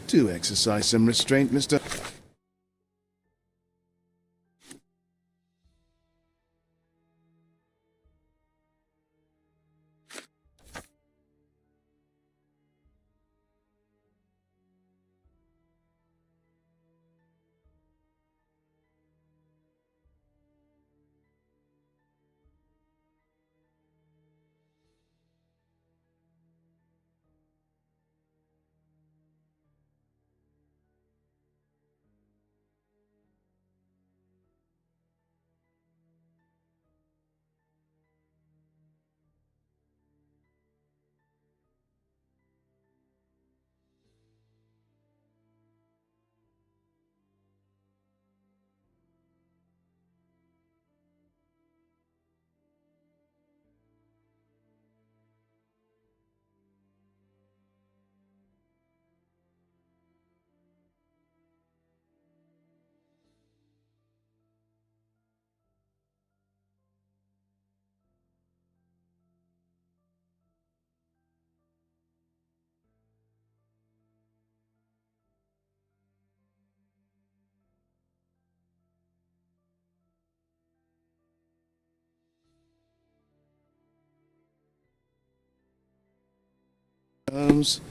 Do exercise some restraint, Mr. Holmes?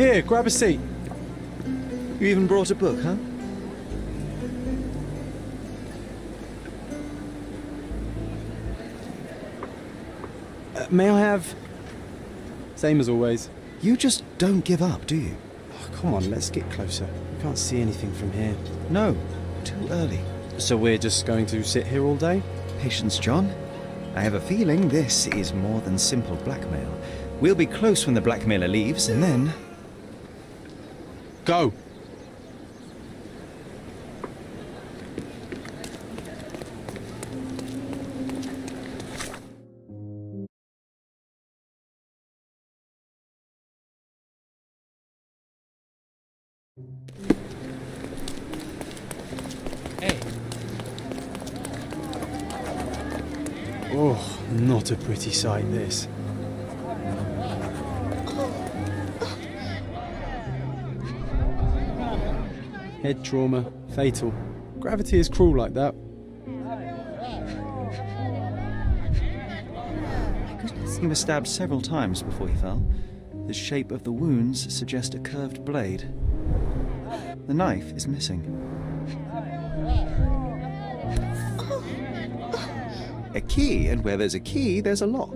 Here, grab a seat. You even brought a book, huh? May I have... Same as always. You just don't give up, do you? Oh, come on, let's get closer. I can't see anything from here. No, too early. So we're just going to sit here all day? Patience, John. I have a feeling this is more than simple blackmail. We'll be close when the blackmailer leaves, and then... Go! Hey. Oh, not a pretty sight, this. Head trauma, fatal. Gravity is cruel like that. He was stabbed several times before he fell. The shape of the wounds suggest a curved blade. The knife is missing. A key, and where there's a key, there's a lock.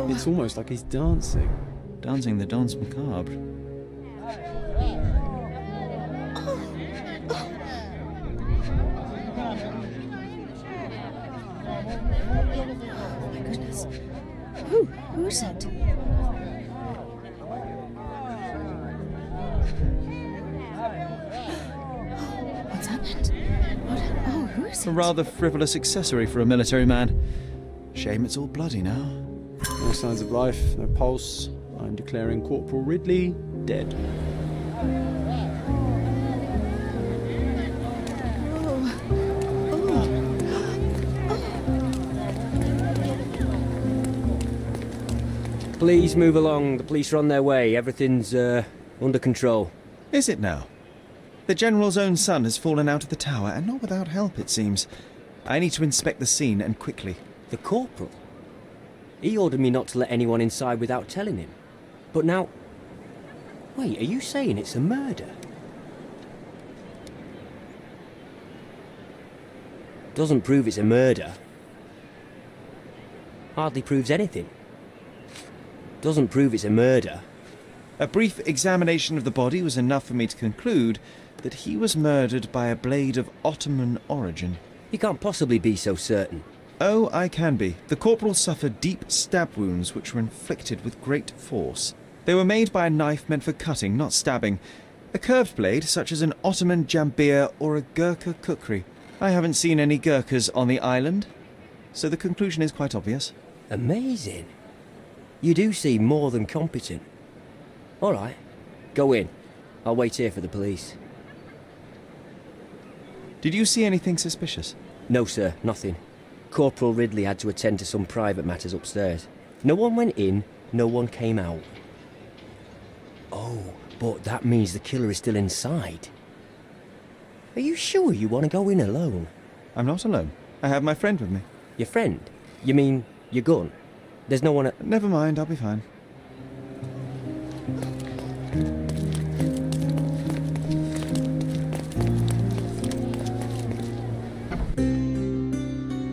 It's almost like he's dancing. Dancing the danse macabre. Oh my goodness. Who's it? What's happened? Who is it? A rather frivolous accessory for a military man. Shame it's all bloody now. No signs of life, no pulse. I'm declaring Corporal Ridley dead. Please move along. The police are on their way. Everything's under control. Is it now? The General's own son has fallen out of the tower, and not without help, it seems. I need to inspect the scene, and quickly. The corporal? He ordered me not to let anyone inside without telling him. But now... Wait, are you saying it's a murder? Doesn't prove it's a murder. Hardly proves anything. Doesn't prove it's a murder. A brief examination of the body was enough for me to conclude that he was murdered by a blade of Ottoman origin. You can't possibly be so certain. Oh, I can be. The corporal suffered deep stab wounds which were inflicted with great force. They were made by a knife meant for cutting, not stabbing. A curved blade, such as an Ottoman jambir or a Gurkha kukri. I haven't seen any Gurkhas on the island, so the conclusion is quite obvious. Amazing. You do seem more than competent. All right, go in. I'll wait here for the police. Did you see anything suspicious? No, sir, nothing. Corporal Ridley had to attend to some private matters upstairs. No one went in, no one came out. Oh, but that means the killer is still inside. Are you sure you want to go in alone? I'm not alone. I have my friend with me. Your friend? You mean your gun? There's no one at... Never mind, I'll be fine.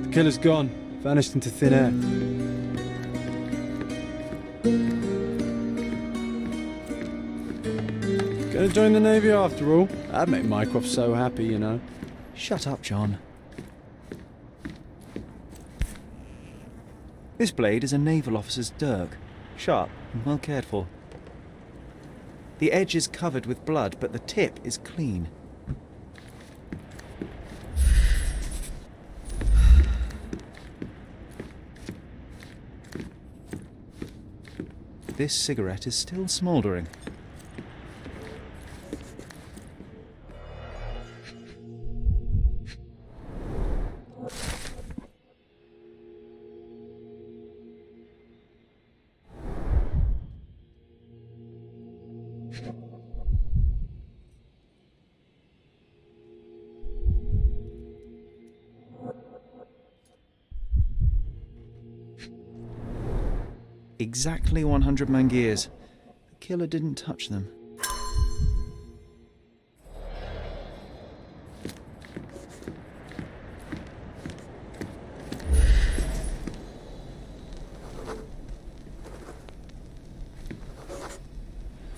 The killer's gone, vanished into thin air. Gonna join the Navy after all. That'd make Mycroft so happy, you know. Shut up, John. This blade is a naval officer's dirk, sharp and well cared for. The edge is covered with blood, but the tip is clean. This cigarette is still smouldering. Exactly 100 mangears. The killer didn't touch them.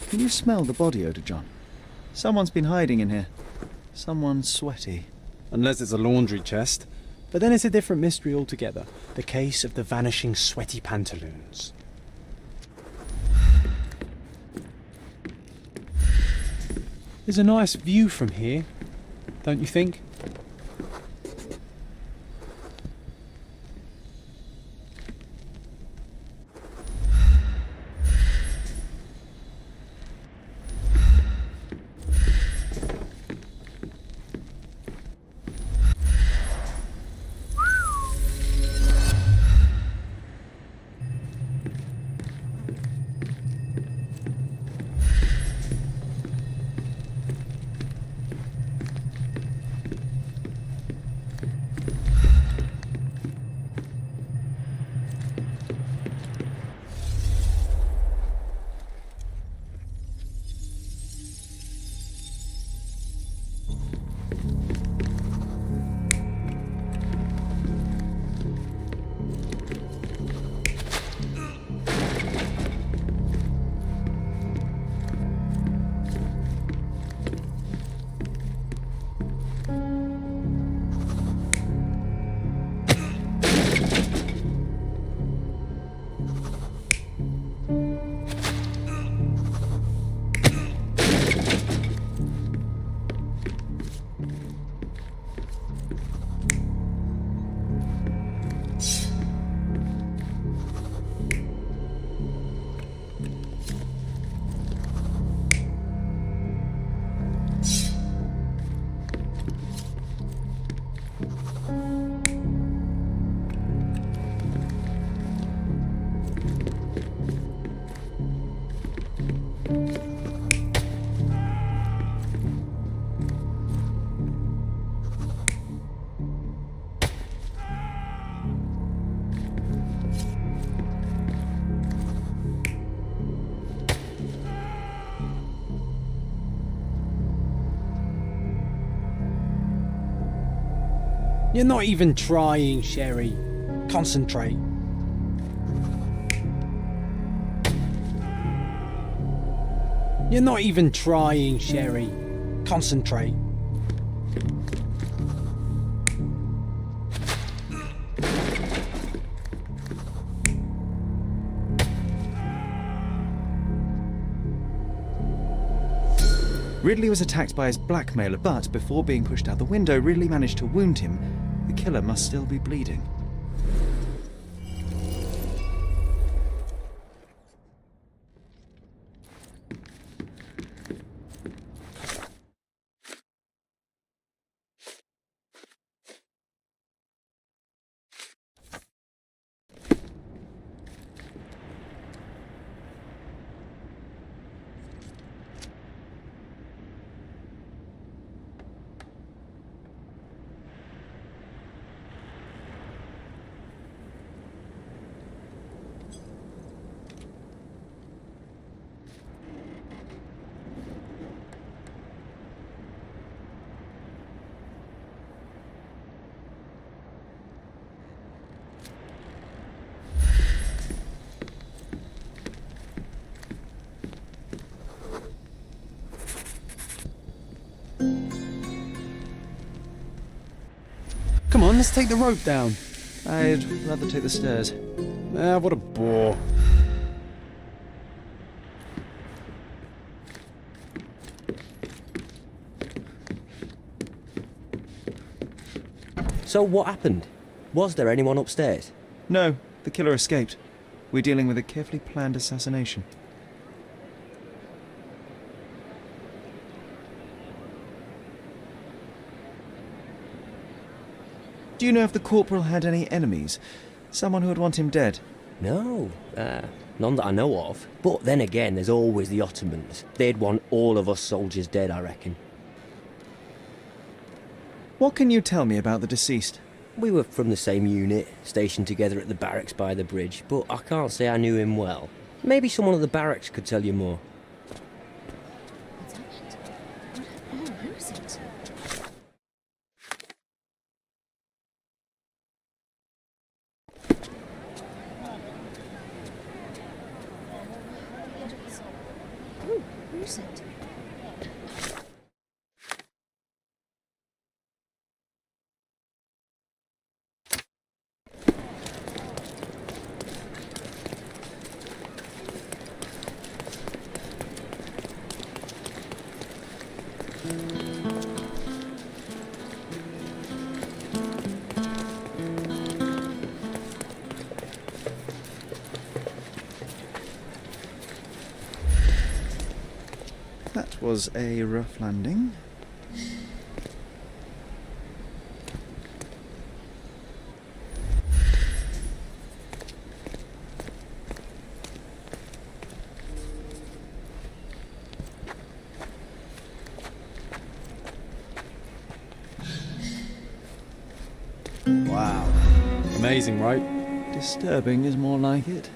Can you smell the body odour, John? Someone's been hiding in here. Someone sweaty. Unless it's a laundry chest. But then it's a different mystery altogether. The case of the vanishing sweaty pantaloons. There's a nice view from here, don't you think? You're not even trying, Sherry. Concentrate. You're not even trying, Sherry. Concentrate. Ridley was attacked by his blackmailer, but before being pushed out the window, Ridley managed to wound him. The killer must still be bleeding. Come on, let's take the rope down. I'd rather take the stairs. Ah, what a bore. So what happened? Was there anyone upstairs? No, the killer escaped. We're dealing with a carefully planned assassination. Do you know if the corporal had any enemies? Someone who would want him dead? No, none that I know of. But then again, there's always the Ottomans. They'd want all of us soldiers dead, I reckon. What can you tell me about the deceased? We were from the same unit, stationed together at the barracks by the bridge, but I can't say I knew him well. Maybe someone at the barracks could tell you more. What's happened? Oh, who is it? Oh, who is it? That was a rough landing. Wow. Amazing, right? Disturbing is more like it.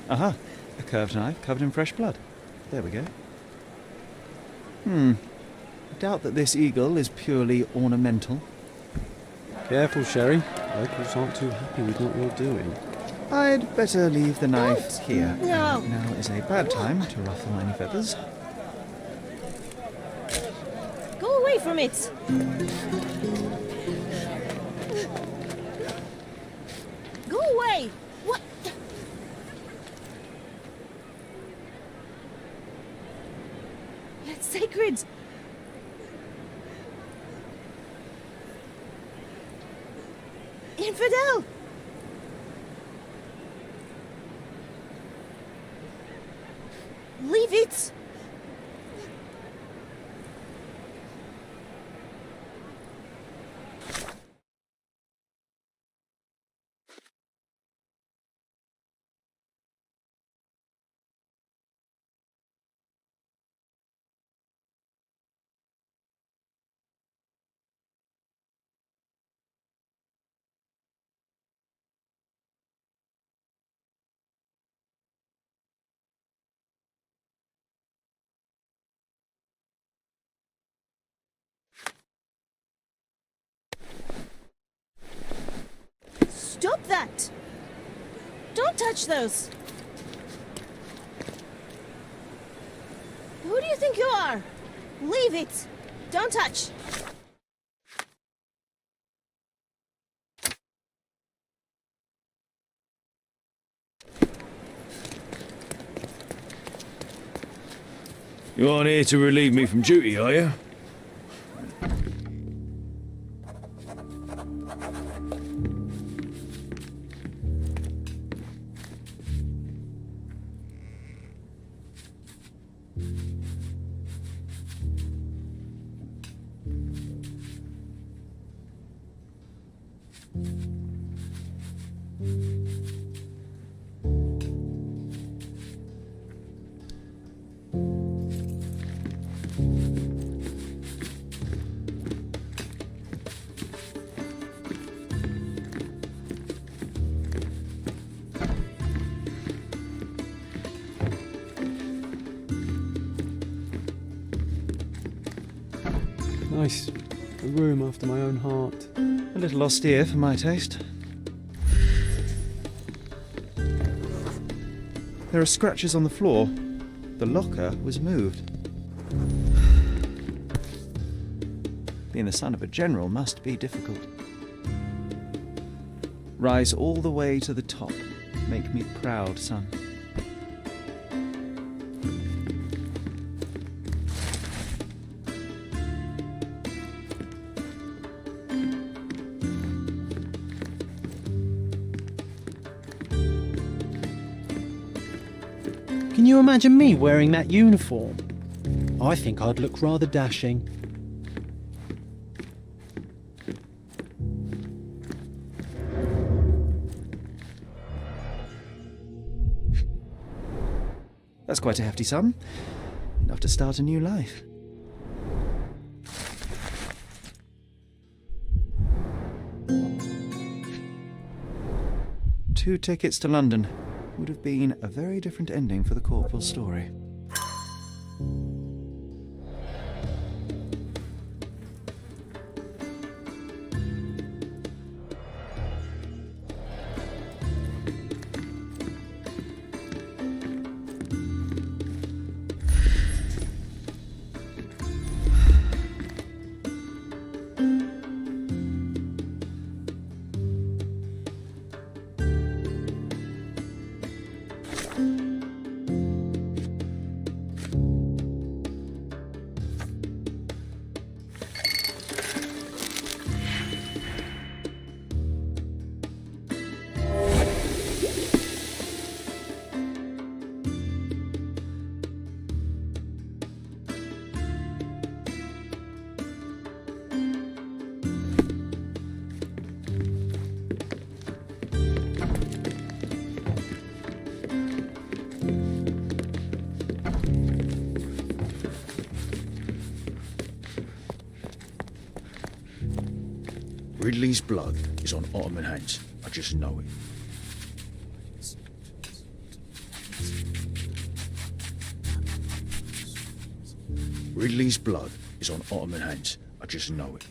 Aha! A curved knife covered in fresh blood. There we go. I doubt that this eagle is purely ornamental. Careful, Sherry. Locals aren't too happy with what you're doing. I'd better leave the knife here. No. Now is a bad time to ruffle any feathers. Go away from it! Go away! What? It's sacred! Infidel! Leave it! that! Don't touch those! Who do you think you are? Leave it! Don't touch! You aren't here to relieve me from duty, are you? Nice. A room after my own heart. A little austere for my taste. There are scratches on the floor. The locker was moved. Being the son of a general must be difficult. Rise all the way to the top. Make me proud, son. Can you imagine me wearing that uniform? I think I'd look rather dashing. That's quite a hefty sum. Enough to start a new life. Two tickets to London. Would have been a very different ending for the corporal's story. Ridley's blood is on Ottoman hands. I just know it. Ridley's blood is on Ottoman hands. I just know it.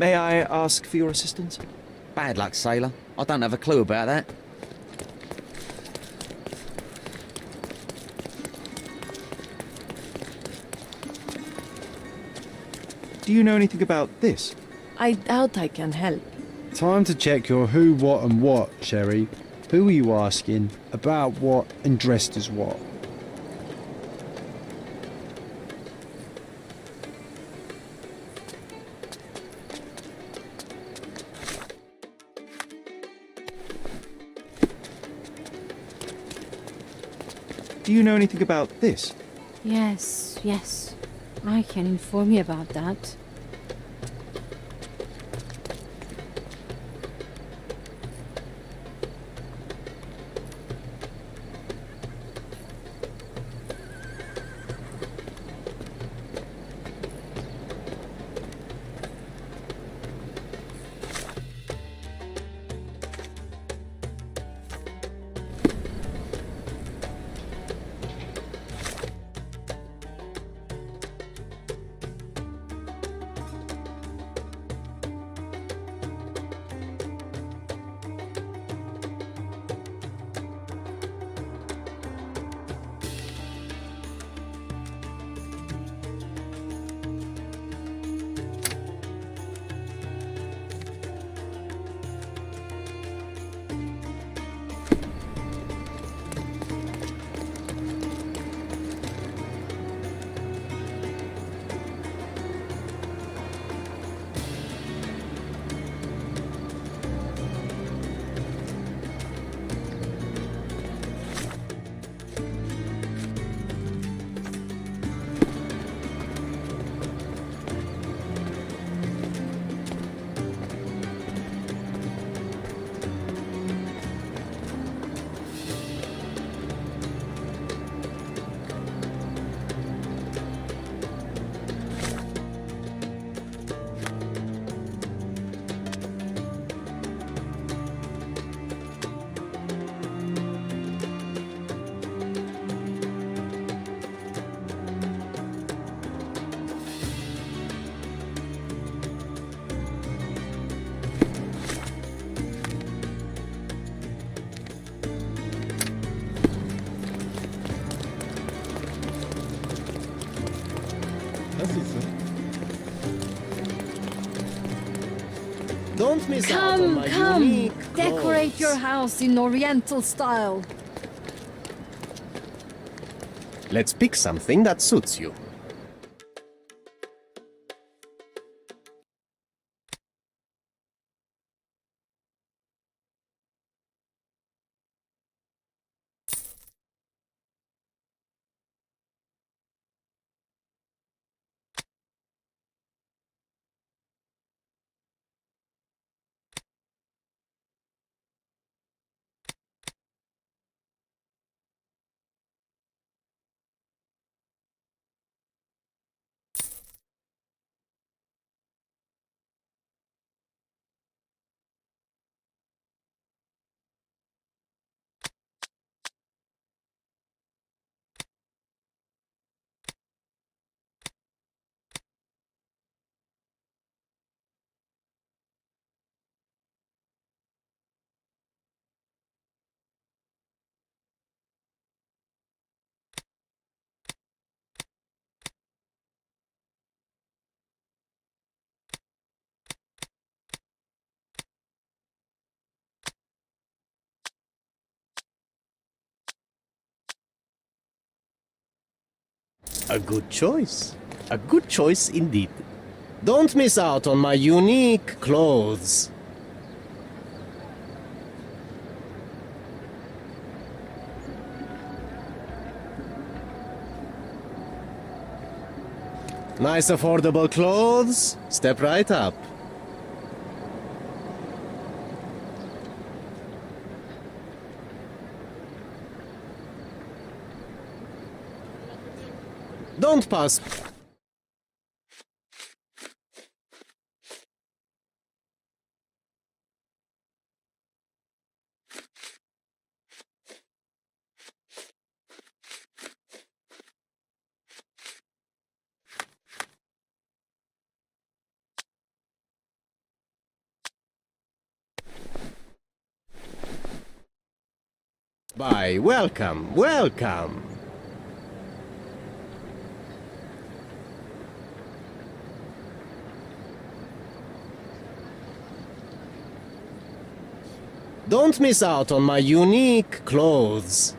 May I ask for your assistance? Bad luck, sailor. I don't have a clue about that. Do you know anything about this? I doubt I can help. Time to check your who, what and what, Sherry. Who are you asking? About what and dressed as what? Do you know anything about this? Yes, yes. I can inform you about that. Don't miss out on my Come, unique decorate clothes. your house in Oriental style. Let's pick something that suits you. A good choice. A good choice indeed. Don't miss out on my unique clothes. Nice affordable clothes. Step right up. Don't pass. Bye. Welcome. Welcome. Don't miss out on my unique clothes.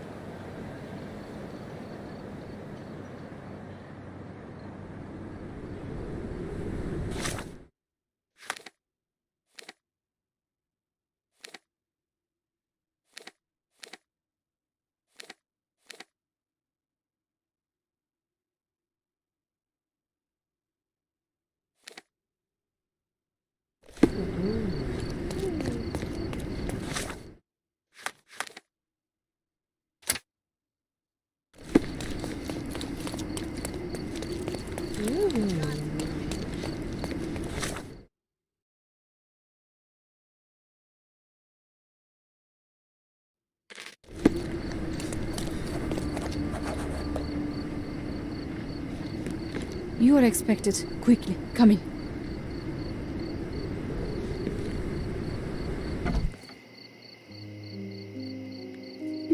You are expected. Quickly, come in.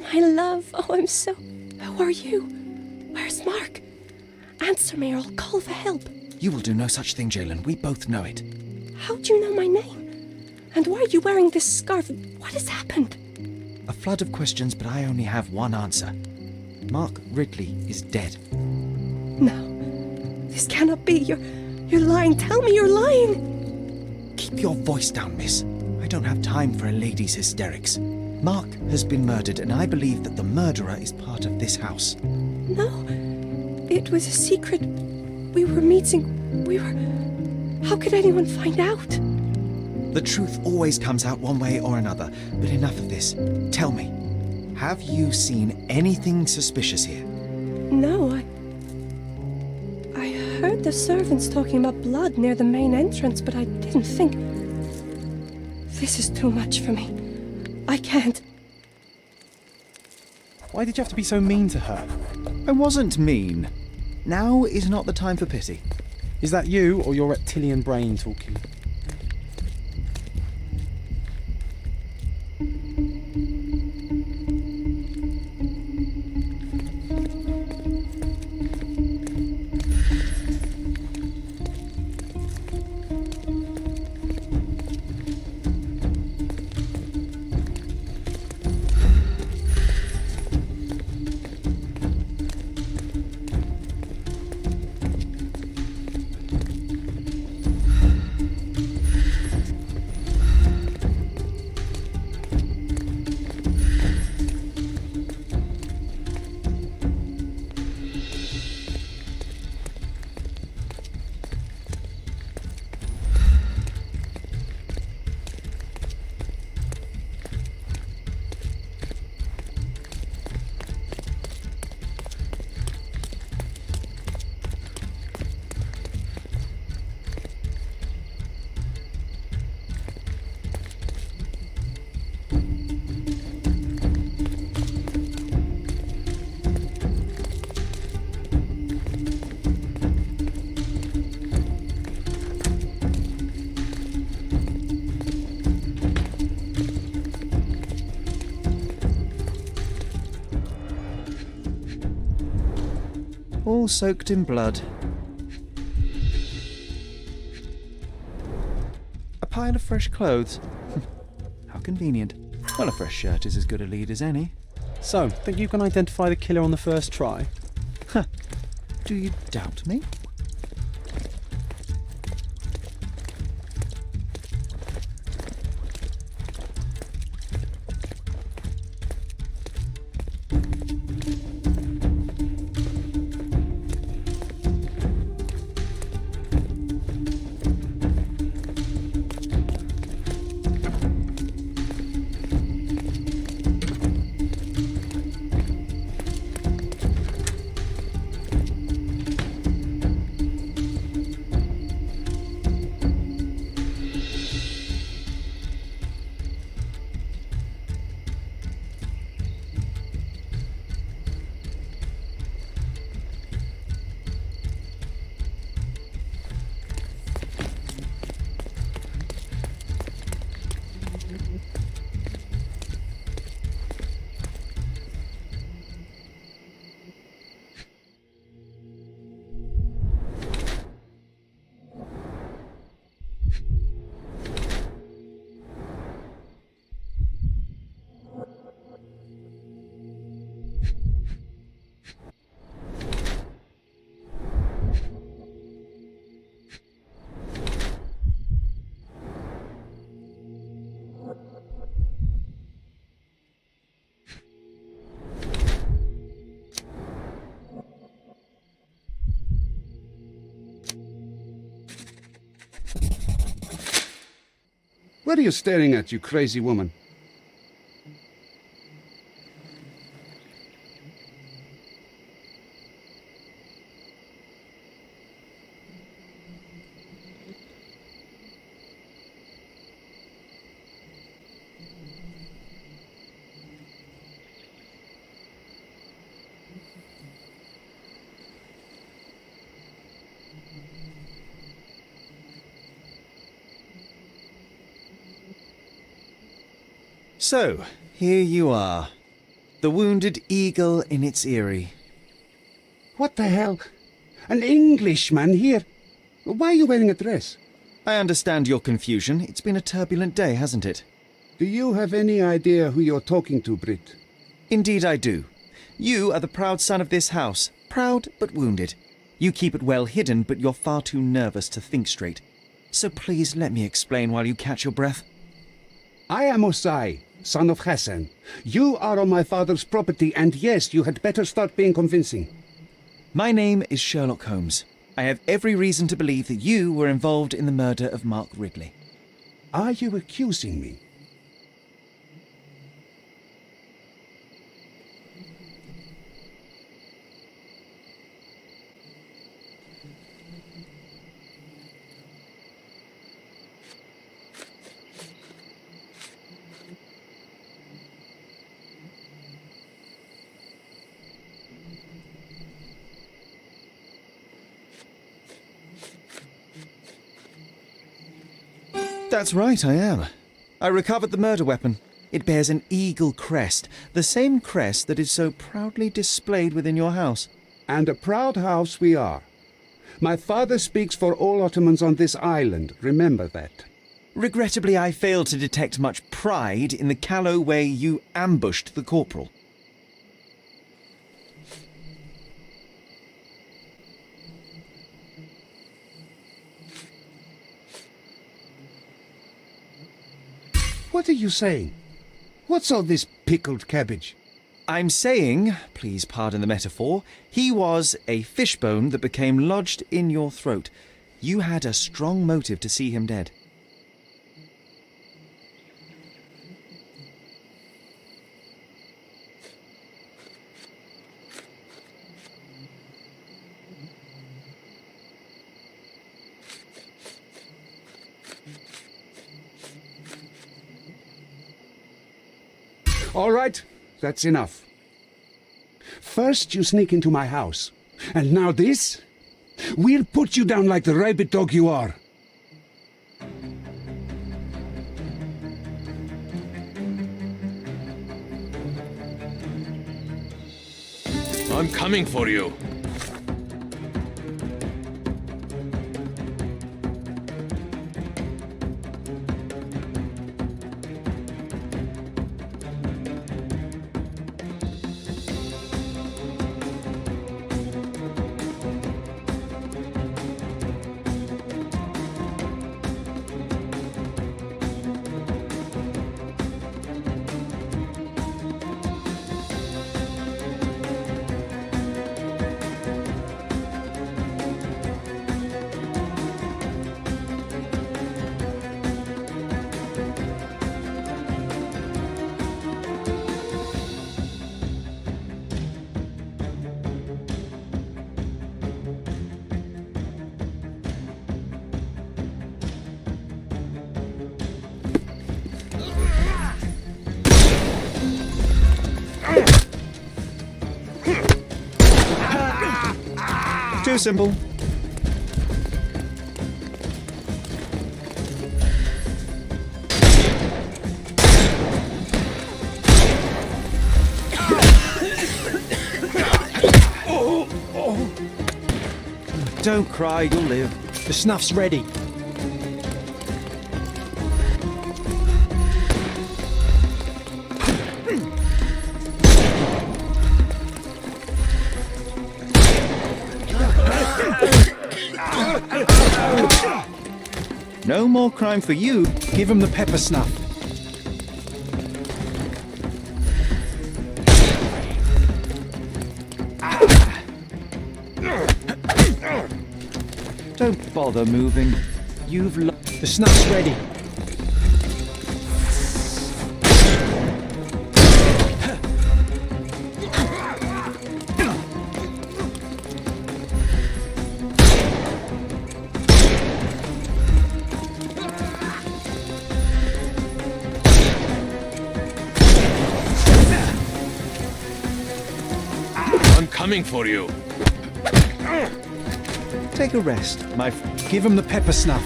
My love, oh, I'm so... Who are you? Where's Mark? Answer me or I'll call for help. You will do no such thing, Jalen. We both know it. How do you know my name? And why are you wearing this scarf? What has happened? A flood of questions, but I only have one answer. Mark Ridley is dead. No, this cannot be. You're lying. Tell me you're lying. Keep your voice down, miss. I don't have time for a lady's hysterics. Mark has been murdered, and I believe that the murderer is part of this house. No, it was a secret. We were meeting. How could anyone find out? The truth always comes out one way or another, but enough of this. Tell me, have you seen anything suspicious here? No, I heard the servants talking about blood near the main entrance, but I didn't think... This is too much for me. I can't. Why did you have to be so mean to her? I wasn't mean. Now is not the time for pity. Is that you or your reptilian brain talking? All soaked in blood. A pile of fresh clothes. How convenient. Well, a fresh shirt is as good a lead as any. So, think you can identify the killer on the first try? Do you doubt me? What are you staring at, you crazy woman? So, here you are. The wounded eagle in its eyrie. What the hell? An Englishman here? Why are you wearing a dress? I understand your confusion. It's been a turbulent day, hasn't it? Do you have any idea who you're talking to, Brit? Indeed I do. You are the proud son of this house. Proud, but wounded. You keep it well hidden, but you're far too nervous to think straight. So please let me explain while you catch your breath. I am Osai, son of Hassan. You are on my father's property, and yes, you had better start being convincing. My name is Sherlock Holmes. I have every reason to believe that you were involved in the murder of Mark Ridley. Are you accusing me? That's right, I am. I recovered the murder weapon. It bears an eagle crest, the same crest that is so proudly displayed within your house. And a proud house we are. My father speaks for all Ottomans on this island, remember that. Regrettably, I failed to detect much pride in the callow way you ambushed the corporal. What are you saying? What's all this pickled cabbage? I'm saying, please pardon the metaphor, he was a fishbone that became lodged in your throat. You had a strong motive to see him dead. All right, that's enough. First you sneak into my house, and now this? We'll put you down like the rabid dog you are. I'm coming for you. Too simple. Don't cry, you'll live. The snuff's ready. No more crime for you. Give him the pepper snuff. Don't bother moving. You've The snuff's ready. I'm coming for you. Take a rest, my friend. Give him the pepper snuff.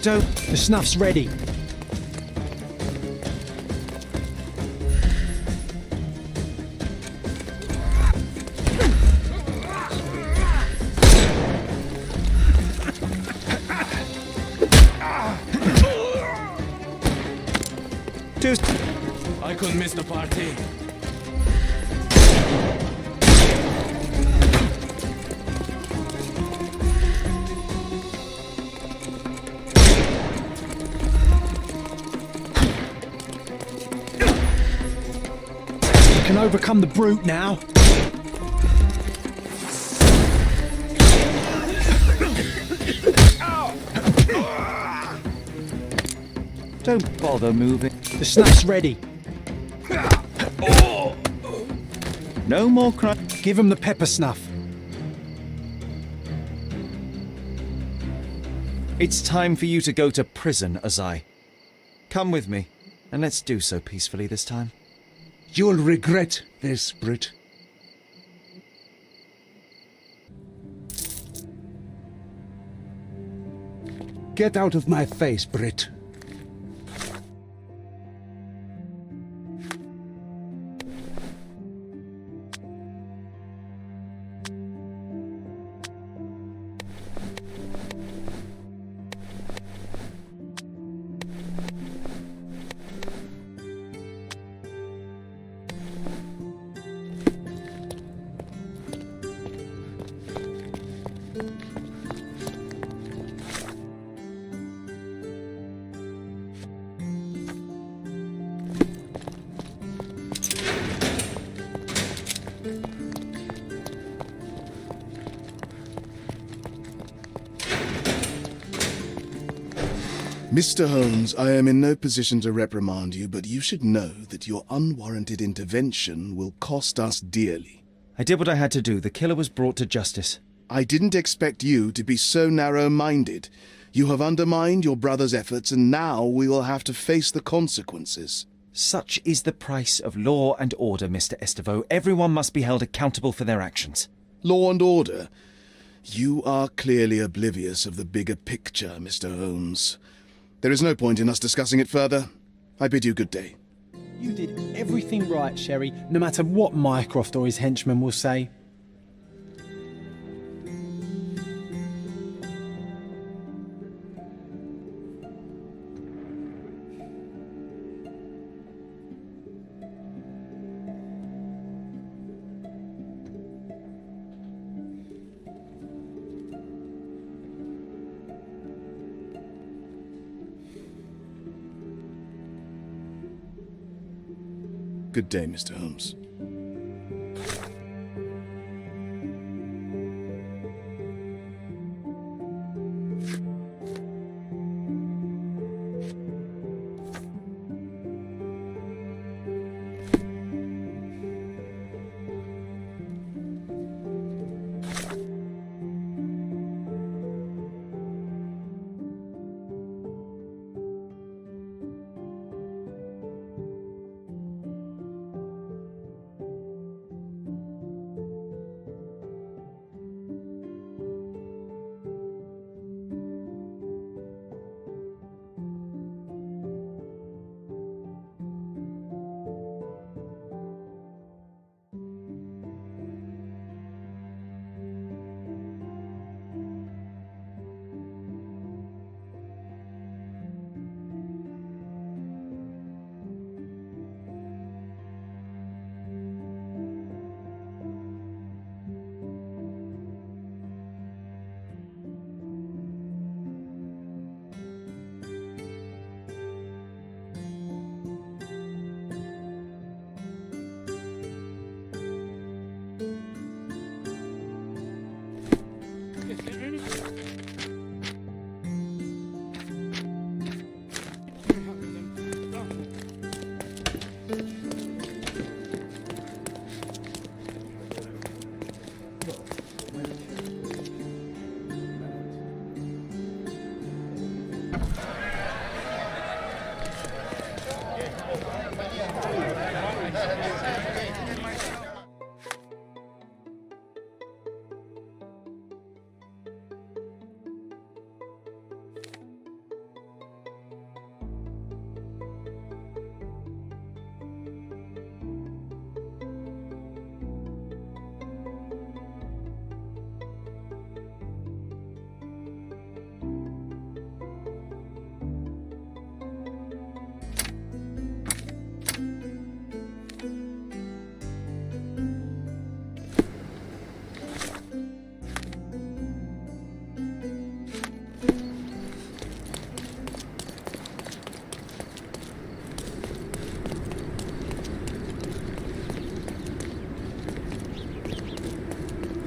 Don't... The snuff's ready. I couldn't miss the party. We can overcome the brute now. Don't bother moving. The snuff's ready. No more crying. Give him the pepper snuff. It's time for you to go to prison, Azai. Come with me, and let's do so peacefully this time. You'll regret this, Brit. Get out of my face, Brit. Mr. Holmes, I am in no position to reprimand you, but you should know that your unwarranted intervention will cost us dearly. I did what I had to do. The killer was brought to justice. I didn't expect you to be so narrow-minded. You have undermined your brother's efforts, and now we will have to face the consequences. Such is the price of law and order, Mr. Estevo. Everyone must be held accountable for their actions. Law and order? You are clearly oblivious of the bigger picture, Mr. Holmes. There is no point in us discussing it further. I bid you good day. You did everything right, Sherry, no matter what Mycroft or his henchmen will say. Good day, Mr. Holmes.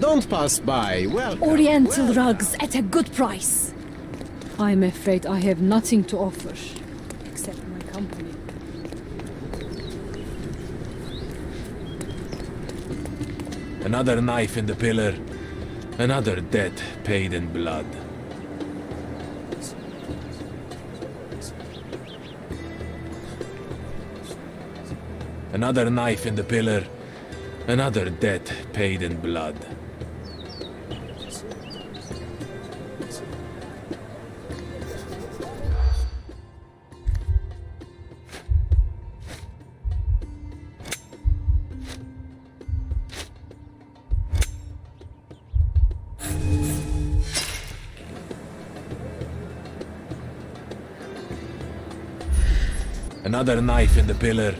don't pass by. Welcome. Oriental rugs at a good price. I'm afraid I have nothing to offer, except my company. Another knife in the pillar. Another debt paid in blood. Another knife in the pillar. Another debt paid in blood. Another knife in the pillar.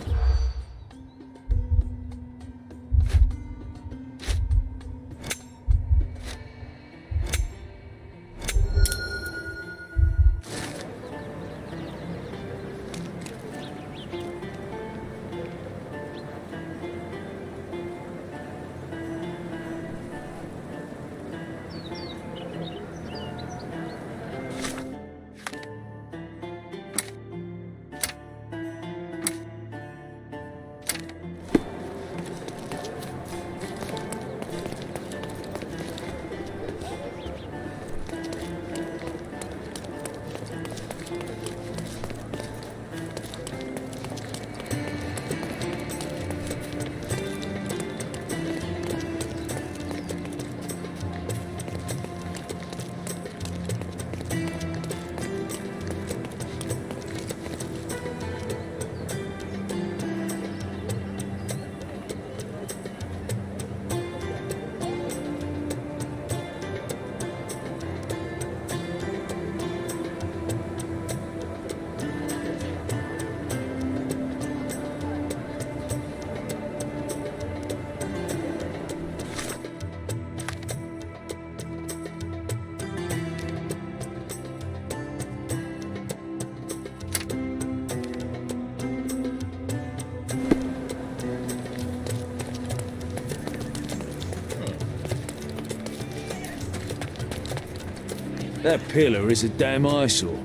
That pillar is a damn eyesore.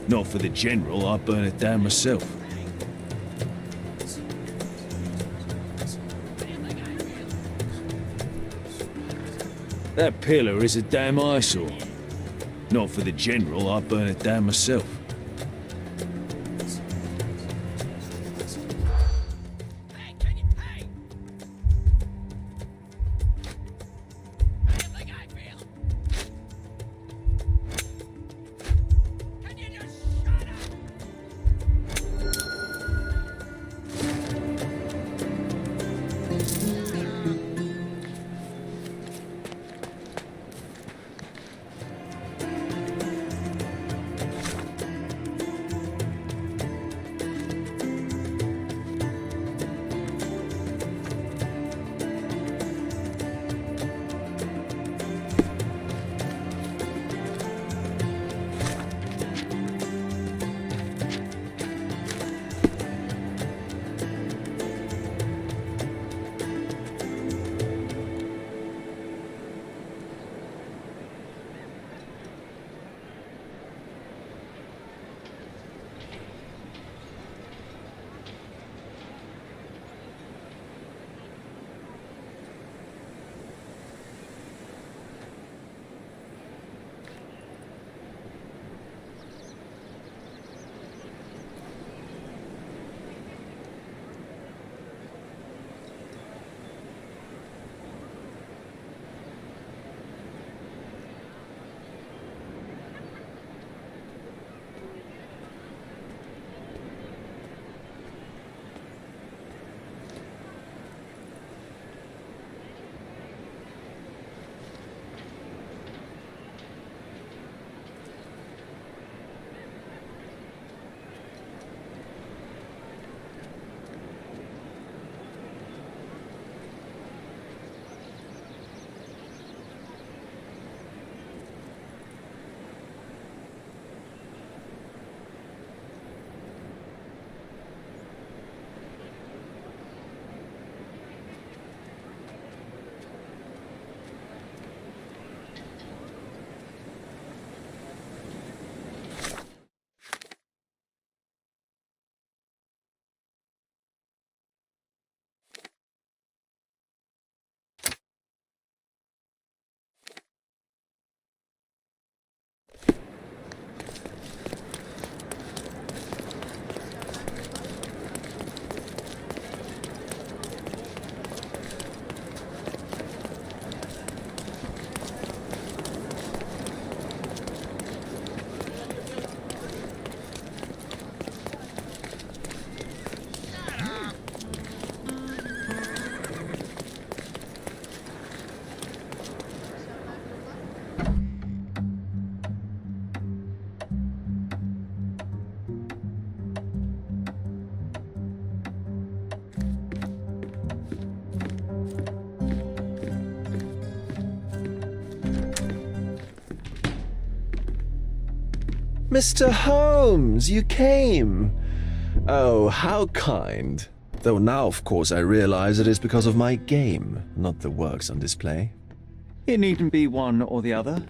Not for the General, I'd burn it down myself. That pillar is a damn eyesore. Not for the General, I'd burn it down myself. Mr. Holmes, you came! Oh, how kind. Though now, of course, I realize it is because of my game, not the works on display. It needn't be one or the other.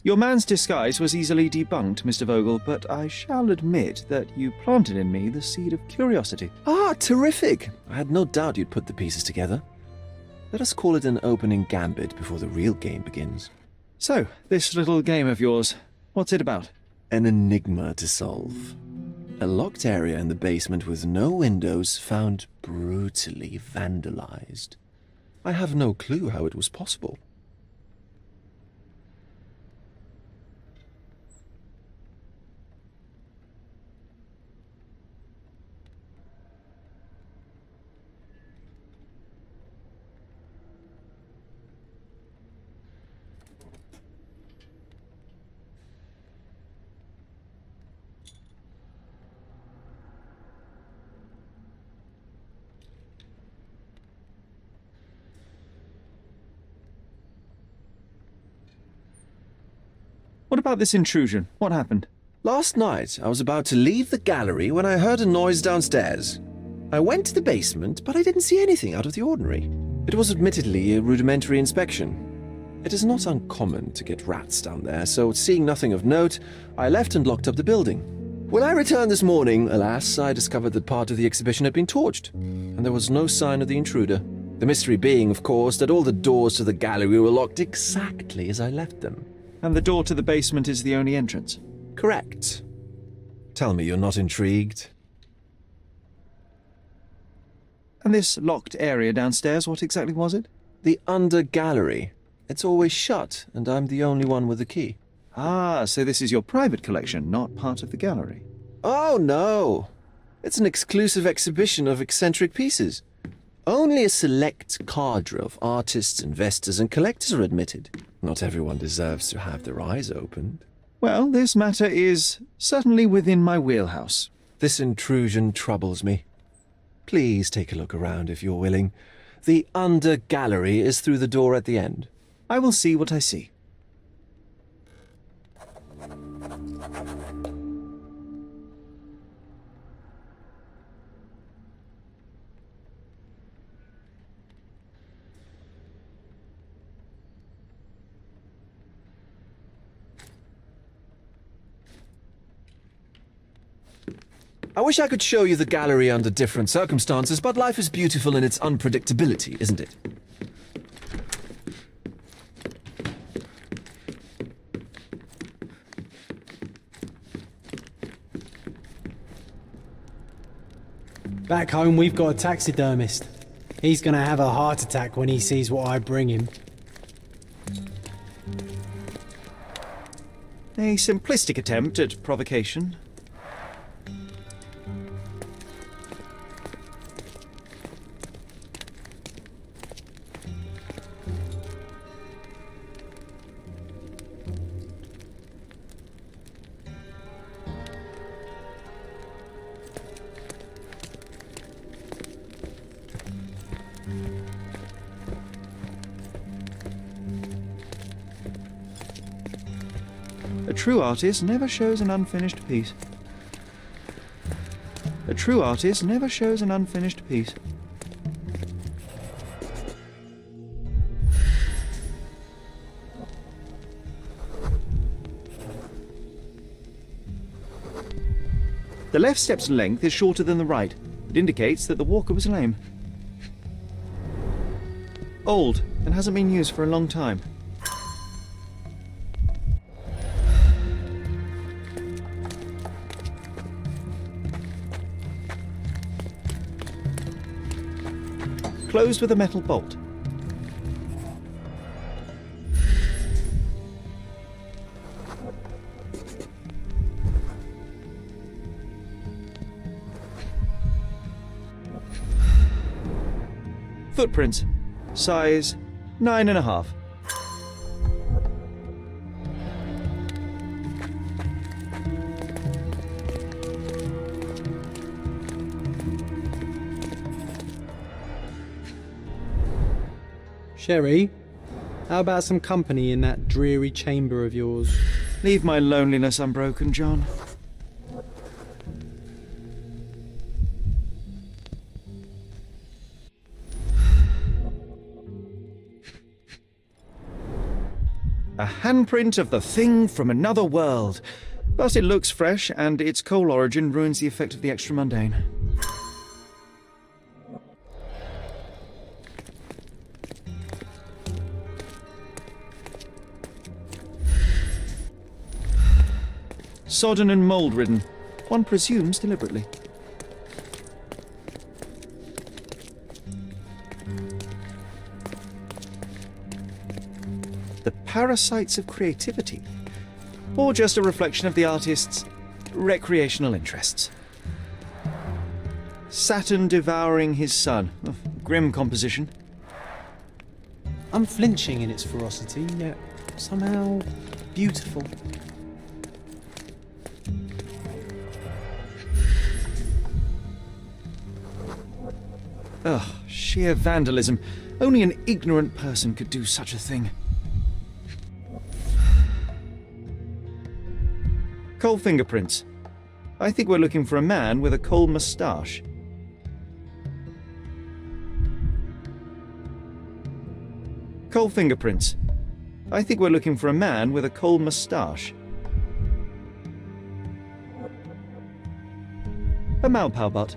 Your man's disguise was easily debunked, Mr. Vogel, but I shall admit that you planted in me the seed of curiosity. Ah, terrific! I had no doubt you'd put the pieces together. Let us call it an opening gambit before the real game begins. So, this little game of yours, what's it about? An enigma to solve. A locked area in the basement with no windows found brutally vandalized. I have no clue how it was possible. What about this intrusion? What happened? Last night, I was about to leave the gallery when I heard a noise downstairs. I went to the basement, but I didn't see anything out of the ordinary. It was admittedly a rudimentary inspection. It is not uncommon to get rats down there, so seeing nothing of note, I left and locked up the building. When I returned this morning, alas, I discovered that part of the exhibition had been torched, and there was no sign of the intruder. The mystery being, of course, that all the doors to the gallery were locked exactly as I left them. And the door to the basement is the only entrance? Correct. Tell me you're not intrigued. And this locked area downstairs, what exactly was it? The under gallery. It's always shut, and I'm the only one with the key. Ah, so this is your private collection, not part of the gallery. Oh, no. It's an exclusive exhibition of eccentric pieces. Only a select cadre of artists, investors, and collectors are admitted. Not everyone deserves to have their eyes opened. Well, this matter is certainly within my wheelhouse. This intrusion troubles me. Please take a look around if you're willing. The under gallery is through the door at the end. I will see what I see. I wish I could show you the gallery under different circumstances, but life is beautiful in its unpredictability, isn't it? Back home, we've got a taxidermist. He's gonna have a heart attack when he sees what I bring him. A simplistic attempt at provocation. A true artist never shows an unfinished piece. A true artist never shows an unfinished piece. The left step's length is shorter than the right. It indicates that the walker was lame. Old, and hasn't been used for a long time. Closed with a metal bolt. Footprints. Size 9.5. Sherry, How about some company in that dreary chamber of yours? Leave my loneliness unbroken, John. A handprint of the thing from another world. But it looks fresh, and its coal origin ruins the effect of the extra mundane. Sodden and mould-ridden. One presumes deliberately. The parasites of creativity. Or just a reflection of the artist's recreational interests. Saturn devouring his sun. Oh, grim composition. Unflinching in its ferocity, yet somehow beautiful. Ugh, sheer vandalism. Only an ignorant person could do such a thing. Coal fingerprints. I think we're looking for a man with a coal moustache. Coal fingerprints. I think we're looking for a man with a coal moustache. A Malpao butt.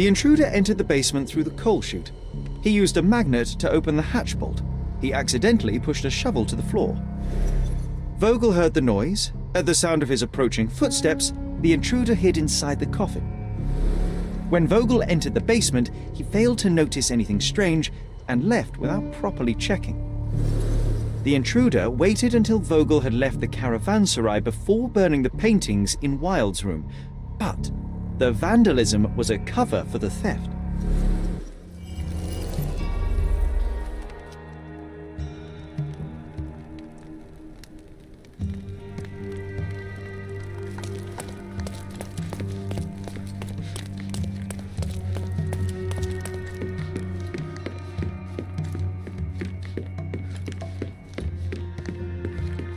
The intruder entered the basement through the coal chute. He used a magnet to open the hatch bolt. He accidentally pushed a shovel to the floor. Vogel heard the noise. At the sound of his approaching footsteps, the intruder hid inside the coffin. When Vogel entered the basement, he failed to notice anything strange and left without properly checking. The intruder waited until Vogel had left the caravanserai before burning the paintings in Wilde's room, but the vandalism was a cover for the theft.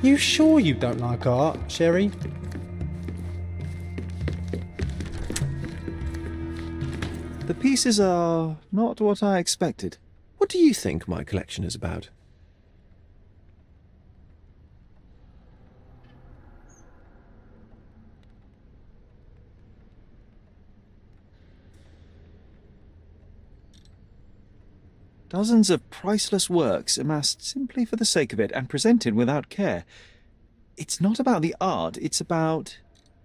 You sure you don't like art, Sherry? The pieces are not what I expected. What do you think my collection is about? Dozens of priceless works amassed simply for the sake of it and presented without care. It's not about the art, it's about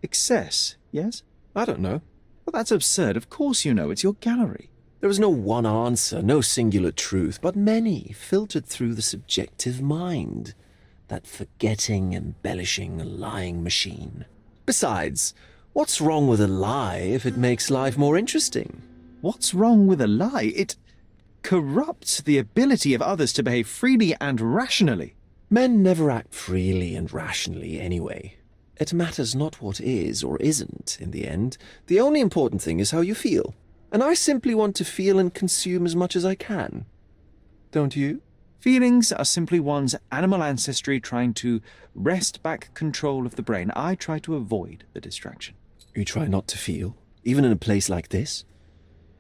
excess, yes? I don't know. Well, that's absurd. Of course you know. It's your gallery. There is no one answer, no singular truth, but many filtered through the subjective mind. That forgetting, embellishing, lying machine. Besides, what's wrong with a lie if it makes life more interesting? What's wrong with a lie? It corrupts the ability of others to behave freely and rationally. Men never act freely and rationally anyway. It matters not what is or isn't in the end. The only important thing is how you feel. And I simply want to feel and consume as much as I can. Don't you? Feelings are simply one's animal ancestry trying to wrest back control of the brain. I try to avoid the distraction. You try not to feel, even in a place like this?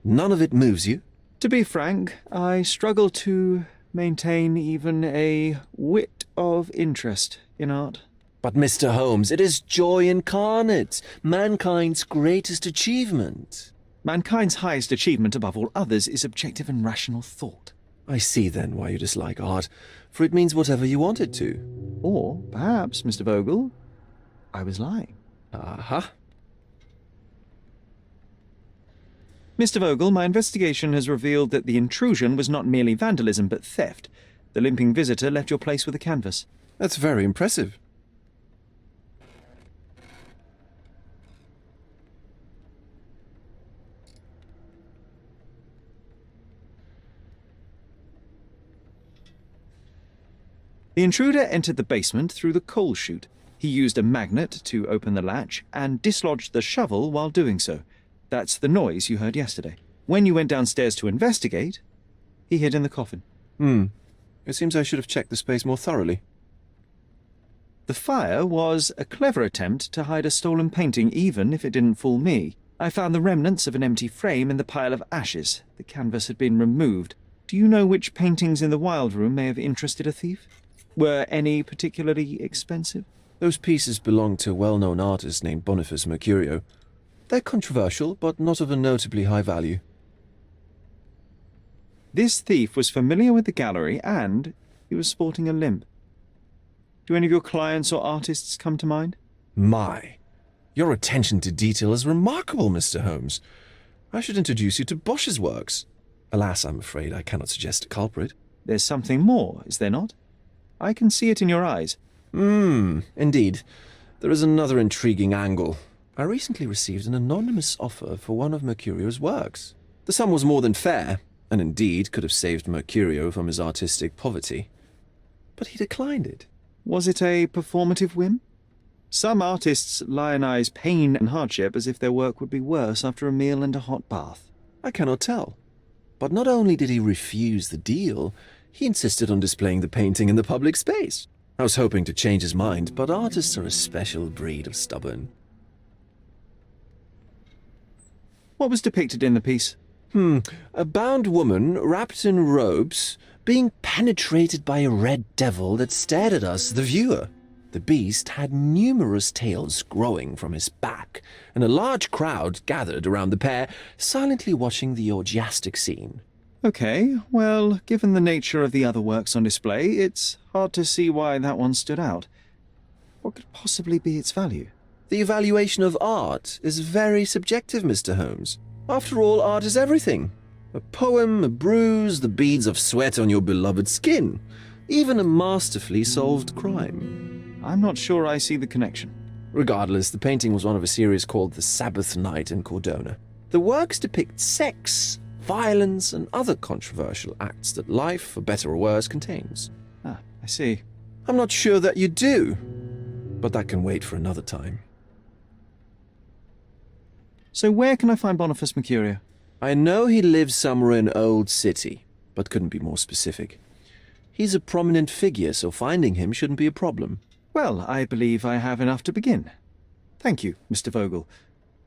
None of it moves you? To be frank, I struggle to maintain even a whit of interest in art. But Mr. Holmes, it is joy incarnate, mankind's greatest achievement. Mankind's highest achievement above all others is objective and rational thought. I see then why you dislike art, for it means whatever you want it to. Or perhaps, Mr. Vogel, I was lying. Aha. Mr. Vogel, my investigation has revealed that the intrusion was not merely vandalism but theft. The limping visitor left your place with a canvas. That's very impressive. The intruder entered the basement through the coal chute. He used a magnet to open the latch and dislodged the shovel while doing so. That's the noise you heard yesterday. When you went downstairs to investigate, he hid in the coffin. It seems I should have checked the space more thoroughly. The fire was a clever attempt to hide a stolen painting, even if it didn't fool me. I found the remnants of an empty frame in the pile of ashes. The canvas had been removed. Do you know which paintings in the Wild Room may have interested a thief? Were any particularly expensive? Those pieces belong to a well-known artist named Boniface Mercurio. They're controversial, but not of a notably high value. This thief was familiar with the gallery, and he was sporting a limp. Do any of your clients or artists come to mind? My, your attention to detail is remarkable, Mr. Holmes. I should introduce you to Bosch's works. Alas, I'm afraid I cannot suggest a culprit. There's something more, is there not? I can see it in your eyes. Indeed. There is another intriguing angle. I recently received an anonymous offer for one of Mercurio's works. The sum was more than fair, and indeed could have saved Mercurio from his artistic poverty. But he declined it. Was it a performative whim? Some artists lionize pain and hardship as if their work would be worse after a meal and a hot bath. I cannot tell. But not only did he refuse the deal, he insisted on displaying the painting in the public space. I was hoping to change his mind, but artists are a special breed of stubborn. What was depicted in the piece? A bound woman, wrapped in robes, being penetrated by a red devil that stared at us, the viewer. The beast had numerous tails growing from his back, and a large crowd gathered around the pair, silently watching the orgiastic scene. Okay, well, given the nature of the other works on display, it's hard to see why that one stood out. What could possibly be its value? The evaluation of art is very subjective, Mr. Holmes. After all, art is everything. A poem, a bruise, the beads of sweat on your beloved skin. Even a masterfully solved crime. I'm not sure I see the connection. Regardless, the painting was one of a series called The Sabbath Night in Cordona. The works depict sex, violence, and other controversial acts that life, for better or worse, contains. Ah, I see. I'm not sure that you do, but that can wait for another time. So where can I find Boniface Mercurio? I know he lives somewhere in Old City, but couldn't be more specific. He's a prominent figure, so finding him shouldn't be a problem. Well, I believe I have enough to begin. Thank you, Mr. Vogel.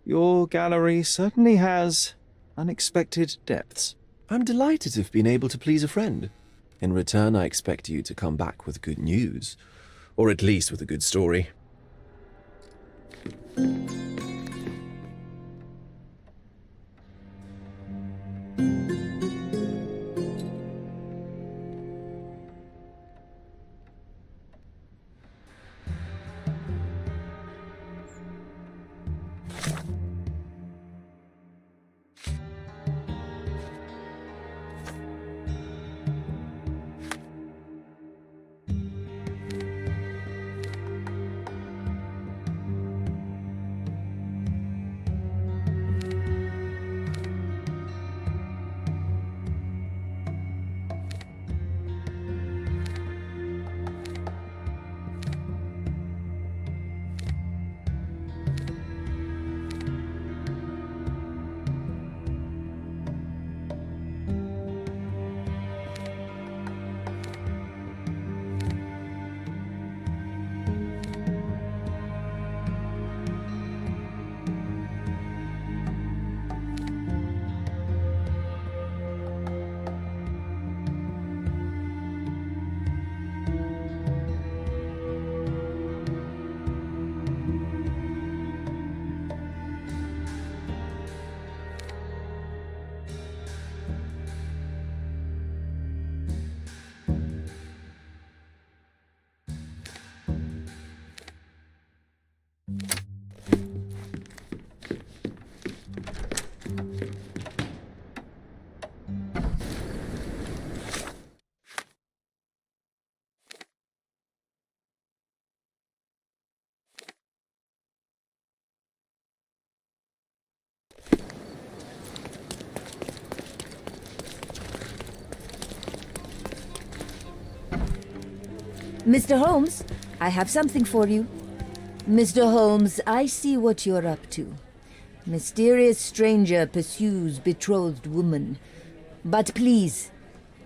Your gallery certainly has unexpected depths. I'm delighted to have been able to please a friend. In return, I expect you to come back with good news. Or at least with a good story. Mr. Holmes, I have something for you. Mr. Holmes, I see what you're up to. Mysterious stranger pursues betrothed woman. But please,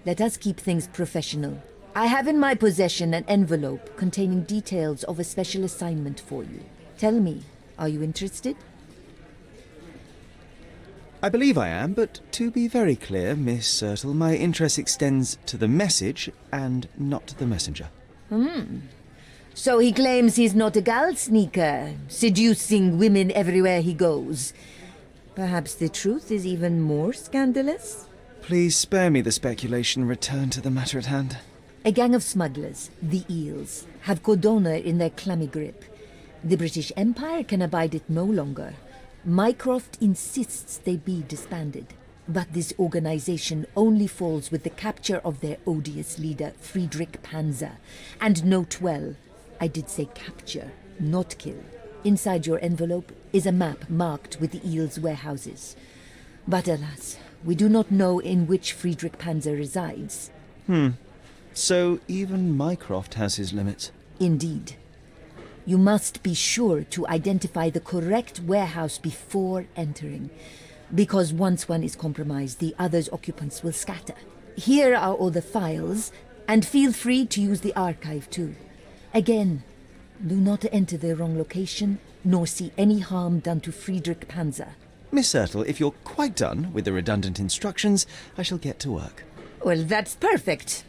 let us keep things professional. I have in my possession an envelope containing details of a special assignment for you. Tell me, are you interested? I believe I am, but to be very clear, Miss Sertle, my interest extends to the message and not the messenger. So he claims he's not a gal sneaker, seducing women everywhere he goes. Perhaps the truth is even more scandalous? Please spare me the speculation. Return to the matter at hand. A gang of smugglers, the Eels, have Codona in their clammy grip. The British Empire can abide it no longer. Mycroft insists they be disbanded. But this organization only falls with the capture of their odious leader, Friedrich Panzer. And note well, I did say capture, not kill. Inside your envelope is a map marked with the Eels' warehouses. But alas, we do not know in which Friedrich Panzer resides. So even Mycroft has his limits. Indeed. You must be sure to identify the correct warehouse before entering. Because once one is compromised, the other's occupants will scatter. Here are all the files, and feel free to use the archive too. Again, do not enter the wrong location, nor see any harm done to Friedrich Panzer. Miss Sertle, if you're quite done with the redundant instructions, I shall get to work. Well, that's perfect.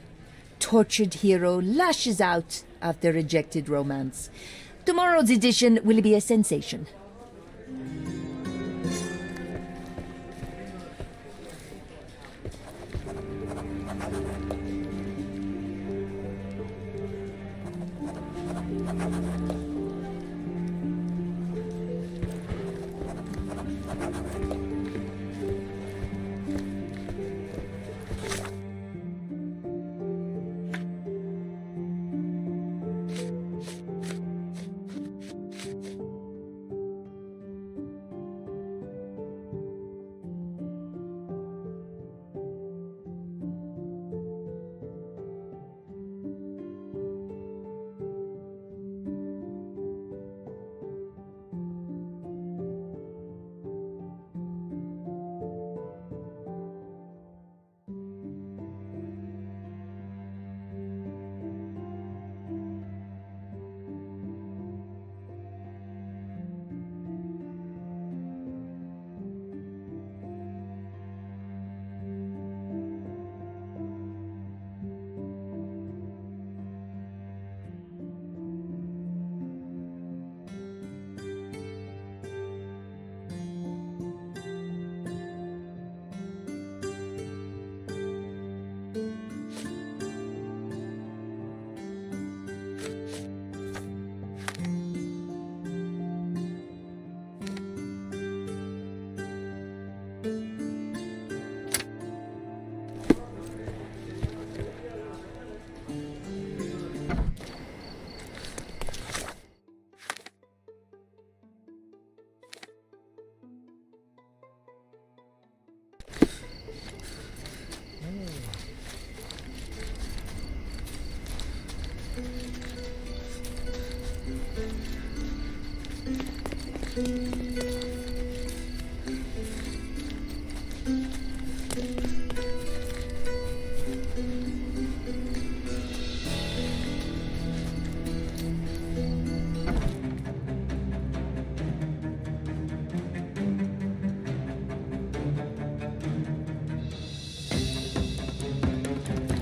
Tortured hero lashes out after rejected romance. Tomorrow's edition will be a sensation.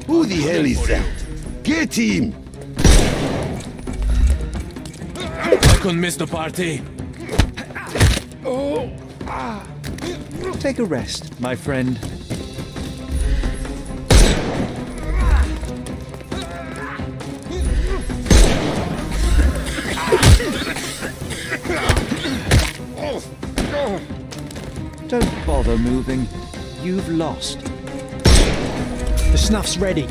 Who the hell is that? Get him! I couldn't miss the party. Take a rest, my friend. Don't bother moving. You've lost. The snuff's ready.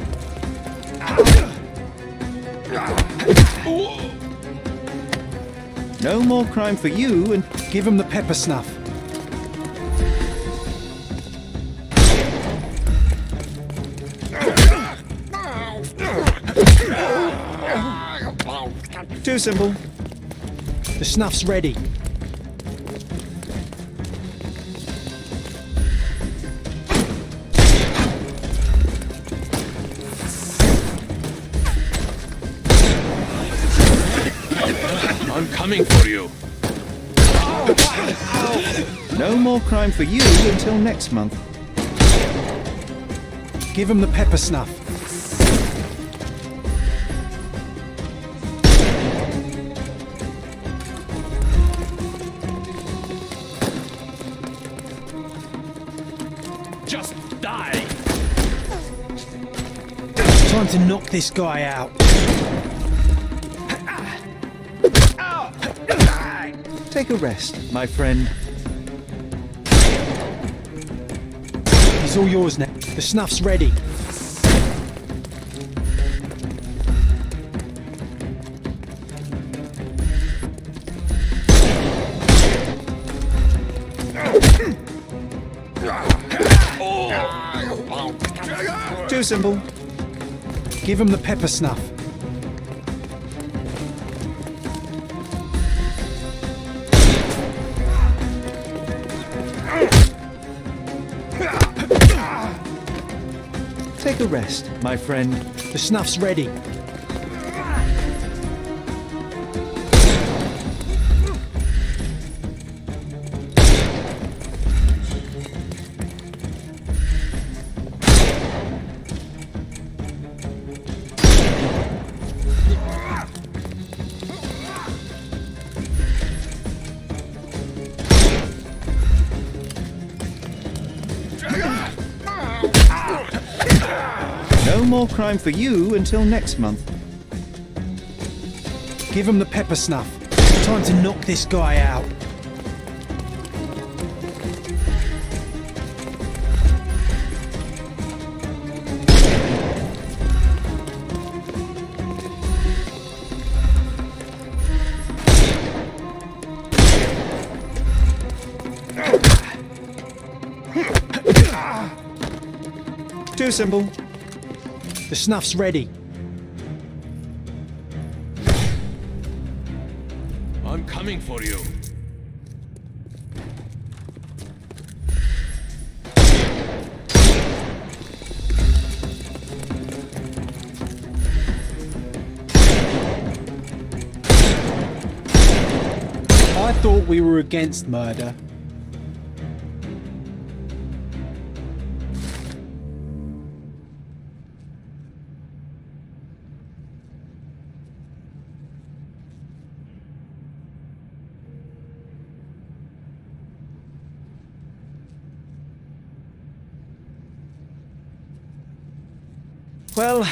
No more crime for you, and give him the pepper snuff. too simple. The snuff's ready. I'm coming for you. No more crime for you until next month. Give him the pepper snuff. Just die. Time to knock this guy out. Take a rest, my friend. He's all yours now. The snuff's ready. Too simple. Give him the pepper snuff. Take a rest, my friend. The snuff's ready. No more crime for you until next month. Give him the pepper snuff. Time to knock this guy out. Too simple. The snuff's ready. I'm coming for you. I thought we were against murder. Well,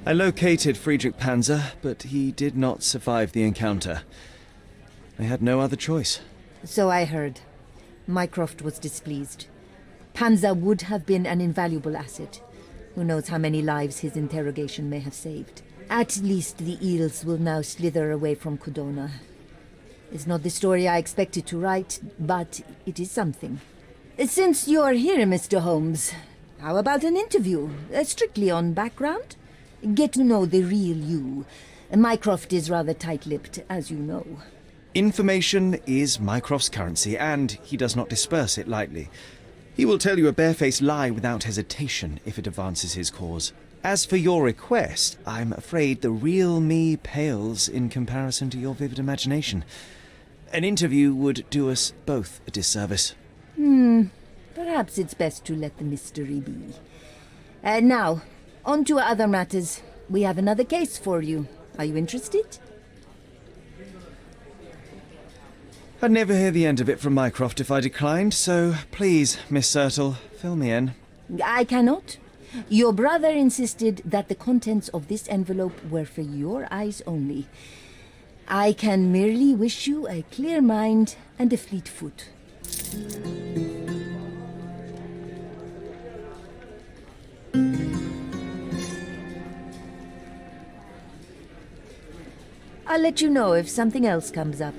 I located Friedrich Panzer, but he did not survive the encounter. I had no other choice. So I heard. Mycroft was displeased. Panzer would have been an invaluable asset. Who knows how many lives his interrogation may have saved. At least the eels will now slither away from Codona. It's not the story I expected to write, but it is something. Since you're here, Mr. Holmes, how about an interview? Strictly on background? Get to know the real you. Mycroft is rather tight-lipped, as you know. Information is Mycroft's currency, and he does not disperse it lightly. He will tell you a barefaced lie without hesitation if it advances his cause. As for your request, I'm afraid the real me pales in comparison to your vivid imagination. An interview would do us both a disservice. Perhaps it's best to let the mystery be. Now, on to other matters. We have another case for you. Are you interested? I'd never hear the end of it from Mycroft if I declined, so please, Miss Sertle, fill me in. I cannot. Your brother insisted that the contents of this envelope were for your eyes only. I can merely wish you a clear mind and a fleet foot. I'll let you know if something else comes up.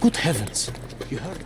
Good heavens! You heard?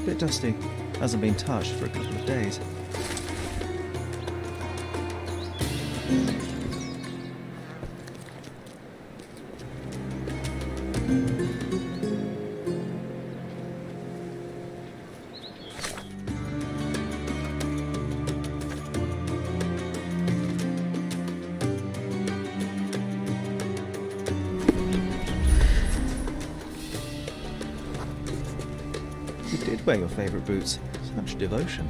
Bit dusty. Hasn't been touched for a couple of days. You did wear your favourite boots. Such devotion.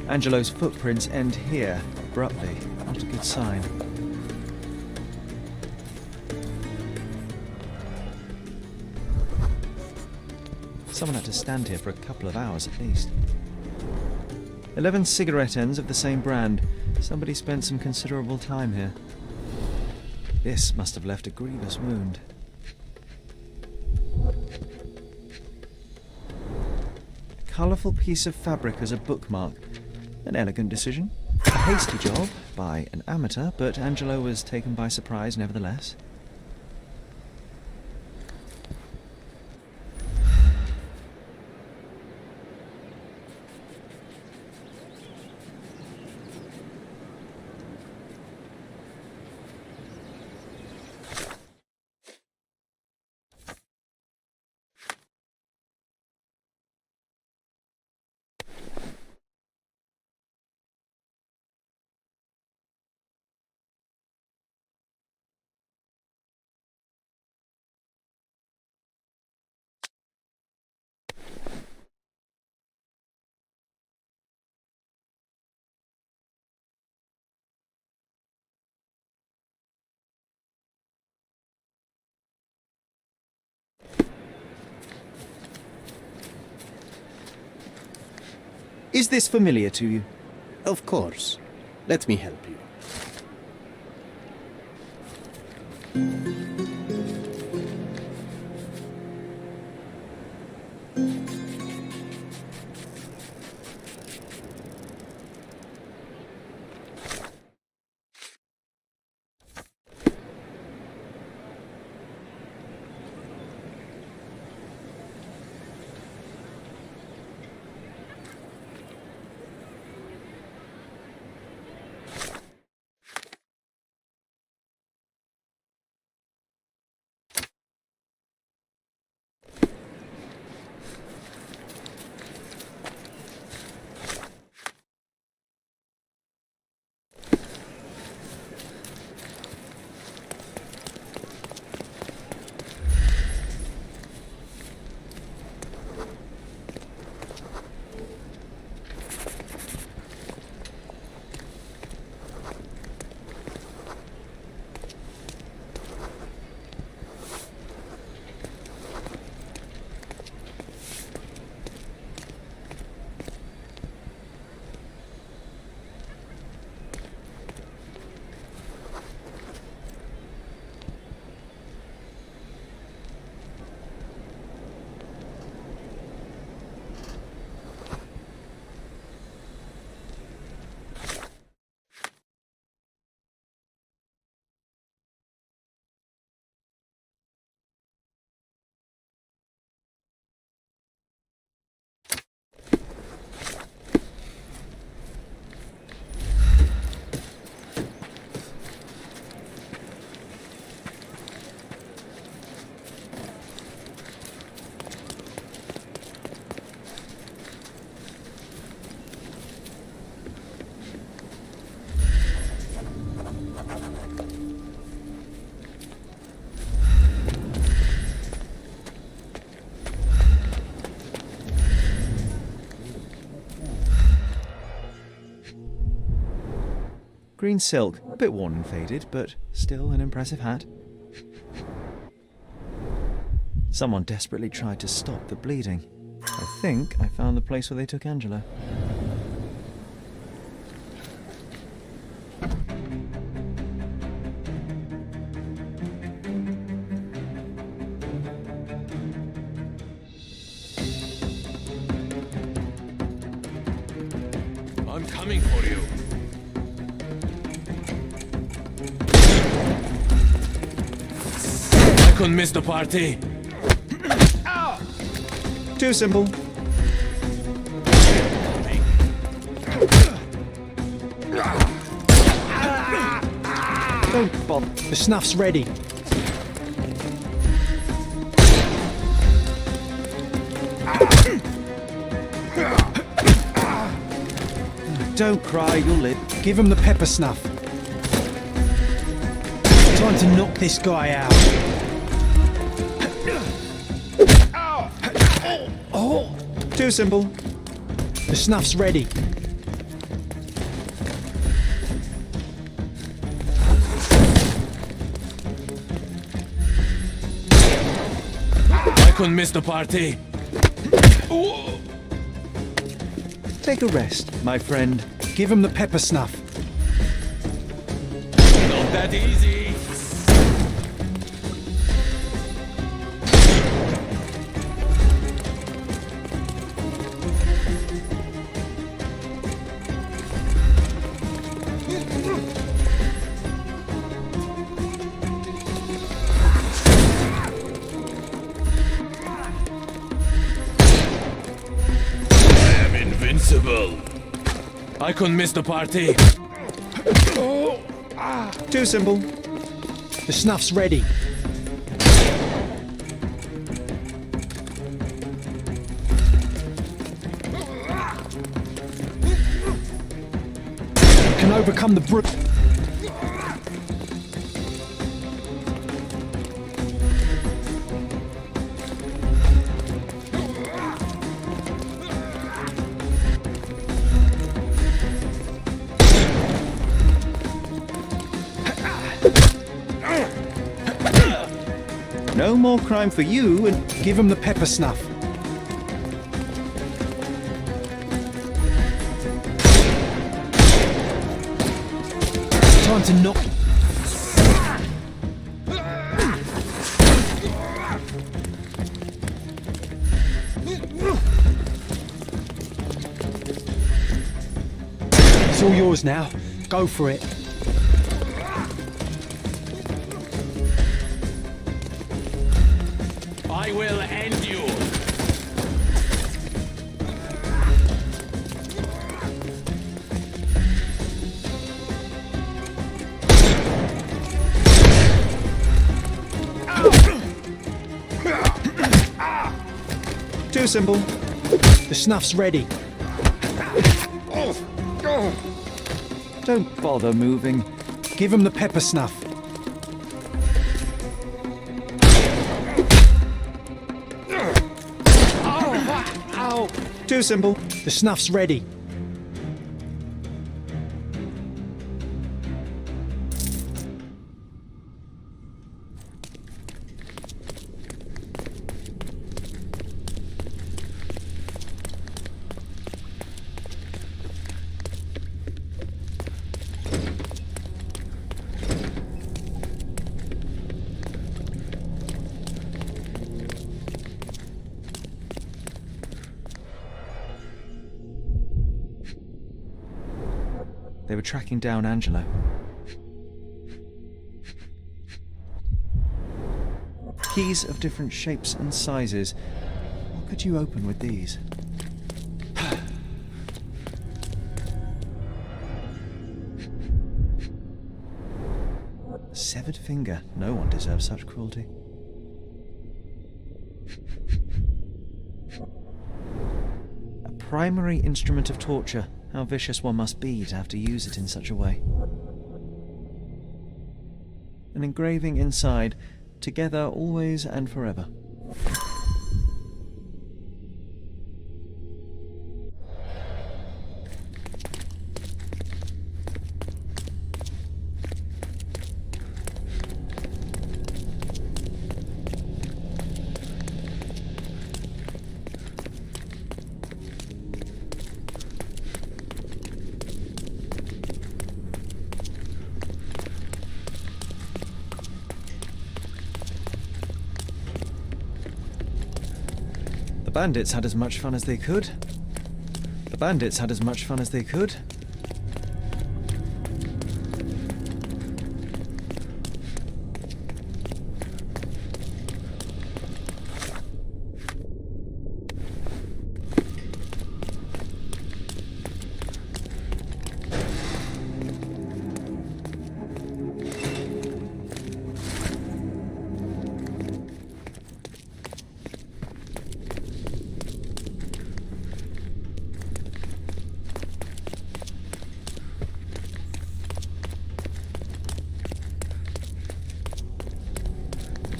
Angelo's footprints end here, abruptly. Not a good sign. Someone had to stand here for a couple of hours at least. 11 cigarette ends of the same brand. Somebody spent some considerable time here. This must have left a grievous wound. A colourful piece of fabric as a bookmark. An elegant decision. A hasty job by an amateur, but Angelo was taken by surprise nevertheless. Is this familiar to you? Of course. Let me help you. Green silk, a bit worn and faded, but still an impressive hat. Someone desperately tried to stop the bleeding. I think I found the place where they took Angela. I'm coming for you. I couldn't miss the party. Too simple. Don't bother. The snuff's ready. Don't cry, you'll live. Give him the pepper snuff. Time to knock this guy out. Too simple. The snuff's ready. I couldn't miss the party. Take a rest, my friend. Give him the pepper snuff. Not that easy. I couldn't miss the party. Too simple. The snuff's ready. Can overcome the brute. No more crime for you, and give him the pepper snuff. Time to knock. It's all yours now. Go for it. I will end you. too simple. The snuff's ready. Don't bother moving. Give him the pepper snuff. Too simple. The snuff's ready. They were tracking down Angelo. Keys of different shapes and sizes. What could you open with these? Severed finger. No one deserves such cruelty. A primary instrument of torture. How vicious one must be to have to use it in such a way. an engraving inside, together always and forever. The bandits had as much fun as they could. The bandits had as much fun as they could.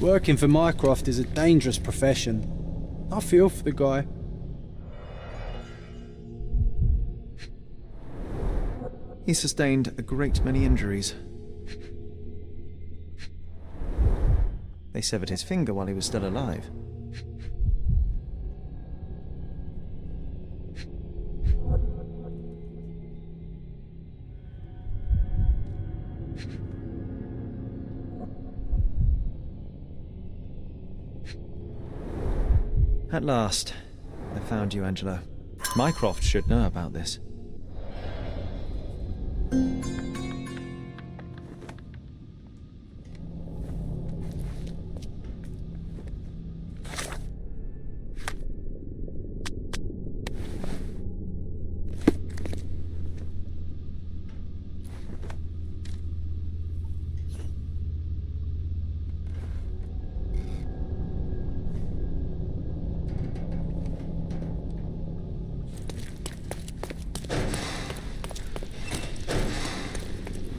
Working for Mycroft is a dangerous profession. I feel for the guy. He sustained a great many injuries. They severed his finger while he was still alive. At last, I found you, Angelo. Mycroft should know about this.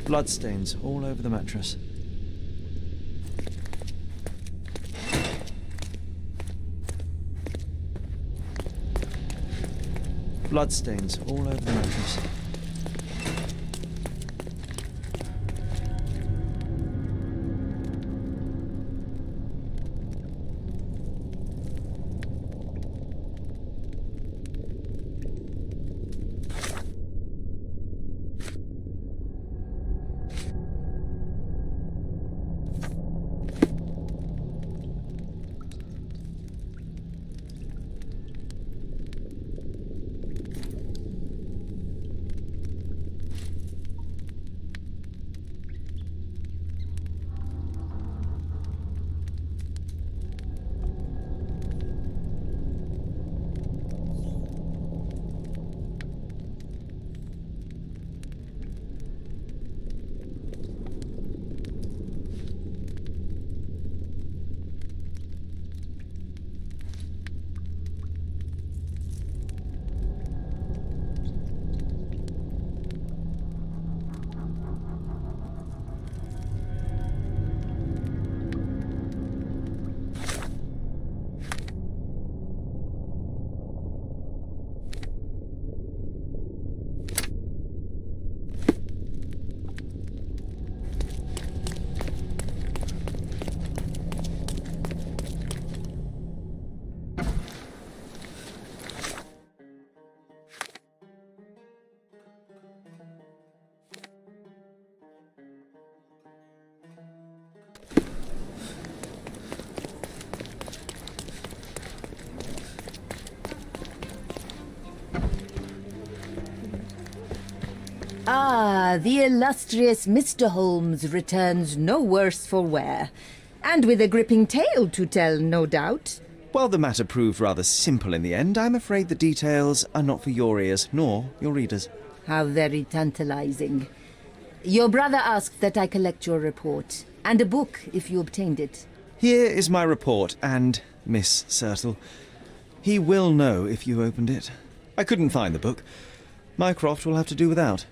Bloodstains all over the mattress. Bloodstains all over the mattress. Ah, the illustrious Mr. Holmes returns no worse for wear. And with a gripping tale to tell, no doubt. While the matter proved rather simple in the end, I'm afraid the details are not for your ears, nor your readers. How very tantalizing. Your brother asked that I collect your report, and a book if you obtained it. Here is my report, and Miss Sertle. He will know if you opened it. I couldn't find the book. Mycroft will have to do without.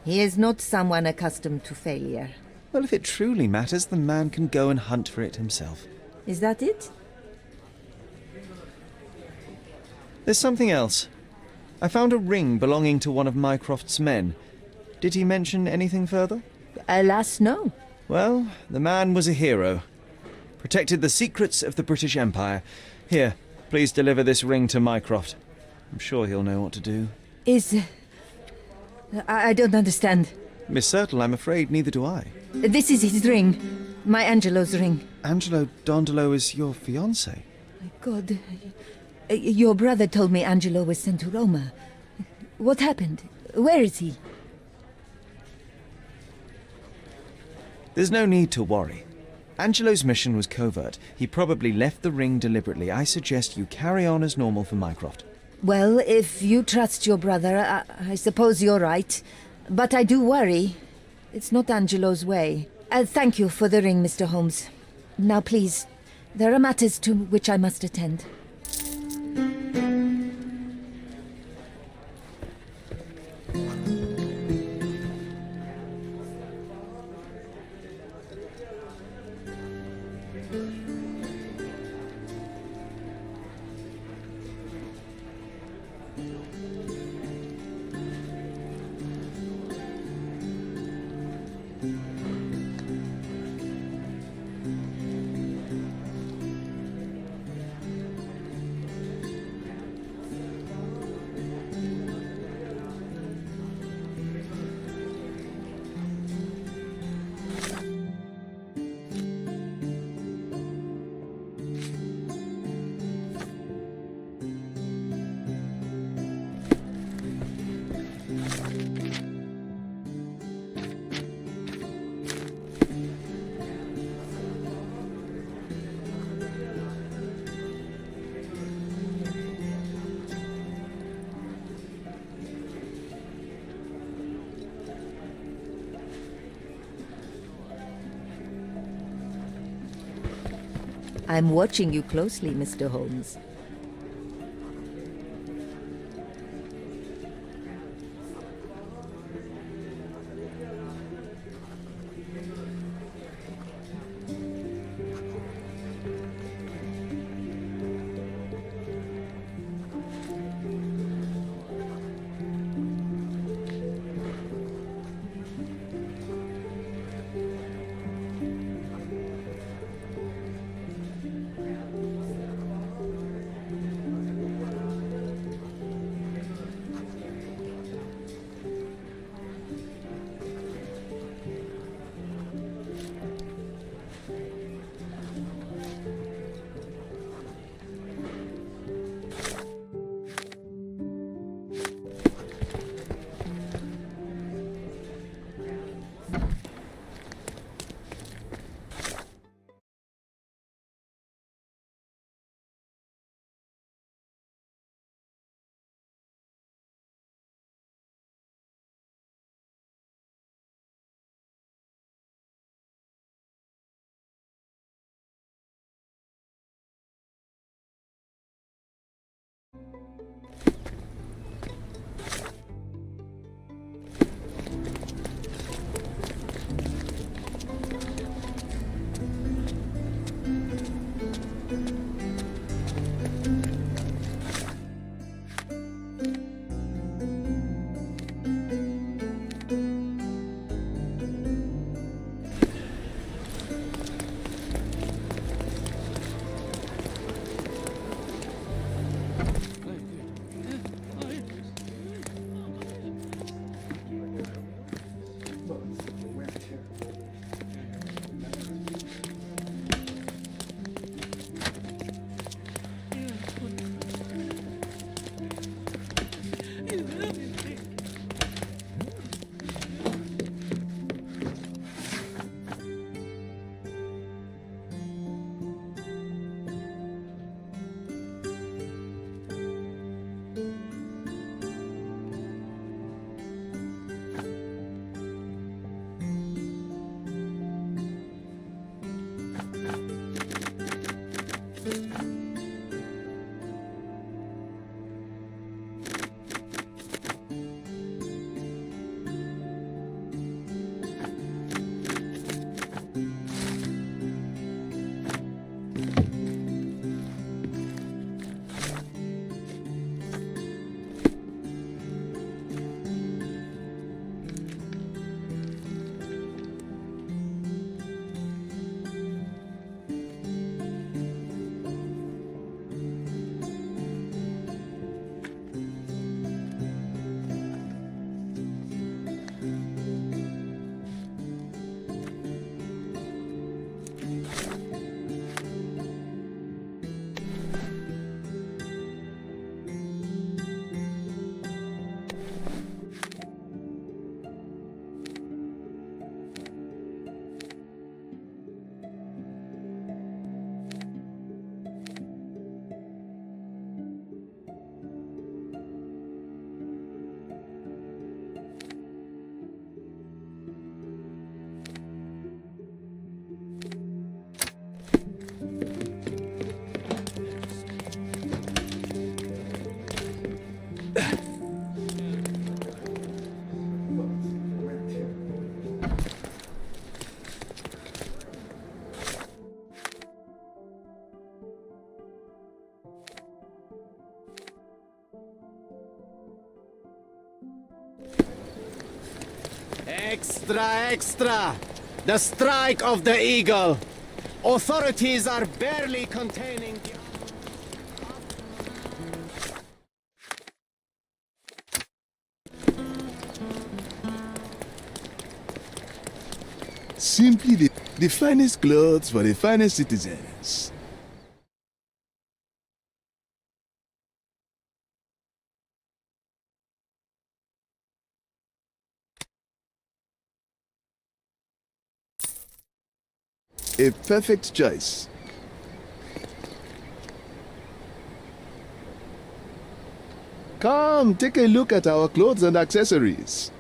He is not someone accustomed to failure. Well, if it truly matters, the man can go and hunt for it himself. Is that it? There's something else. I found a ring belonging to one of Mycroft's men. Did he mention anything further? Alas, no. Well, the man was a hero. Protected the secrets of the British Empire. Here, please deliver this ring to Mycroft. I'm sure he'll know what to do. I don't understand. Miss Sertle, I'm afraid neither do I. This is his ring. My Angelo's ring. Angelo Dondolo is your fiancé. My God. Your brother told me Angelo was sent to Roma. What happened? Where is he? There's no need to worry. Angelo's mission was covert. He probably left the ring deliberately. I suggest you carry on as normal for Mycroft. Well, if you trust your brother, I suppose you're right. But I do worry. It's not Angelo's way. Thank you for the ring, Mr. Holmes. Now, please, there are matters to which I must attend. I'm watching you closely, Mr. Holmes. Extra, extra! The strike of the eagle! Authorities are barely containing the... Simply the finest clothes for the finest citizens. A perfect choice. Come, take a look at our clothes and accessories.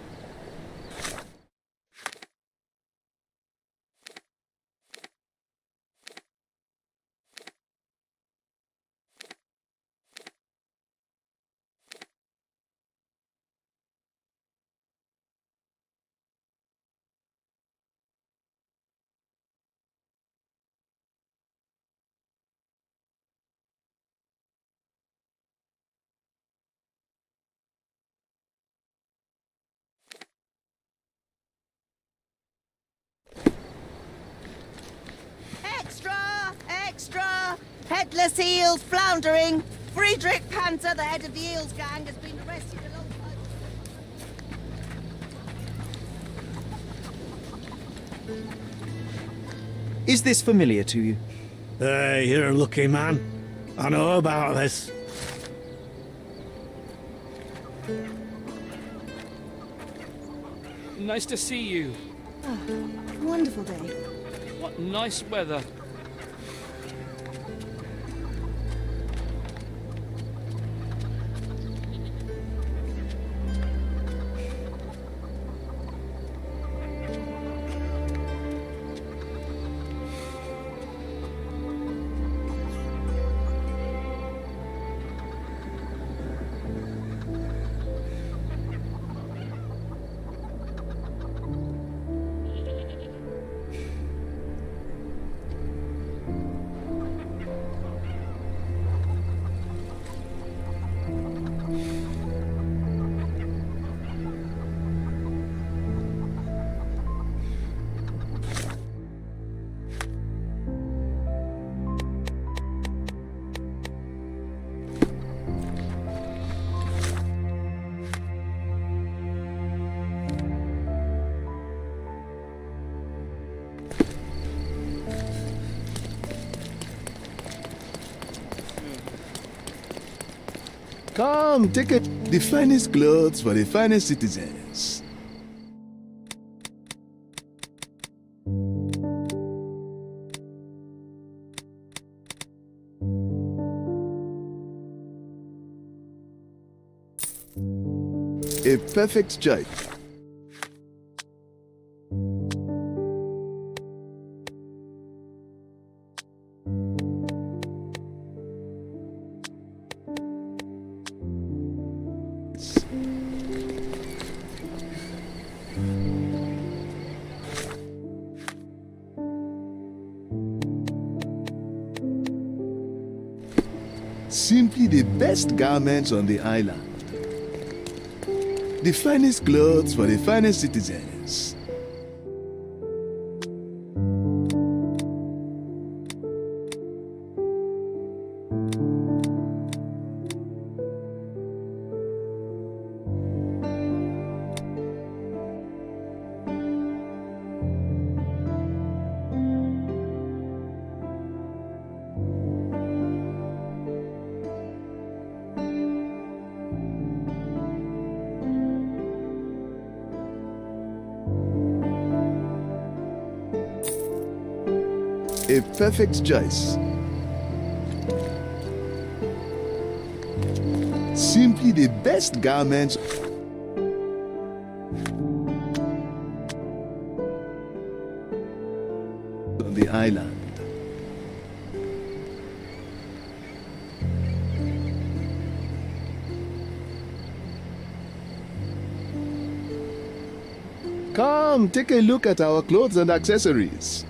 Extra! Extra! Headless eels floundering! Friedrich Panther, the head of the eels gang, has been arrested alongside... Is this familiar to you? Hey, you're a lucky man. I know about this. Nice to see you. Oh, wonderful day. What nice weather. Come, take the finest clothes for the finest citizens. A perfect choice. Simply the best garments on the island. The finest clothes for the finest citizens. A perfect choice. Simply the best garments on the island. Come, take a look at our clothes and accessories.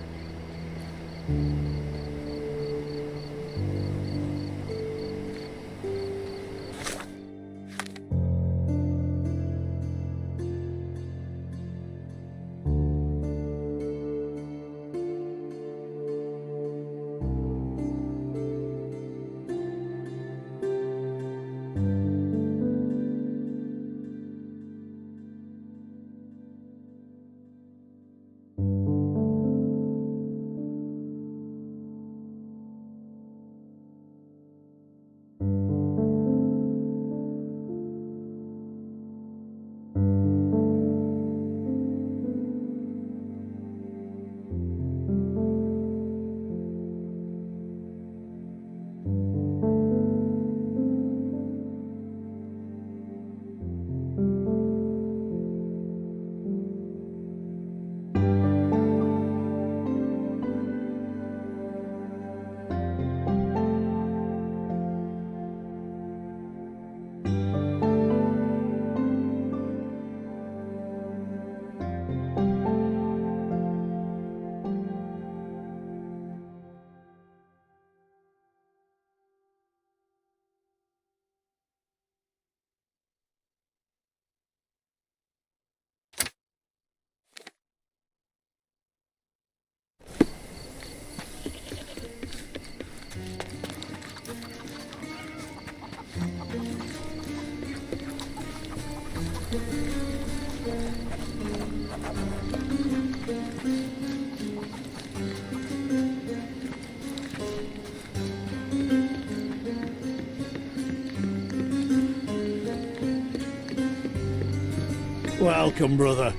Welcome, brother.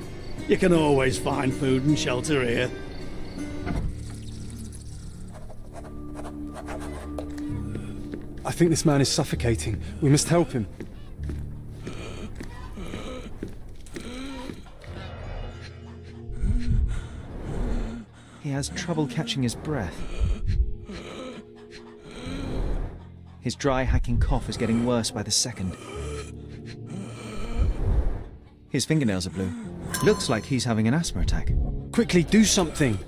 You can always find food and shelter here. I think this man is suffocating. We must help him. He has trouble catching his breath. His dry, hacking cough is getting worse by the second. His fingernails are blue. Looks like he's having an asthma attack. Quickly, do something!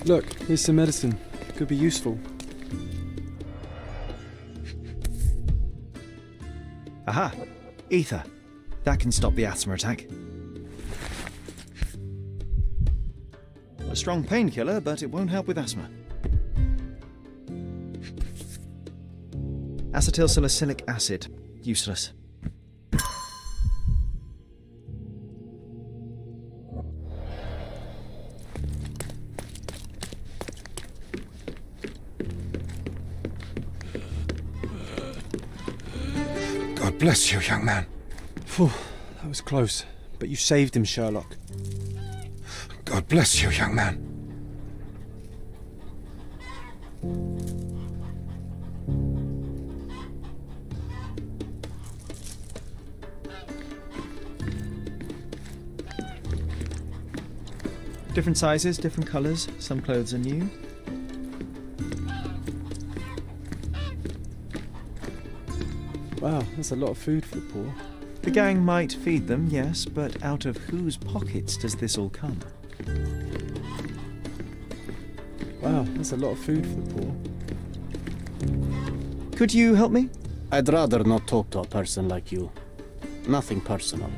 Look, here's some medicine. Could be useful. Aha! Ether. That can stop the asthma attack. A strong painkiller, but it won't help with asthma. Acetylsalicylic acid. Useless. God bless you, young man. Phew, that was close. But you saved him, Sherlock. God bless you, young man. Different sizes, different colours. Some clothes are new. Wow, that's a lot of food for the poor. The gang might feed them, yes, but out of whose pockets does this all come? Wow, that's a lot of food for the poor. Could you help me? I'd rather not talk to a person like you. Nothing personal.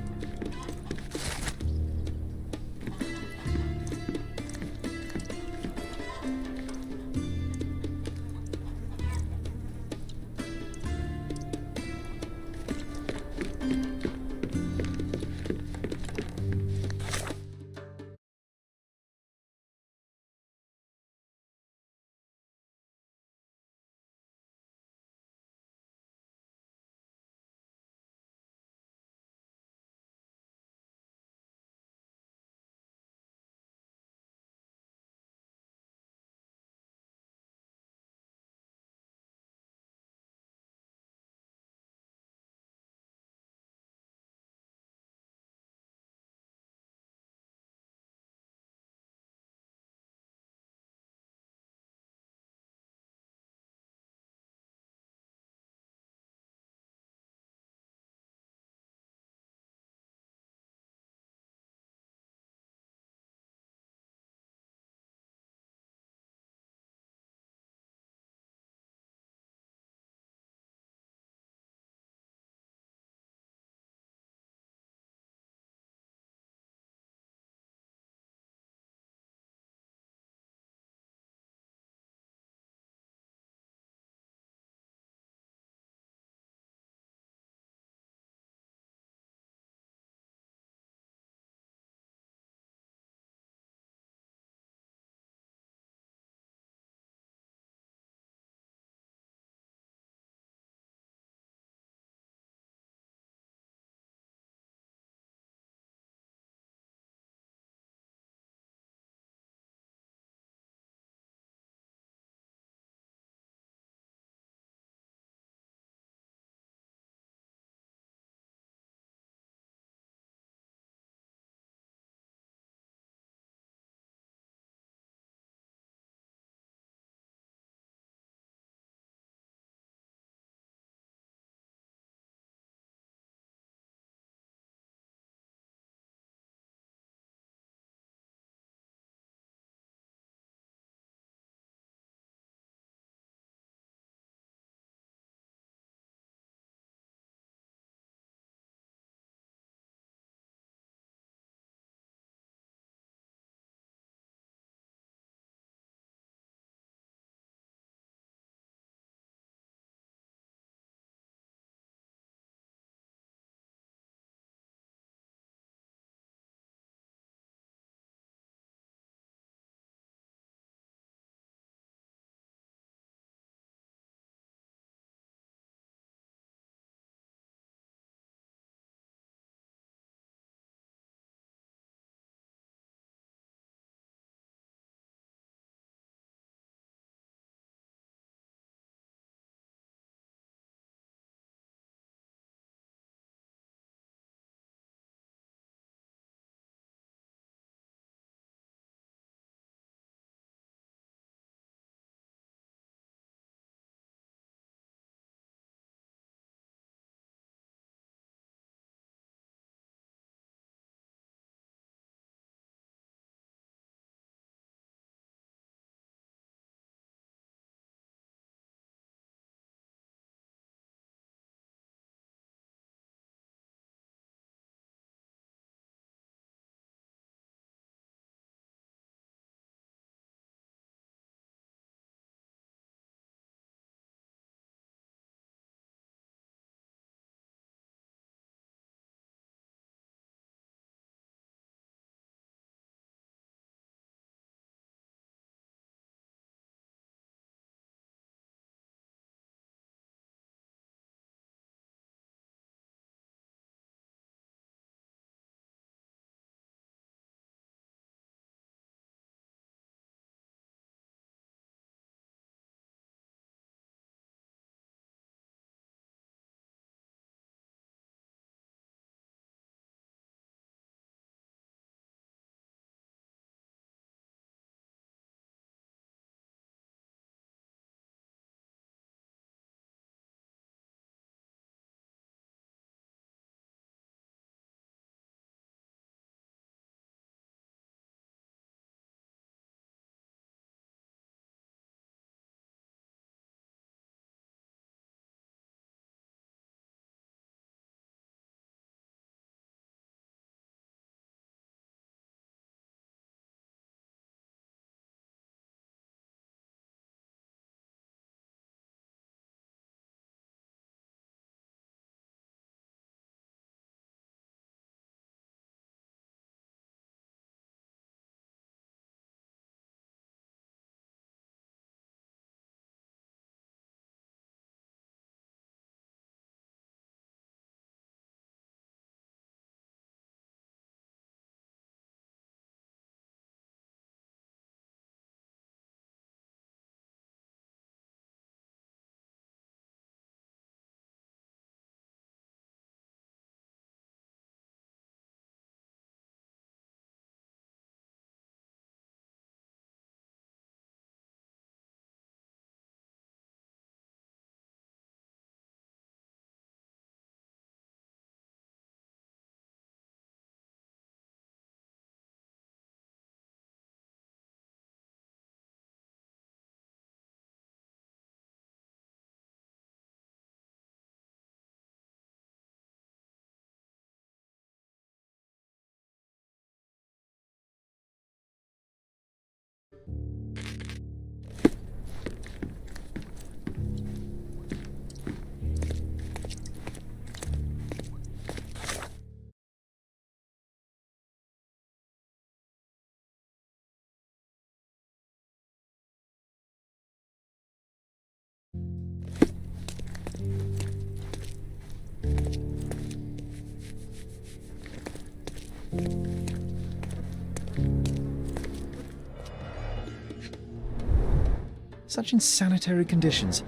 Such insanitary conditions.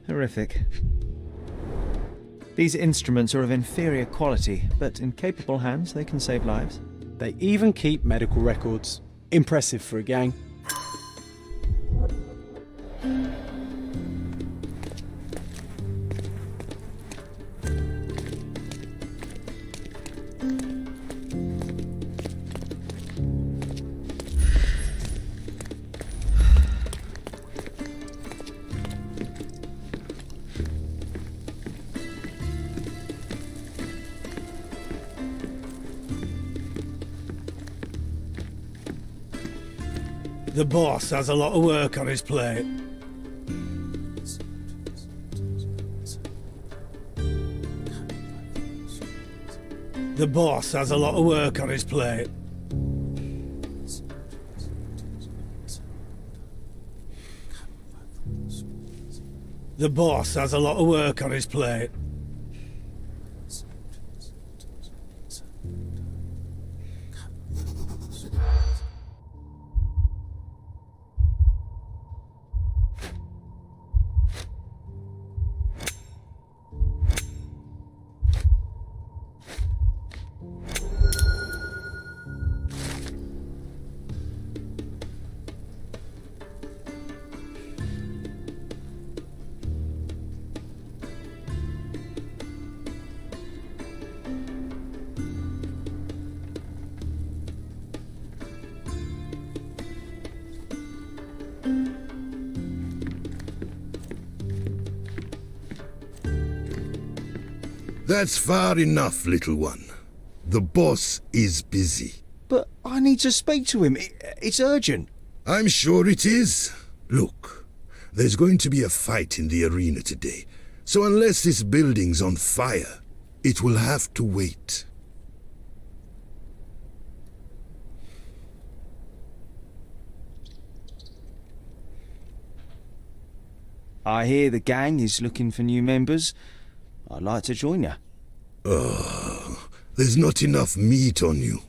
Horrific. These instruments are of inferior quality, but in capable hands they can save lives. They even keep medical records. Impressive for a gang. The boss has a lot of work on his plate. The boss has a lot of work on his plate. The boss has a lot of work on his plate. That's far enough, little one. The boss is busy. But I need to speak to him. It's urgent. I'm sure it is. Look, there's going to be a fight in the arena today, so unless this building's on fire, it will have to wait. I hear the gang is looking for new members. I'd like to join you. Oh, there's not enough meat on you.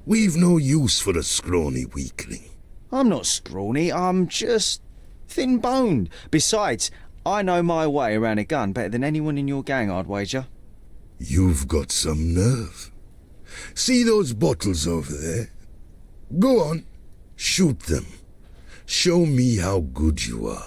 We've no use for a scrawny weakling. I'm not scrawny, I'm just thin-boned. Besides, I know my way around a gun better than anyone in your gang, I'd wager. You've got some nerve. See those bottles over there? Go on, shoot them. Show me how good you are.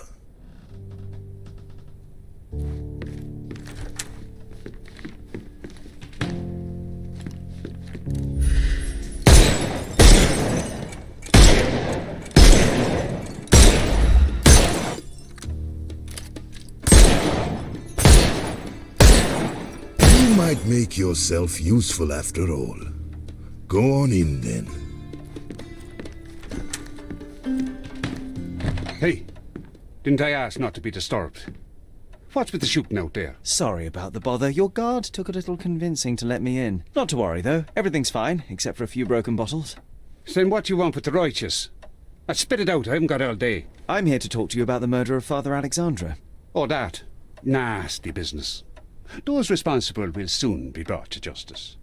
You might make yourself useful after all. Go on in then. Hey, didn't I ask not to be disturbed? What's with the shooting out there? Sorry about the bother. Your guard took a little convincing to let me in. Not to worry, though. Everything's fine, except for a few broken bottles. Then what do you want with the righteous? Spit it out, I haven't got all day. I'm here to talk to you about the murder of Father Alexandra. Oh, that. Nasty business. Those responsible will soon be brought to justice.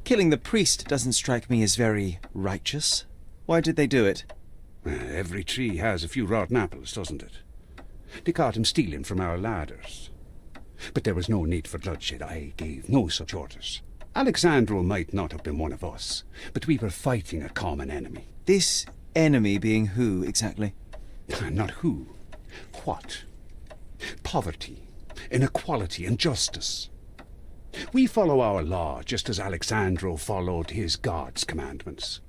Killing the priest doesn't strike me as very righteous. Why did they do it? Every tree has a few rotten apples, doesn't it? They caught him stealing from our ladders. But there was no need for bloodshed. I gave no such orders. Alexandro might not have been one of us, but we were fighting a common enemy. This enemy being who, exactly? Not who. What? Poverty, inequality, and justice. We follow our law just as Alexandro followed his God's commandments.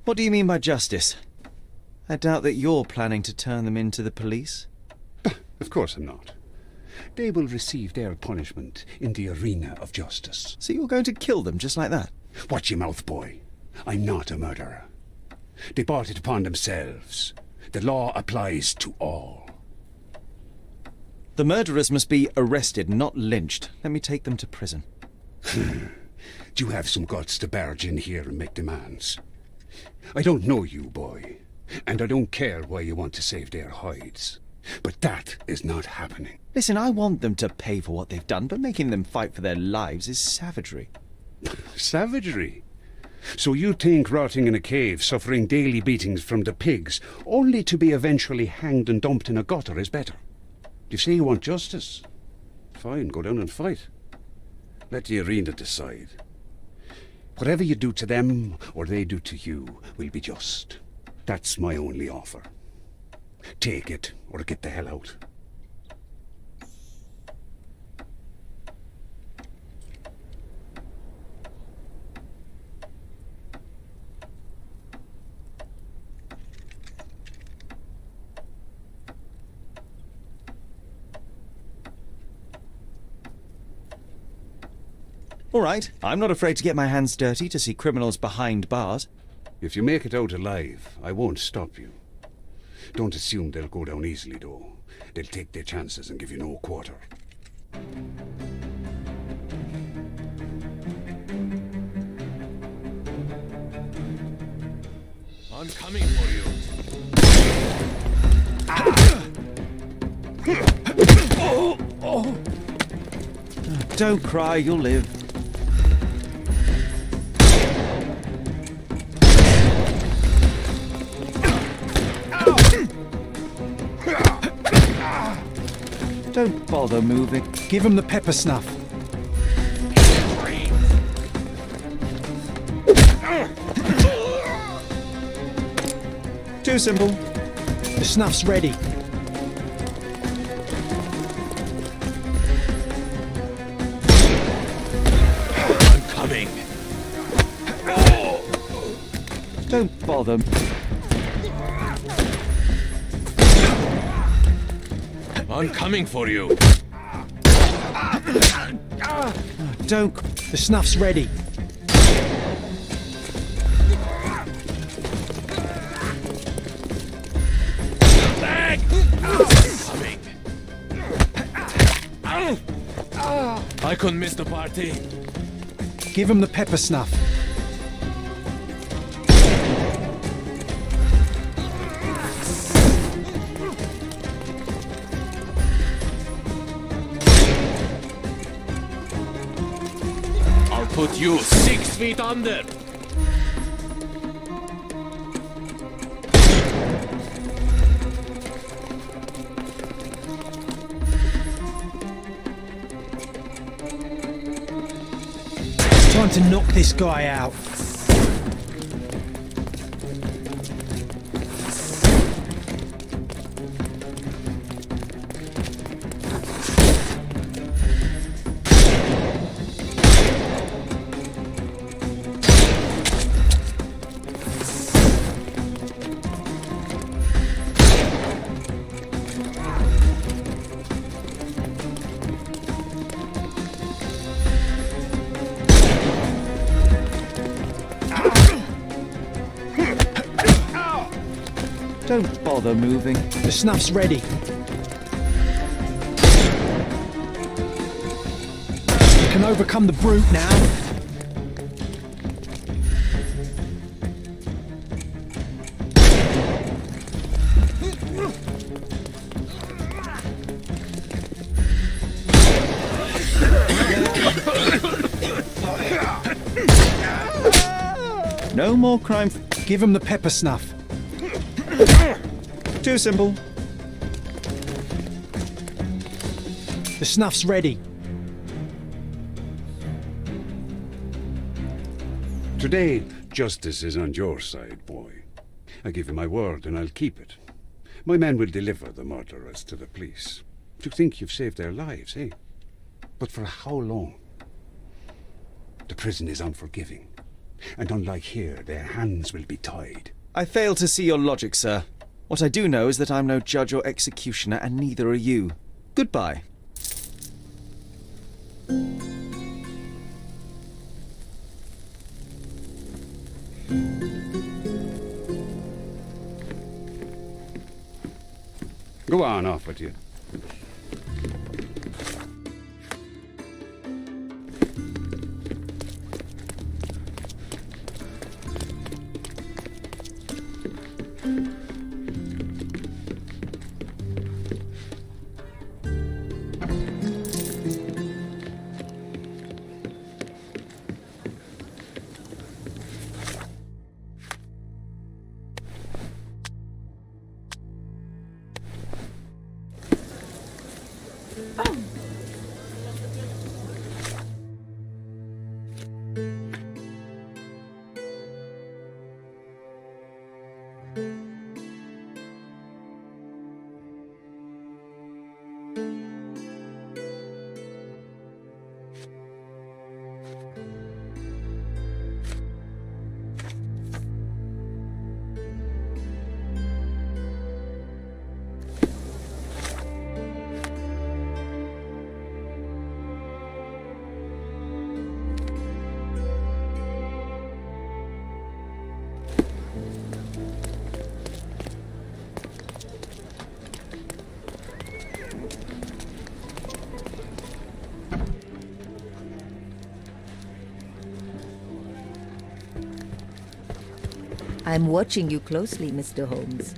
What do you mean by justice? I doubt that you're planning to turn them into the police. Of course I'm not. They will receive their punishment in the arena of justice. So you're going to kill them just like that? Watch your mouth, boy. I'm not a murderer. They brought it upon themselves. The law applies to all. The murderers must be arrested, not lynched. Let me take them to prison. Do you have some guts to barge in here and make demands? I don't know you, boy, and I don't care why you want to save their hides. But that is not happening. Listen, I want them to pay for what they've done, but making them fight for their lives is savagery. Savagery? So you think rotting in a cave, suffering daily beatings from the pigs, only to be eventually hanged and dumped in a gutter is better? You say you want justice? Fine, go down and fight. Let the arena decide. Whatever you do to them, or they do to you, will be just. That's my only offer. Take it, or get the hell out. All right, I'm not afraid to get my hands dirty to see criminals behind bars. If you make it out alive, I won't stop you. Don't assume they'll go down easily, though. They'll take their chances and give you no quarter. I'm coming for you. Don't cry, you'll live. Don't bother moving. Give him the pepper snuff. Too simple. The snuff's ready. I'm coming. Don't bother. I'm coming for you. Don't. The snuff's ready. Back! Coming. I couldn't miss the party. Give him the pepper snuff. Put you 6 feet under. Time to knock this guy out. Don't bother moving. The snuff's ready. You can overcome the brute now. No more crime. Give him the pepper snuff. Too simple. The snuff's ready. Today, justice is on your side, boy. I give you my word, and I'll keep it. My men will deliver the murderers to the police. You think you've saved their lives, eh? But for how long? The prison is unforgiving, and unlike here, their hands will be tied. I fail to see your logic, sir. What I do know is that I'm no judge or executioner, and neither are you. Goodbye. Go on, off with you. I'm watching you closely, Mr. Holmes.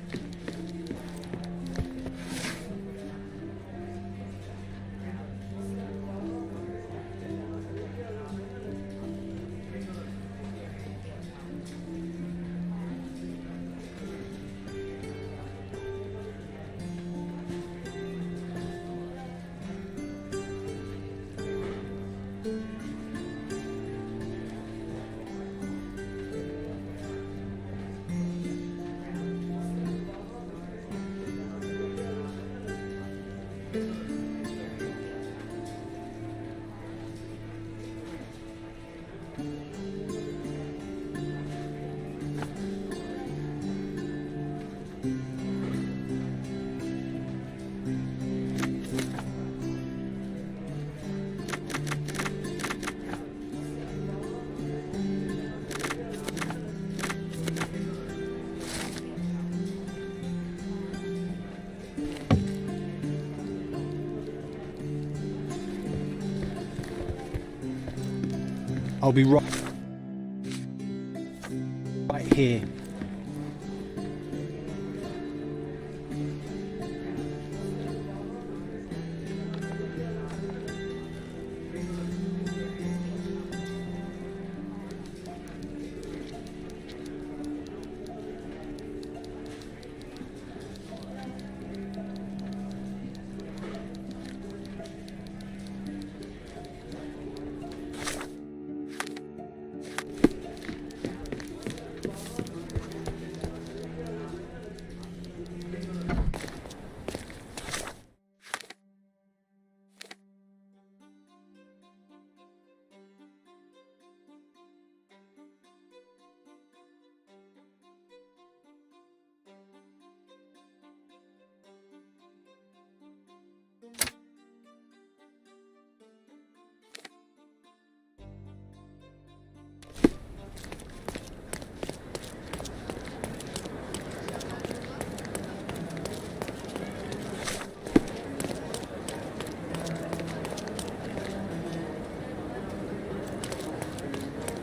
I'll be right here.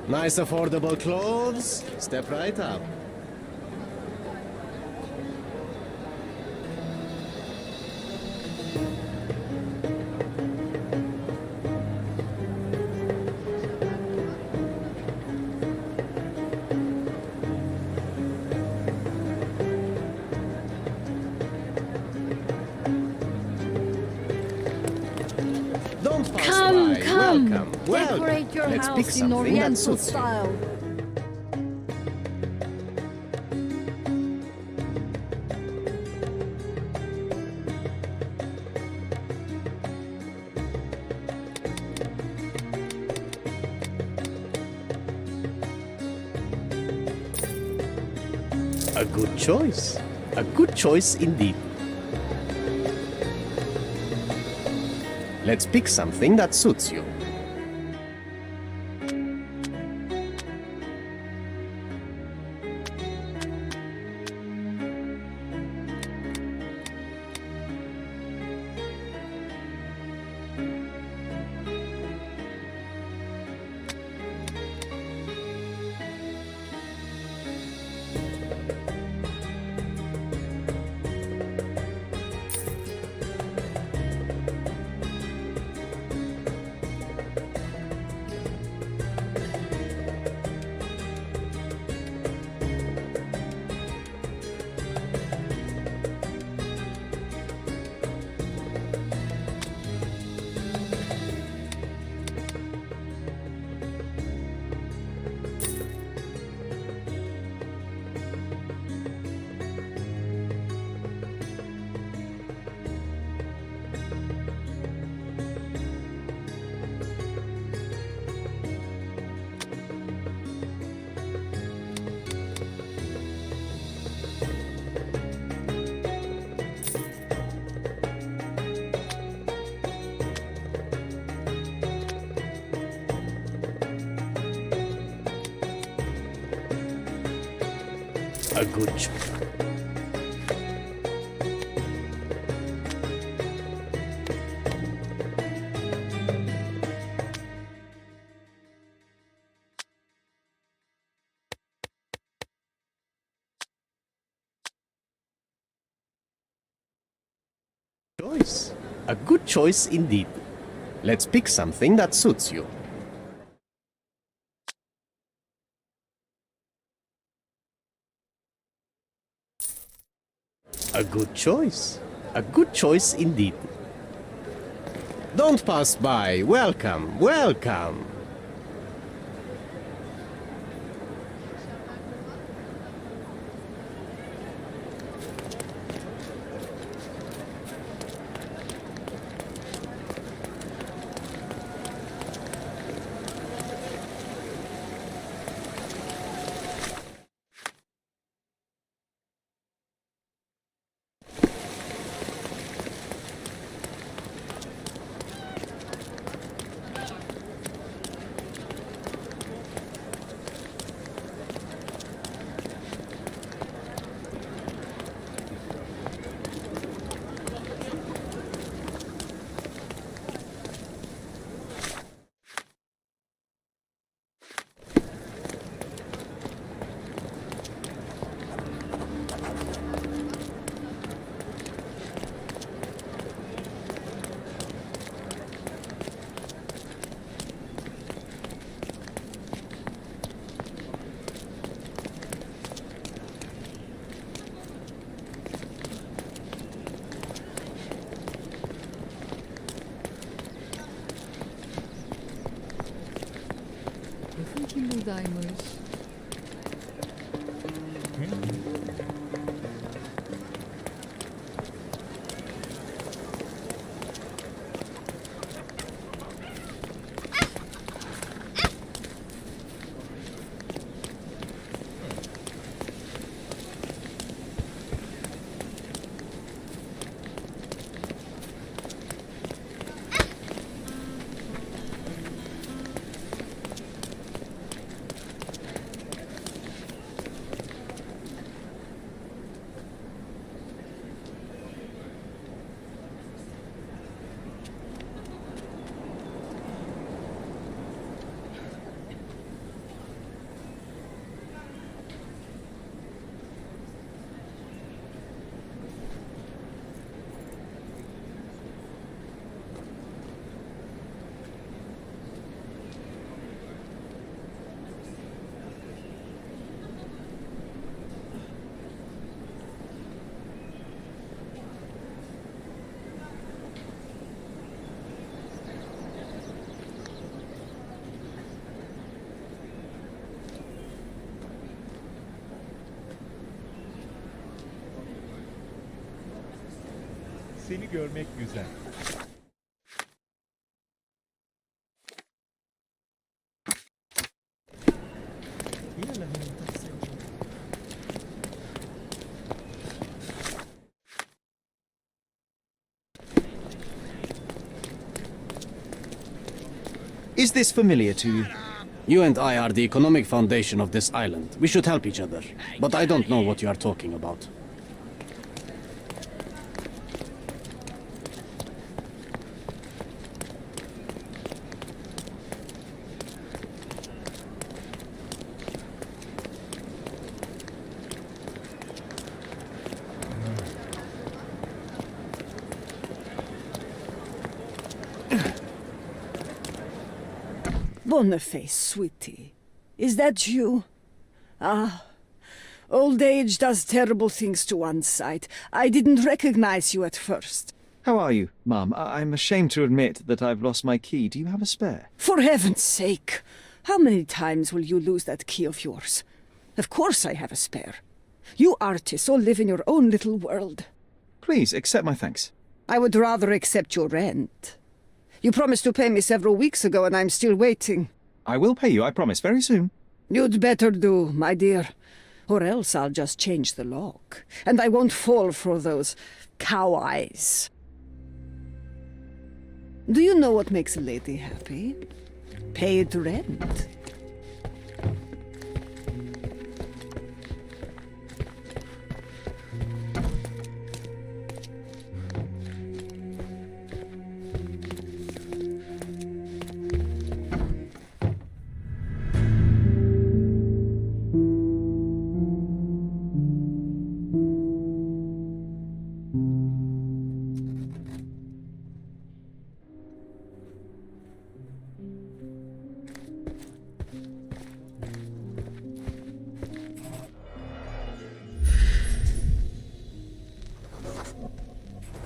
Nice affordable clothes. Step right up. Don't pass Come, by. come. Welcome. Welcome. Decorate your Let's pick house in something that Oriental suits you. style. A good choice. A good choice indeed. Let's pick something that suits you. A good choice. A good choice indeed. Let's pick something that suits you. A good choice. A good choice indeed. Don't pass by. Welcome, welcome. Kim buradaymış? Seni görmek güzel. Is this familiar to you? You and I are the economic foundation of this island. We should help each other. But I don't know what you are talking about. Boniface, sweetie. Is that you? Ah, old age does terrible things to one's sight. I didn't recognize you at first. How are you, Mum? I'm ashamed to admit that I've lost my key. Do you have a spare? For heaven's sake! How many times will you lose that key of yours? Of course I have a spare. You artists all live in your own little world. Please, accept my thanks. I would rather accept your rent. You promised to pay me several weeks ago, and I'm still waiting. I will pay you, I promise, very soon. You'd better do, my dear. Or else I'll just change the lock. And I won't fall for those cow eyes. Do you know what makes a lady happy? Paid rent.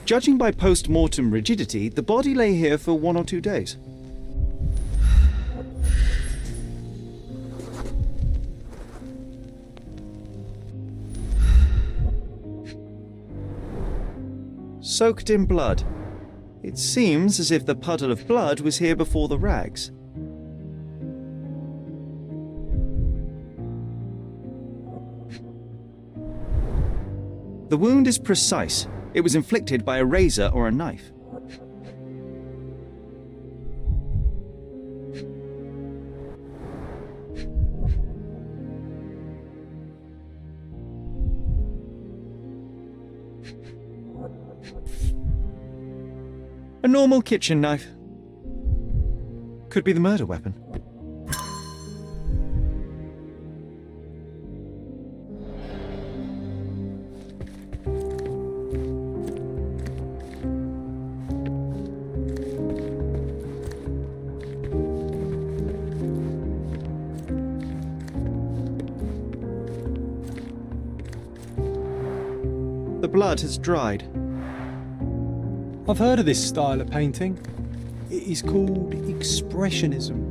Judging by post-mortem rigidity, the body lay here for 1 or 2 days. Soaked in blood. It seems as if the puddle of blood was here before the rags. The wound is precise. It was inflicted by a razor or a knife. A normal kitchen knife. Could be the murder weapon. The blood has dried. I've heard of this style of painting. It is called Expressionism.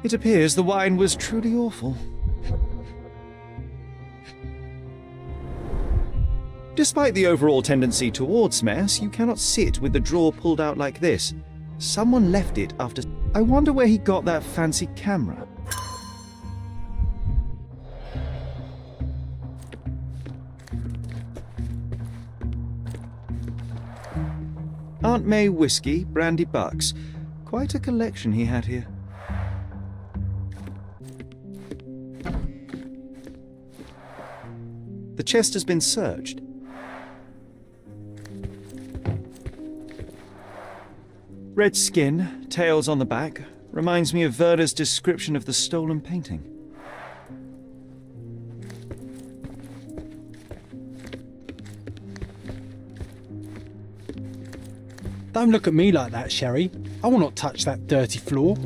It appears the wine was truly awful. Despite the overall tendency towards mess, you cannot sit with the drawer pulled out like this. Someone left it after... I wonder where he got that fancy camera. Aunt May whiskey, brandy bucks. Quite a collection he had here. The chest has been searched. Red skin, tails on the back, reminds me of Werder's description of the stolen painting. Don't look at me like that, Sherry. I will not touch that dirty floor.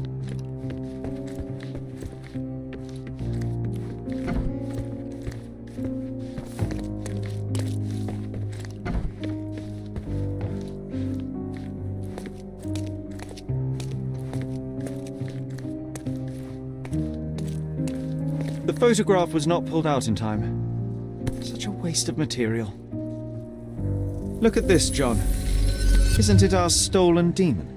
The photograph was not pulled out in time. Such a waste of material. Look at this, John. Isn't it our stolen demon?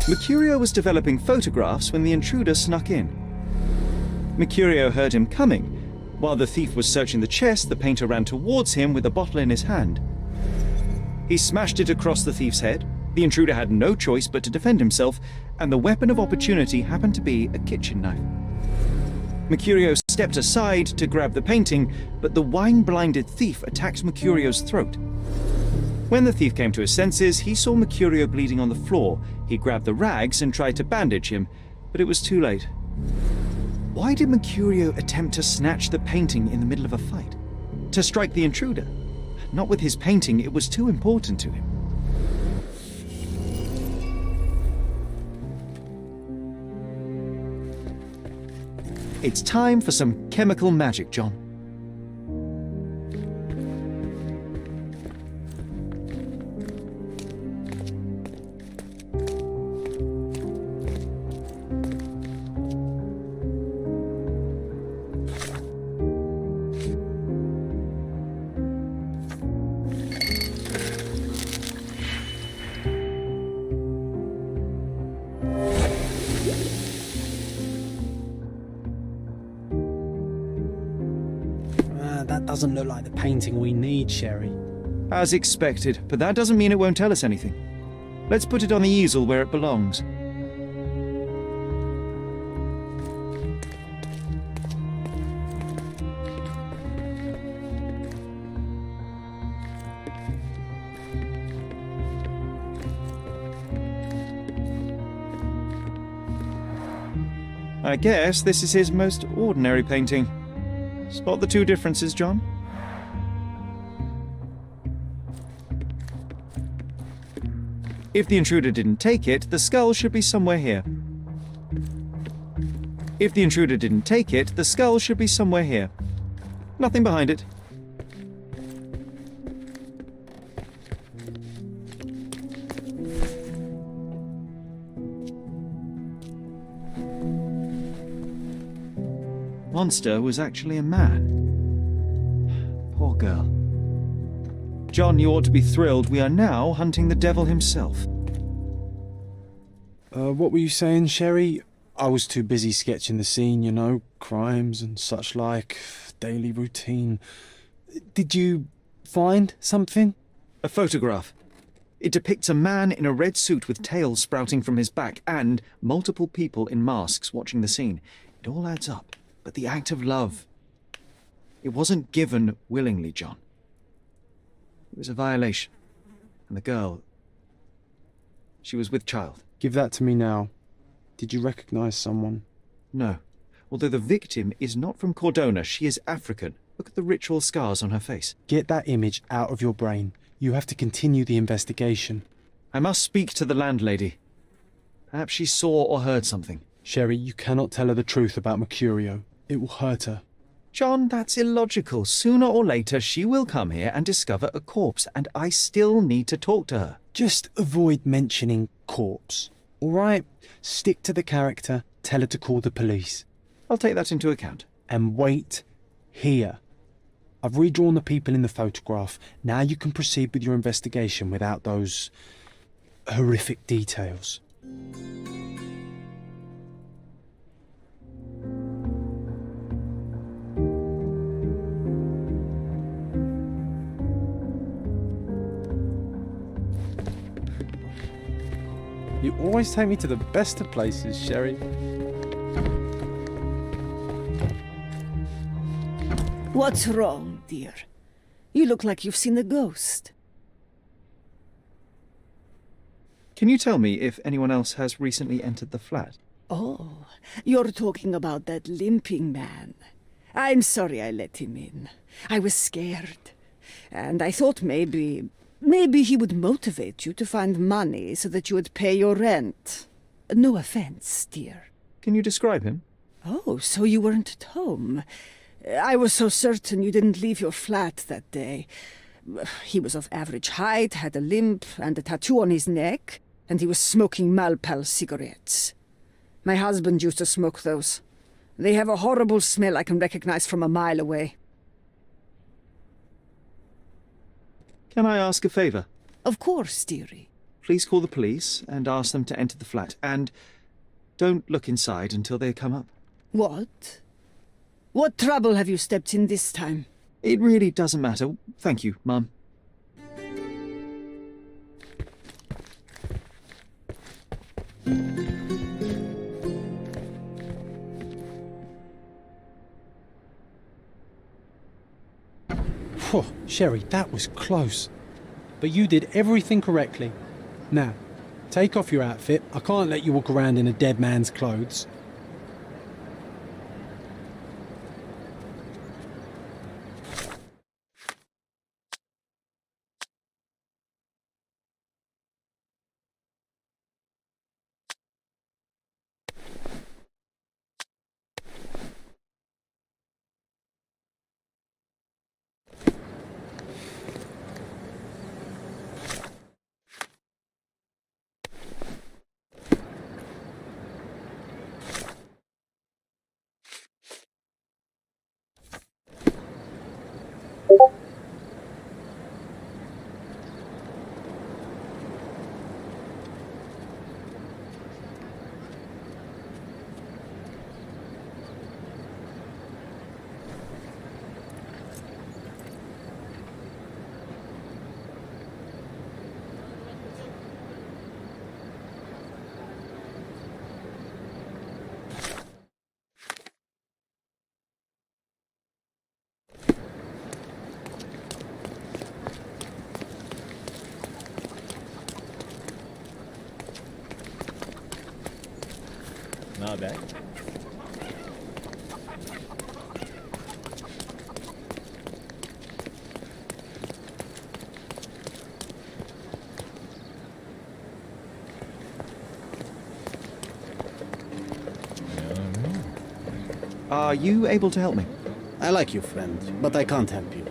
Mercurio was developing photographs when the intruder snuck in. Mercurio heard him coming. While the thief was searching the chest, the painter ran towards him with a bottle in his hand. He smashed it across the thief's head. The intruder had no choice but to defend himself, and the weapon of opportunity happened to be a kitchen knife. Mercurio stepped aside to grab the painting, but the wine-blinded thief attacked Mercurio's throat. When the thief came to his senses, he saw Mercurio bleeding on the floor. He grabbed the rags and tried to bandage him, but it was too late. Why did Mercurio attempt to snatch the painting in the middle of a fight? To strike the intruder? Not with his painting, it was too important to him. It's time for some chemical magic, John. That doesn't look like the painting we need, Sherry. As expected, but that doesn't mean it won't tell us anything. Let's put it on the easel where it belongs. I guess this is his most ordinary painting. Spot the two differences, John? If the intruder didn't take it, the skull should be somewhere here. If the intruder didn't take it, the skull should be somewhere here. Nothing behind it. Monster was actually a man. Poor girl. John, you ought to be thrilled. We are now hunting the devil himself. What were you saying, Sherry? I was too busy sketching the scene, you know, crimes and such like, daily routine. Did you find something? A photograph. It depicts a man in a red suit with tails sprouting from his back and multiple people in masks watching the scene. It all adds up. But the act of love, it wasn't given willingly, John. It was a violation. And the girl, she was with child. Give that to me now. Did you recognize someone? No. Although the victim is not from Cordona, she is African. Look at the ritual scars on her face. Get that image out of your brain. You have to continue the investigation. I must speak to the landlady. Perhaps she saw or heard something. Sherry, you cannot tell her the truth about Mercurio. It will hurt her. John, that's illogical. Sooner or later, she will come here and discover a corpse, and I still need to talk to her. Just avoid mentioning corpse, all right? Stick to the character, tell her to call the police. I'll take that into account. And wait here. I've redrawn the people in the photograph. Now you can proceed with your investigation without those horrific details. You always take me to the best of places, Sherry. What's wrong, dear? You look like you've seen a ghost. Can you tell me if anyone else has recently entered the flat? Oh, you're talking about that limping man. I'm sorry I let him in. I was scared. And I thought maybe he would motivate you to find money so that you would pay your rent. No offense, dear. Can you describe him? Oh, so you weren't at home. I was so certain you didn't leave your flat that day. He was of average height, had a limp and a tattoo on his neck, and he was smoking Malpal cigarettes. My husband used to smoke those. They have a horrible smell I can recognize from a mile away. Can I ask a favor? Of course, dearie. please call the police and ask them to enter the flat. And don't look inside until they come up. What? What trouble have you stepped in this time? It really doesn't matter. Thank you, Mum. Phew, Sherry, that was close. But you did everything correctly. Now, take off your outfit. I can't let you walk around in a dead man's clothes. Not bad. Are you able to help me? I like you, friend, but I can't help you.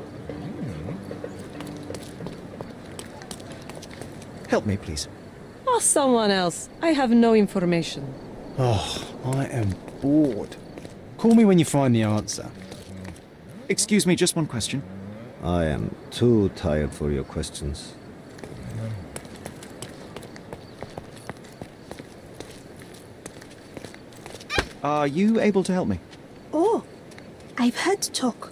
Help me, please. Ask someone else. I have no information. Oh, I am bored. Call me when you find the answer. Excuse me, just one question. I am too tired for your questions. Are you able to help me? Oh, I've heard talk.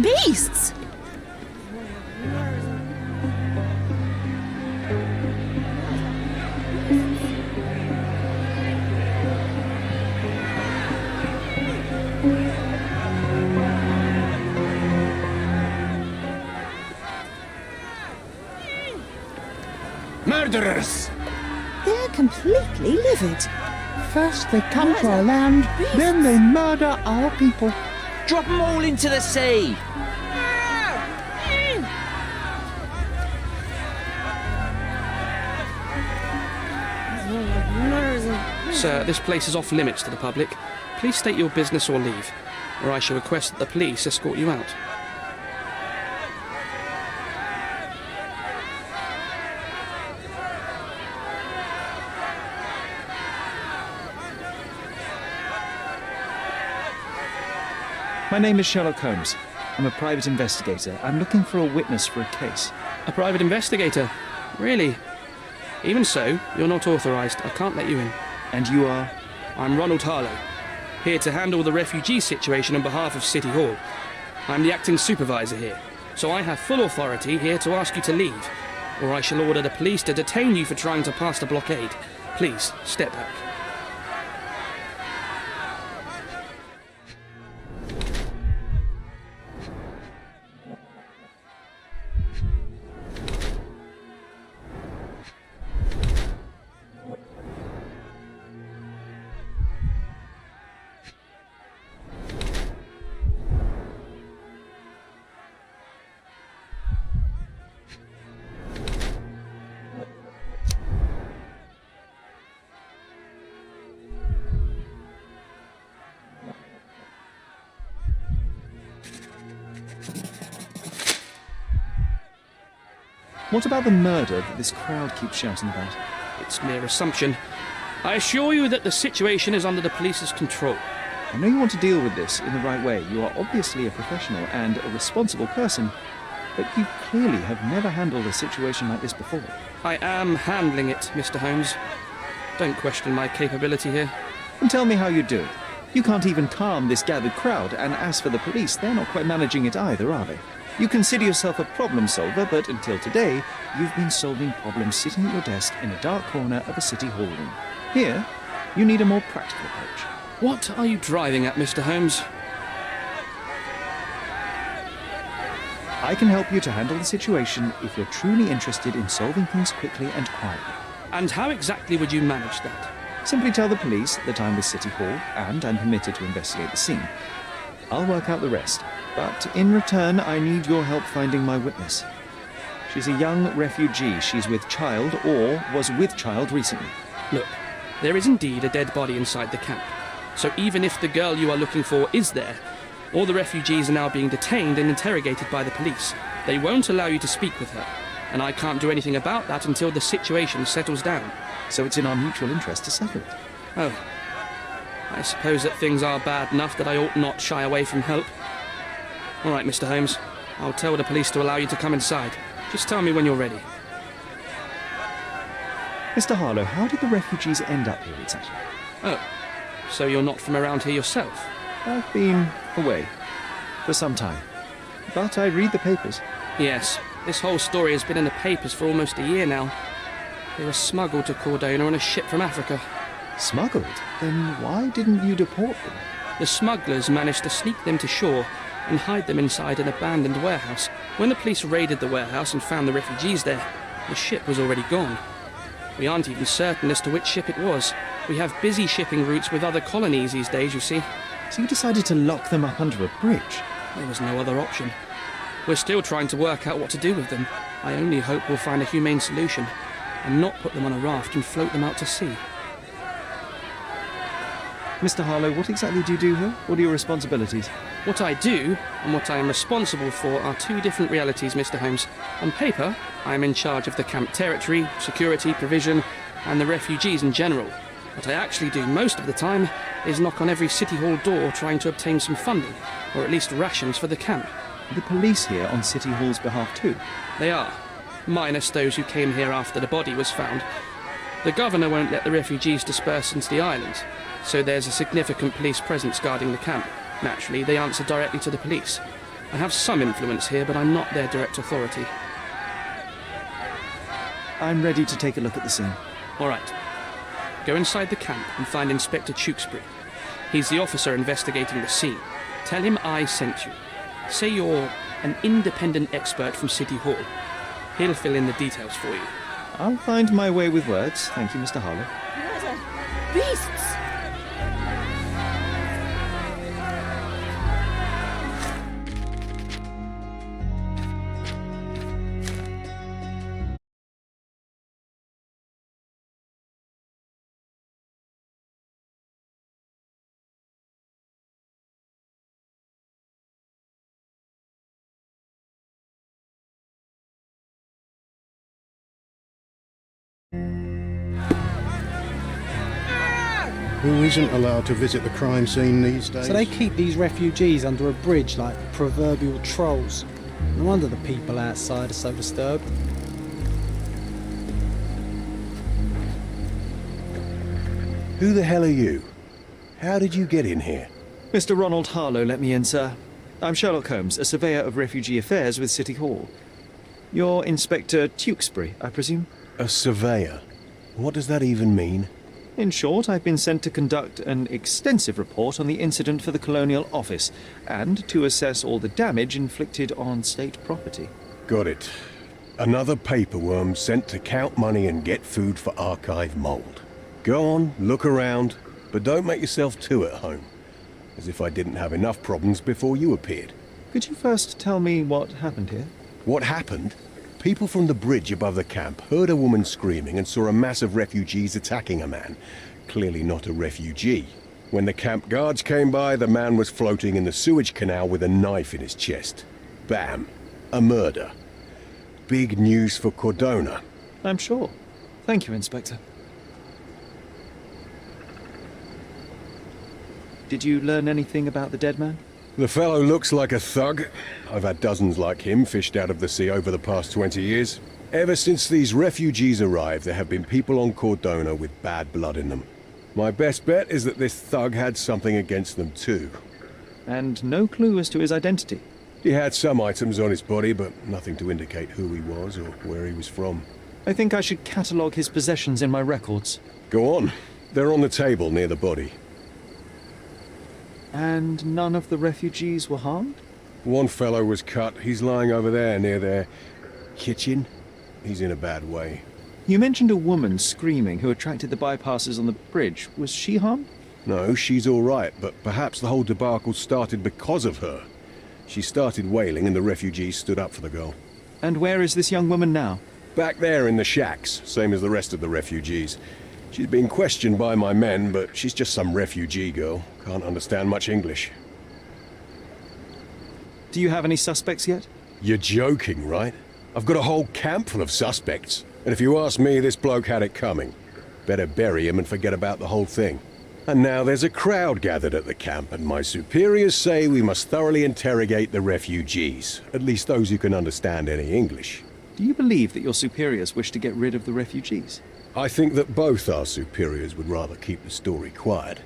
Beasts! murderers! They're completely livid. First they come to our land, then they murder our people. Drop them all into the sea! Sir, this place is off limits to the public. Please state your business or leave, or I shall request that the police escort you out. My name is Sherlock Holmes. I'm a private investigator. I'm looking for a witness for a case. A private investigator? Really? Even so, you're not authorised. I can't let you in. And you are? I'm Ronald Harlow, here to handle the refugee situation on behalf of City Hall. I'm the acting supervisor here, so I have full authority here to ask you to leave, or I shall order the police to detain you for trying to pass the blockade. Please, step back. What about the murder that this crowd keeps shouting about? It's mere assumption. I assure you that the situation is under the police's control. I know you want to deal with this in the right way. You are obviously a professional and a responsible person, but you clearly have never handled a situation like this before. I am handling it, Mr. Holmes. Don't question my capability here. And tell me how you do it. You can't even calm this gathered crowd, and as for the police, they're not quite managing it either, are they? You consider yourself a problem solver, but until today, you've been solving problems sitting at your desk in a dark corner of a city hall room. Here, you need a more practical approach. What are you driving at, Mr. Holmes? I can help you to handle the situation if you're truly interested in solving things quickly and quietly. And how exactly would you manage that? Simply tell the police that I'm with City Hall and I'm permitted to investigate the scene. I'll work out the rest, but in return I need your help finding my witness. She's a young refugee. She's with child or was with child recently. Look, there is indeed a dead body inside the camp. So even if the girl you are looking for is there, all the refugees are now being detained and interrogated by the police. They won't allow you to speak with her, and I can't do anything about that until the situation settles down. So it's in our mutual interest to settle it. Oh. I suppose that things are bad enough that I ought not shy away from help. All right, Mr. Holmes. I'll tell the police to allow you to come inside. Just tell me when you're ready. Mr. Harlow, how did the refugees end up here exactly? Oh, so you're not from around here yourself? I've been away for some time, but I read the papers. Yes, this whole story has been in the papers for almost a year now. They were smuggled to Cordona on a ship from Africa. Smuggled? Then why didn't you deport them? The smugglers managed to sneak them to shore and hide them inside an abandoned warehouse. When the police raided the warehouse and found the refugees there, the ship was already gone. We aren't even certain as to which ship it was. We have busy shipping routes with other colonies these days, you see. So you decided to lock them up under a bridge? There was no other option. We're still trying to work out what to do with them. I only hope we'll find a humane solution and not put them on a raft and float them out to sea. Mr. Harlow, what exactly do you do here? What are your responsibilities? What I do and what I am responsible for are two different realities, Mr. Holmes. On paper, I am in charge of the camp territory, security, provision, and the refugees in general. What I actually do most of the time is knock on every City Hall door trying to obtain some funding, or at least rations for the camp. Are the police here on City Hall's behalf too? They are, minus those who came here after the body was found. The governor won't let the refugees disperse into the island, so there's a significant police presence guarding the camp. Naturally, they answer directly to the police. I have some influence here, but I'm not their direct authority. I'm ready to take a look at the scene. All right. Go inside the camp and find Inspector Tewkesbury. He's the officer investigating the scene. Tell him I sent you. Say you're an independent expert from City Hall. He'll fill in the details for you. I'll find my way with words. Thank you, Mr. Harlow. Beasts! Who isn't allowed to visit the crime scene these days? So they keep these refugees under a bridge like proverbial trolls. No wonder the people outside are so disturbed. Who the hell are you? How did you get in here? Mr. Ronald Harlow let me in, sir. I'm Sherlock Holmes, a surveyor of refugee affairs with City Hall. You're Inspector Tewkesbury, I presume? A surveyor? What does that even mean? In short, I've been sent to conduct an extensive report on the incident for the Colonial Office, and to assess all the damage inflicted on state property. Got it. Another paperworm sent to count money and get food for archive mould. Go on, look around, but don't make yourself too at home. As if I didn't have enough problems before you appeared. Could you first tell me what happened here? What happened? People from the bridge above the camp heard a woman screaming and saw a mass of refugees attacking a man. Clearly not a refugee. When the camp guards came by, the man was floating in the sewage canal with a knife in his chest. Bam. A murder. Big news for Cordona. I'm sure. Thank you, Inspector. Did you learn anything about the dead man? The fellow looks like a thug. I've had dozens like him fished out of the sea over the past 20 years. Ever since these refugees arrived, there have been people on Cordona with bad blood in them. My best bet is that this thug had something against them too. And no clue as to his identity? He had some items on his body, but nothing to indicate who he was or where he was from. I think I should catalogue his possessions in my records. Go on. They're on the table near the body. And none of the refugees were harmed? One fellow was cut. He's lying over there near their kitchen. He's in a bad way. You mentioned a woman screaming who attracted the bypassers on the bridge. Was she harmed? No, she's all right, but perhaps the whole debacle started because of her. She started wailing and the refugees stood up for the girl. And where is this young woman now? Back there in the shacks, same as the rest of the refugees. She's been questioned by my men, but she's just some refugee girl. Can't understand much English. Do you have any suspects yet? You're joking, right? I've got a whole camp full of suspects. And if you ask me, this bloke had it coming. Better bury him and forget about the whole thing. And now there's a crowd gathered at the camp, and my superiors say we must thoroughly interrogate the refugees. At least those who can understand any English. Do you believe that your superiors wish to get rid of the refugees? I think that both our superiors would rather keep the story quiet.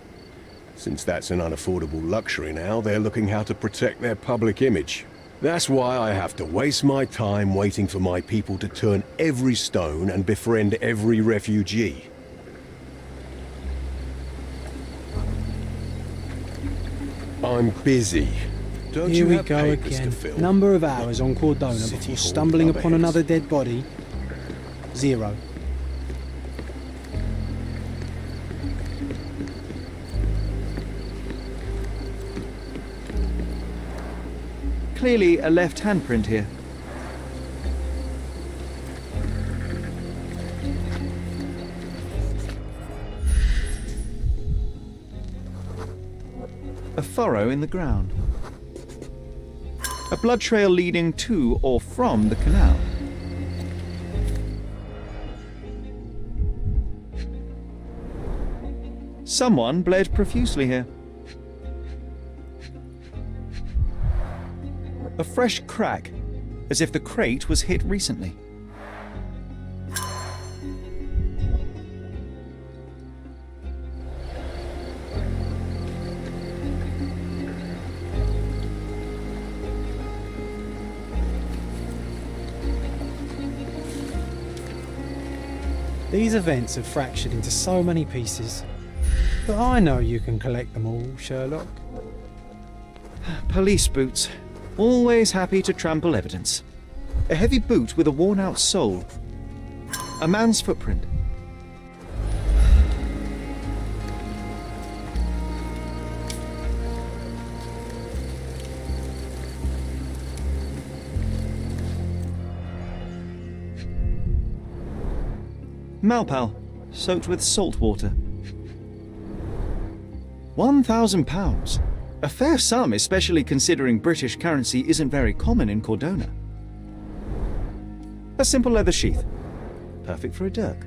Since that's an unaffordable luxury now, they're looking how to protect their public image. That's why I have to waste my time waiting for my people to turn every stone and befriend every refugee. I'm busy. Don't Here you we have go papers again. to fill? Number of hours on Cordona before stumbling upon another dead body. 0. Clearly a left handprint here. A furrow in the ground. A blood trail leading to or from the canal. Someone bled profusely here. A fresh crack, as if the crate was hit recently. These events have fractured into so many pieces. But I know you can collect them all, Sherlock. Police boots. Always happy to trample evidence. A heavy boot with a worn-out sole. A man's footprint. Malpal, soaked with salt water. £1,000. A fair sum, especially considering British currency isn't very common in Cordona. A simple leather sheath. Perfect for a dirk.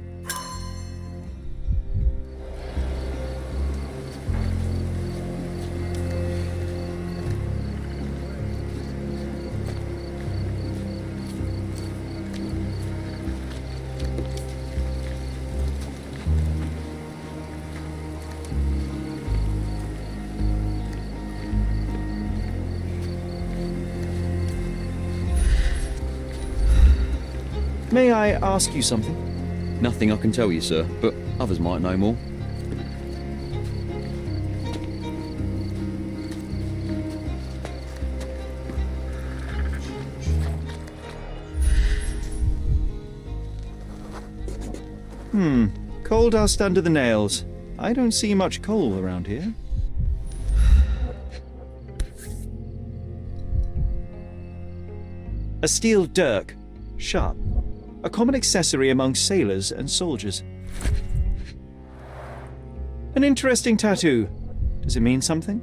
May I ask you something? Nothing I can tell you, sir, but others might know more. Coal dust under the nails. I don't see much coal around here. A steel dirk. Sharp. A common accessory among sailors and soldiers. An interesting tattoo. Does it mean something?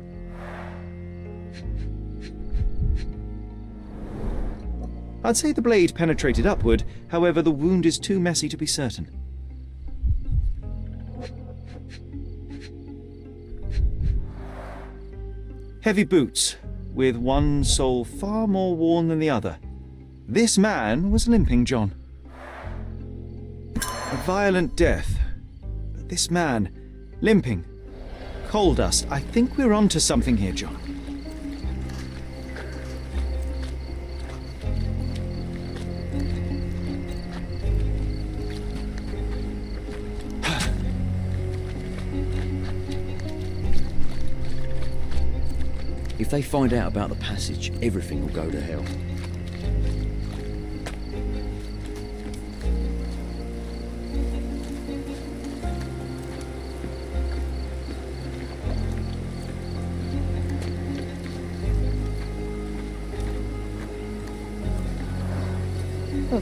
I'd say the blade penetrated upward, however the wound is too messy to be certain. Heavy boots, with one sole far more worn than the other. This man was limping, John. A violent death. But this man, limping. Coal dust. I think we're onto something here, John. If they find out about the passage, everything will go to hell.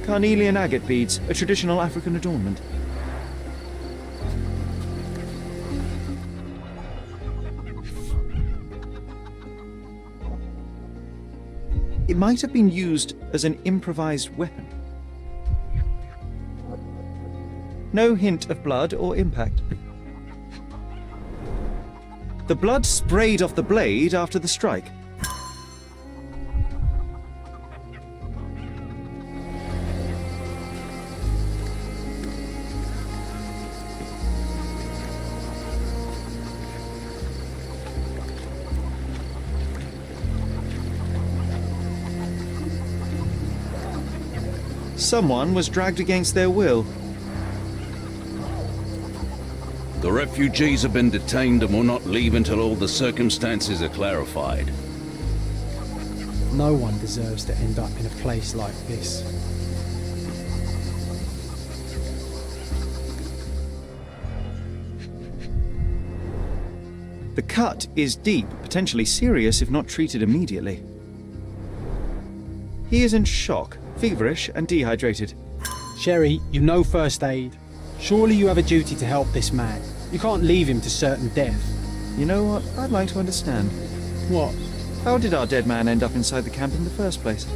Carnelian agate beads, a traditional African adornment. It might have been used as an improvised weapon. No hint of blood or impact. The blood sprayed off the blade after the strike. Someone was dragged against their will. The refugees have been detained and will not leave until all the circumstances are clarified. No one deserves to end up in a place like this. The cut is deep, potentially serious if not treated immediately. He is in shock, feverish and dehydrated. Sherry, you know first aid. Surely you have a duty to help this man. You can't leave him to certain death. You know what? I'd like to understand. What? How did our dead man end up inside the camp in the first place?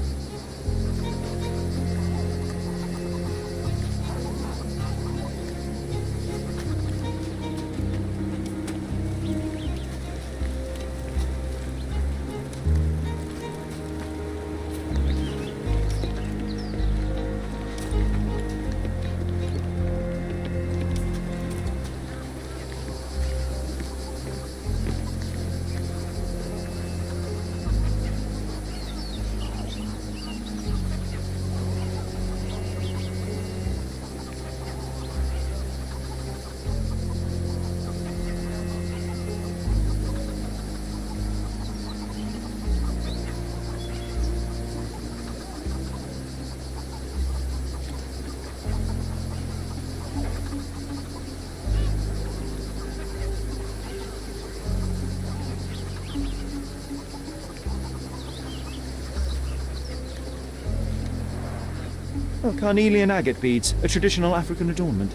Oh, carnelian agate beads, a traditional African adornment.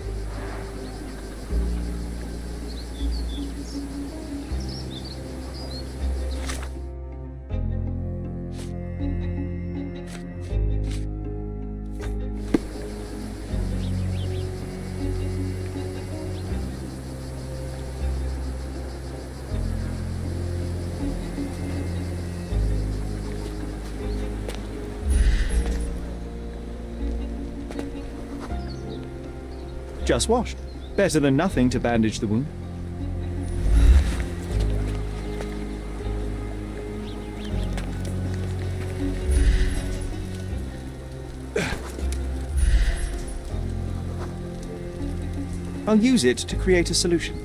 Just washed. Better than nothing to bandage the wound. I'll use it to create a solution.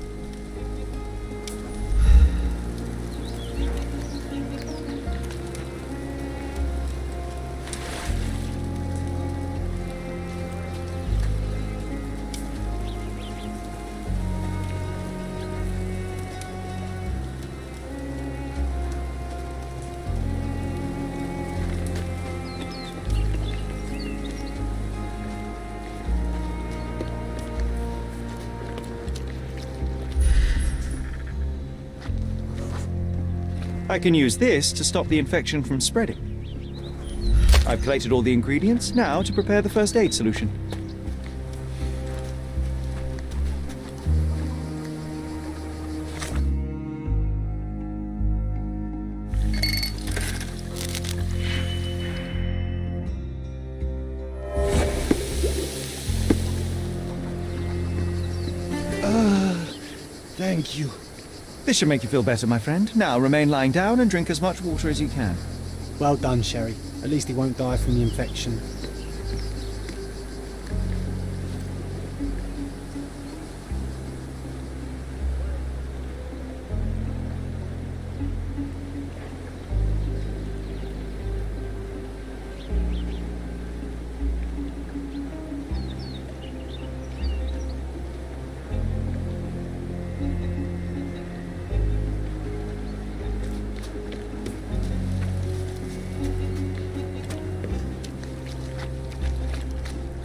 I can use this to stop the infection from spreading. I've collected all the ingredients, now to prepare the first aid solution. Thank you. This should make you feel better, my friend. Now remain lying down and drink as much water as you can. Well done, Sherry. At least he won't die from the infection.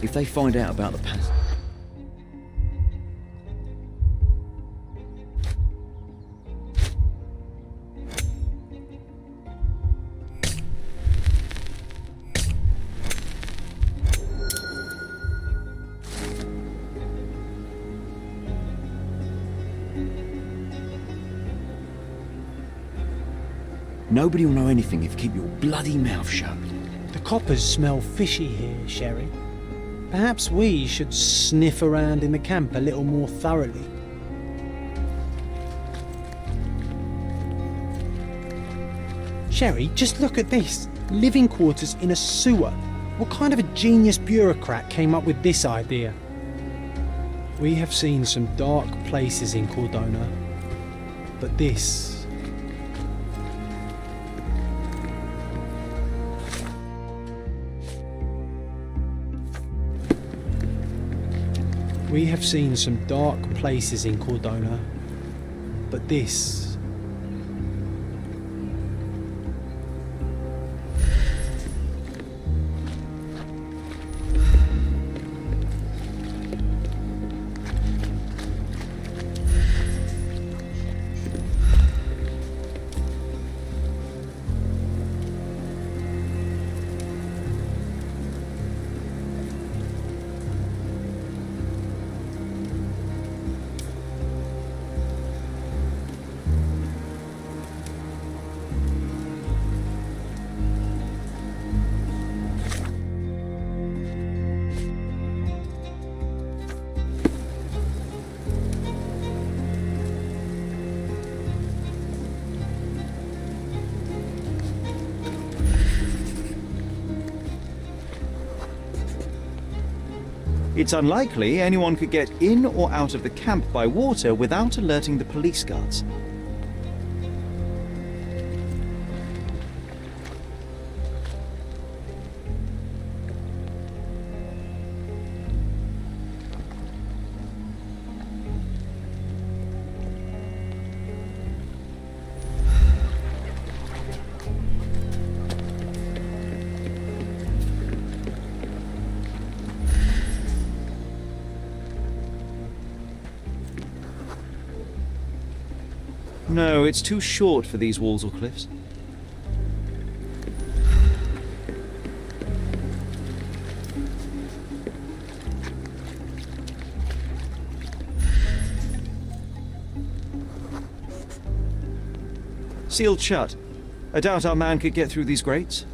If they find out about the passage... Nobody will know anything if you keep your bloody mouth shut. The coppers smell fishy here, Sherry. Perhaps we should sniff around in the camp a little more thoroughly. Sherry, just look at this. Living quarters in a sewer. What kind of a genius bureaucrat came up with this idea? We have seen some dark places in Cordona, but this... We have seen some dark places in Cordona, but this... It's unlikely anyone could get in or out of the camp by water without alerting the police guards. No, it's too short for these walls or cliffs. Sealed shut. I doubt our man could get through these grates.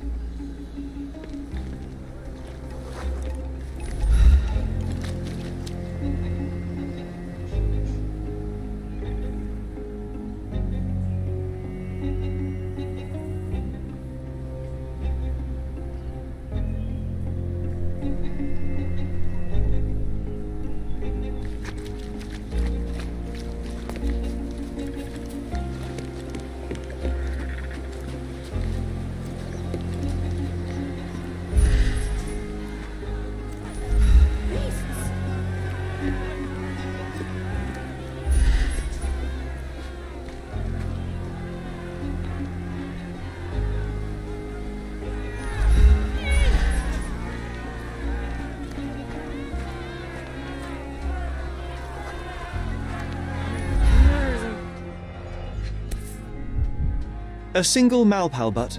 A single Malpal butt.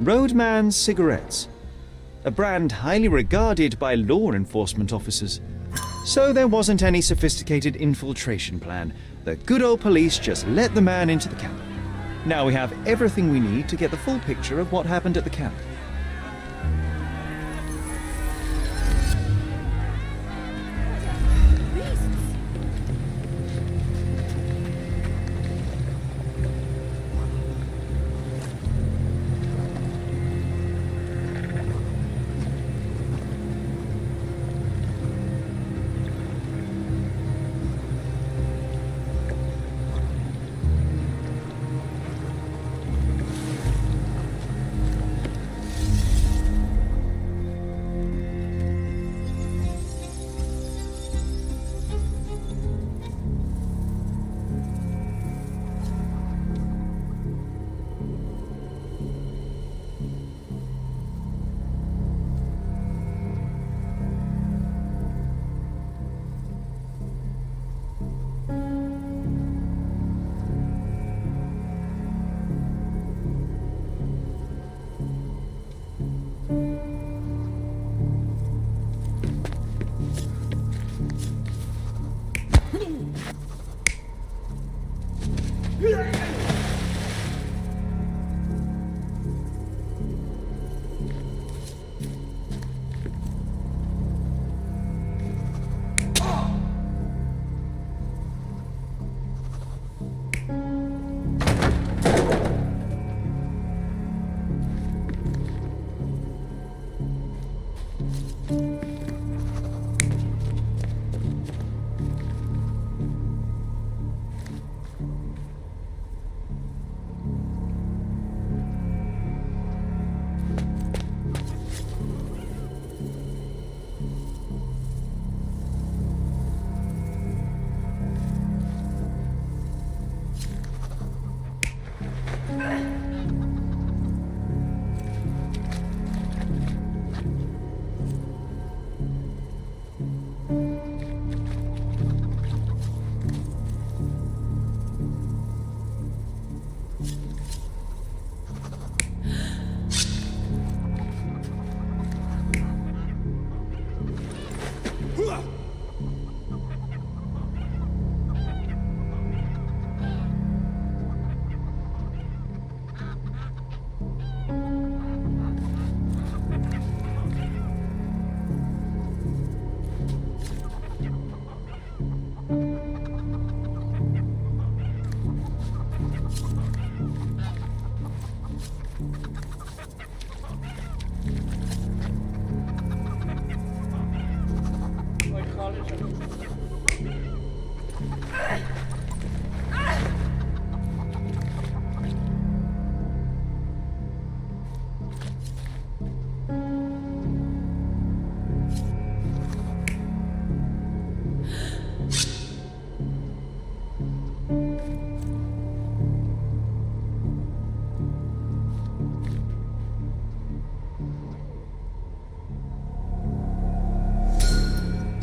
Roadman cigarettes. A brand highly regarded by law enforcement officers. So there wasn't any sophisticated infiltration plan. The good old police just let the man into the camp. Now we have everything we need to get the full picture of what happened at the camp.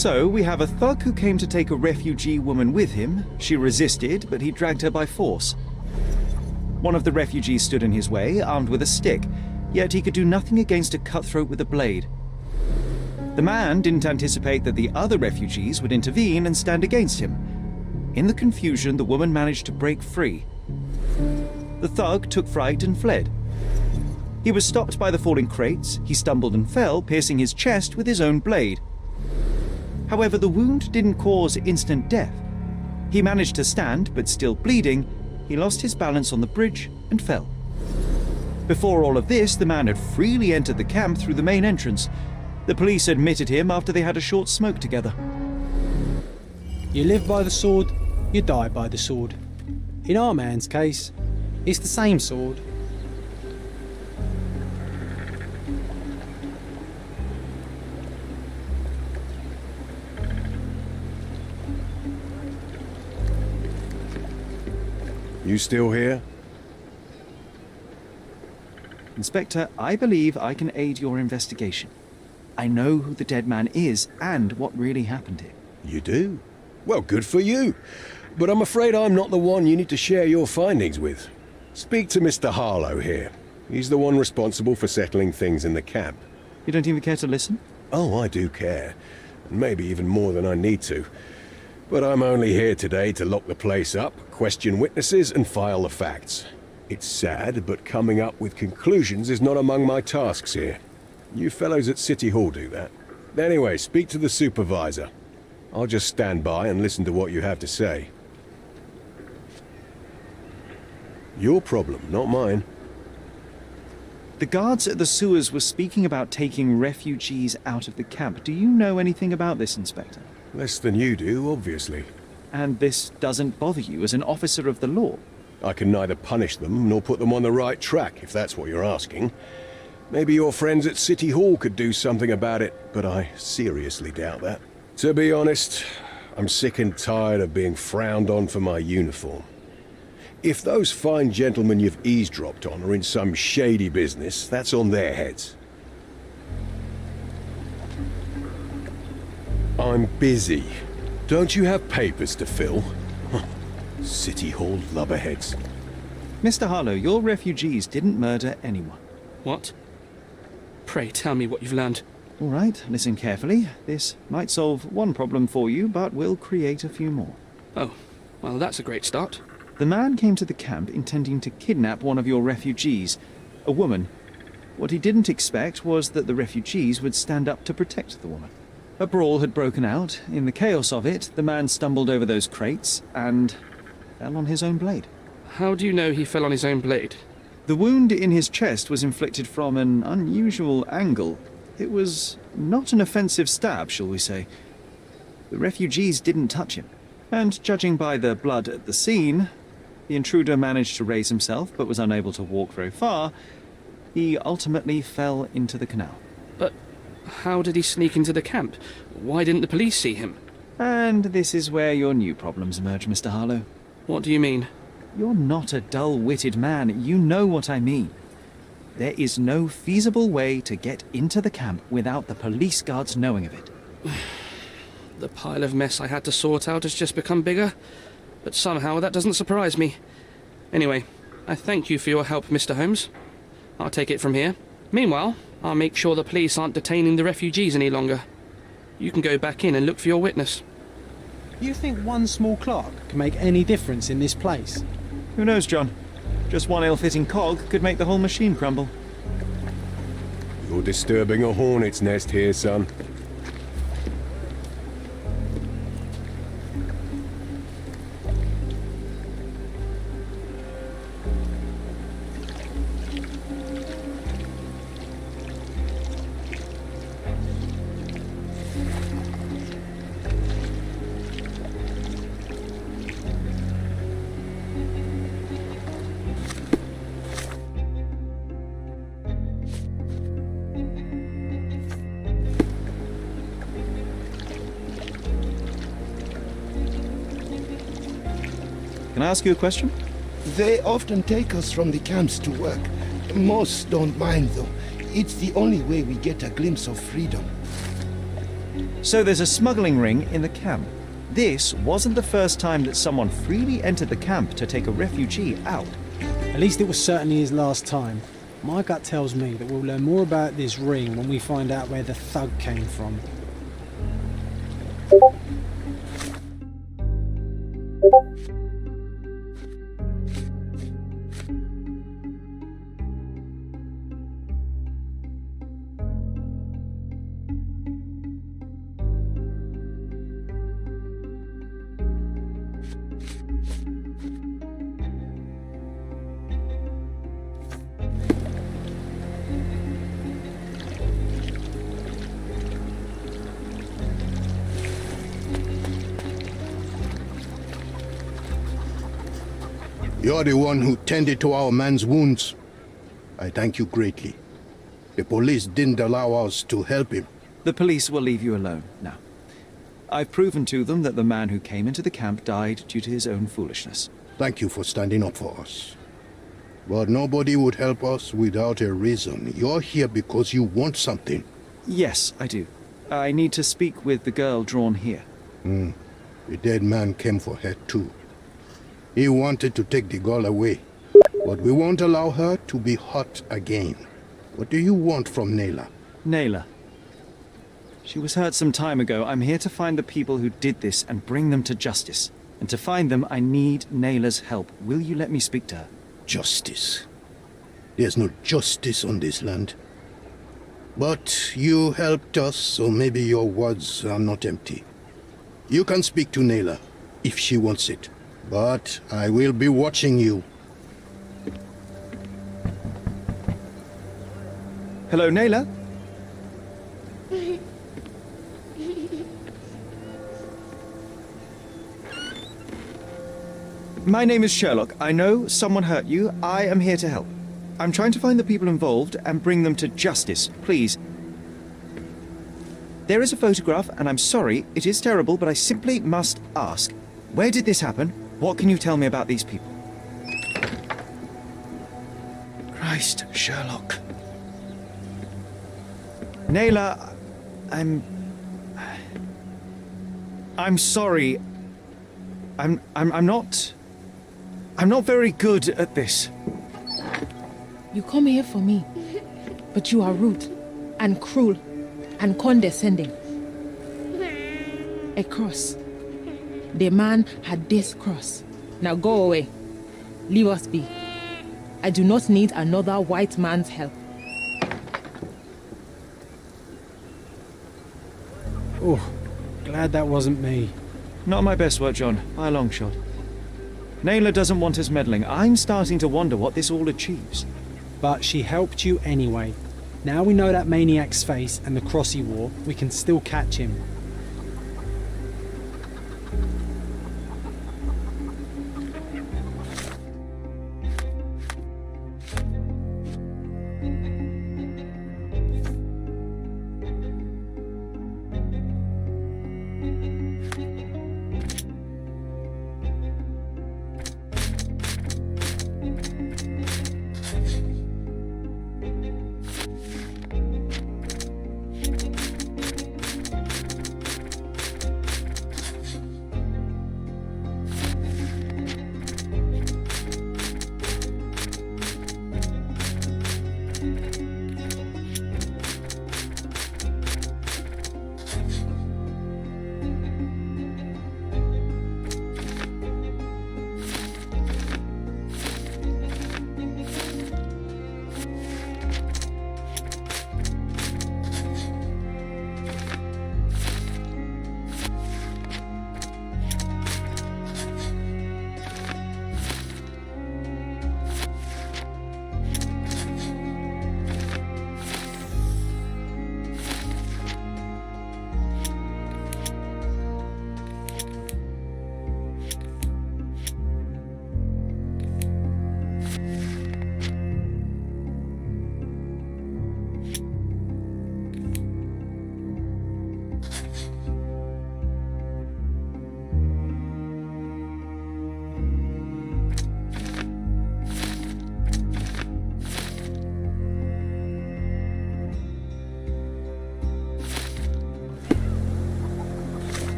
So, we have a thug who came to take a refugee woman with him. She resisted, but he dragged her by force. One of the refugees stood in his way, armed with a stick, yet he could do nothing against a cutthroat with a blade. The man didn't anticipate that the other refugees would intervene and stand against him. In the confusion, the woman managed to break free. The thug took fright and fled. He was stopped by the falling crates. He stumbled and fell, piercing his chest with his own blade. However, the wound didn't cause instant death. He managed to stand, but still bleeding, he lost his balance on the bridge and fell. Before all of this, the man had freely entered the camp through the main entrance. The police admitted him after they had a short smoke together. You live by the sword, you die by the sword. In our man's case, it's the same sword. You still here? Inspector, I believe I can aid your investigation. I know who the dead man is and what really happened here. You do? Well, good for you. But I'm afraid I'm not the one you need to share your findings with. Speak to Mr. Harlow here. He's the one responsible for settling things in the camp. You don't even care to listen? Oh, I do care. Maybe even more than I need to. But I'm only here today to lock the place up, question witnesses, and file the facts. It's sad, but coming up with conclusions is not among my tasks here. You fellows at City Hall do that. Anyway, speak to the supervisor. I'll just stand by and listen to what you have to say. Your problem, not mine. The guards at the sewers were speaking about taking refugees out of the camp. Do you know anything about this, Inspector? Less than you do, obviously. And this doesn't bother you as an officer of the law? I can neither punish them nor put them on the right track, if that's what you're asking. Maybe your friends at City Hall could do something about it, but I seriously doubt that. To be honest, I'm sick and tired of being frowned on for my uniform. If those fine gentlemen you've eavesdropped on are in some shady business, that's on their heads. I'm busy. Don't you have papers to fill? City Hall lubberheads. Mr. Harlow, your refugees didn't murder anyone. What? Pray tell me what you've learned. All right, listen carefully. This might solve one problem for you, but will create a few more. Oh, well, that's a great start. The man came to the camp intending to kidnap one of your refugees, a woman. What he didn't expect was that the refugees would stand up to protect the woman. A brawl had broken out. In the chaos of it, the man stumbled over those crates and fell on his own blade. How do you know he fell on his own blade? The wound in his chest was inflicted from an unusual angle. It was not an offensive stab, shall we say. The refugees didn't touch him. And judging by the blood at the scene, the intruder managed to raise himself but was unable to walk very far. He ultimately fell into the canal. But how did he sneak into the camp? Why didn't the police see him? And this is where your new problems emerge, Mr. Harlow. What do you mean? You're not a dull-witted man. You know what I mean. There is no feasible way to get into the camp without the police guards knowing of it. The pile of mess I had to sort out has just become bigger, but somehow that doesn't surprise me. Anyway, I thank you for your help, Mr. Holmes. I'll take it from here. Meanwhile, I'll make sure the police aren't detaining the refugees any longer. You can go back in and look for your witness. You think one small clock can make any difference in this place? Who knows, John? Just one ill-fitting cog could make the whole machine crumble. You're disturbing a hornet's nest here, son. Can I ask you a question? They often take us from the camps to work. Most don't mind, though. It's the only way we get a glimpse of freedom. So there's a smuggling ring in the camp. This wasn't the first time that someone freely entered the camp to take a refugee out. At least it was certainly his last time. My gut tells me that we'll learn more about this ring when we find out where the thug came from. You're the one who tended to our man's wounds. I thank you greatly. The police didn't allow us to help him. The police will leave you alone now. I've proven to them that the man who came into the camp died due to his own foolishness. Thank you for standing up for us. But nobody would help us without a reason. You're here because you want something. Yes, I do. I need to speak with the girl drawn here. The dead man came for her too. He wanted to take the girl away, but we won't allow her to be hurt again. What do you want from Nayla? Nayla. She was hurt some time ago. I'm here to find the people who did this and bring them to justice. And to find them, I need Nayla's help. Will you let me speak to her? Justice. There's no justice on this land. But you helped us, so maybe your words are not empty. You can speak to Nayla, if she wants it. But I will be watching you. Hello, Nayla? My name is Sherlock. I know someone hurt you. I am here to help. I'm trying to find the people involved and bring them to justice. Please. There is a photograph, and I'm sorry, it is terrible, but I simply must ask. Where did this happen? What can you tell me about these people? Christ, Sherlock. Nayla, I'm sorry. I'm not very good at this. You come here for me, but you are rude and cruel and condescending. A cross. The man had this cross. Now go away. Leave us be. I do not need another white man's help. Oh, glad that wasn't me. Not my best work, John, by a long shot. Nayla doesn't want us meddling. I'm starting to wonder what this all achieves. But she helped you anyway. Now we know that maniac's face and the cross he wore, we can still catch him.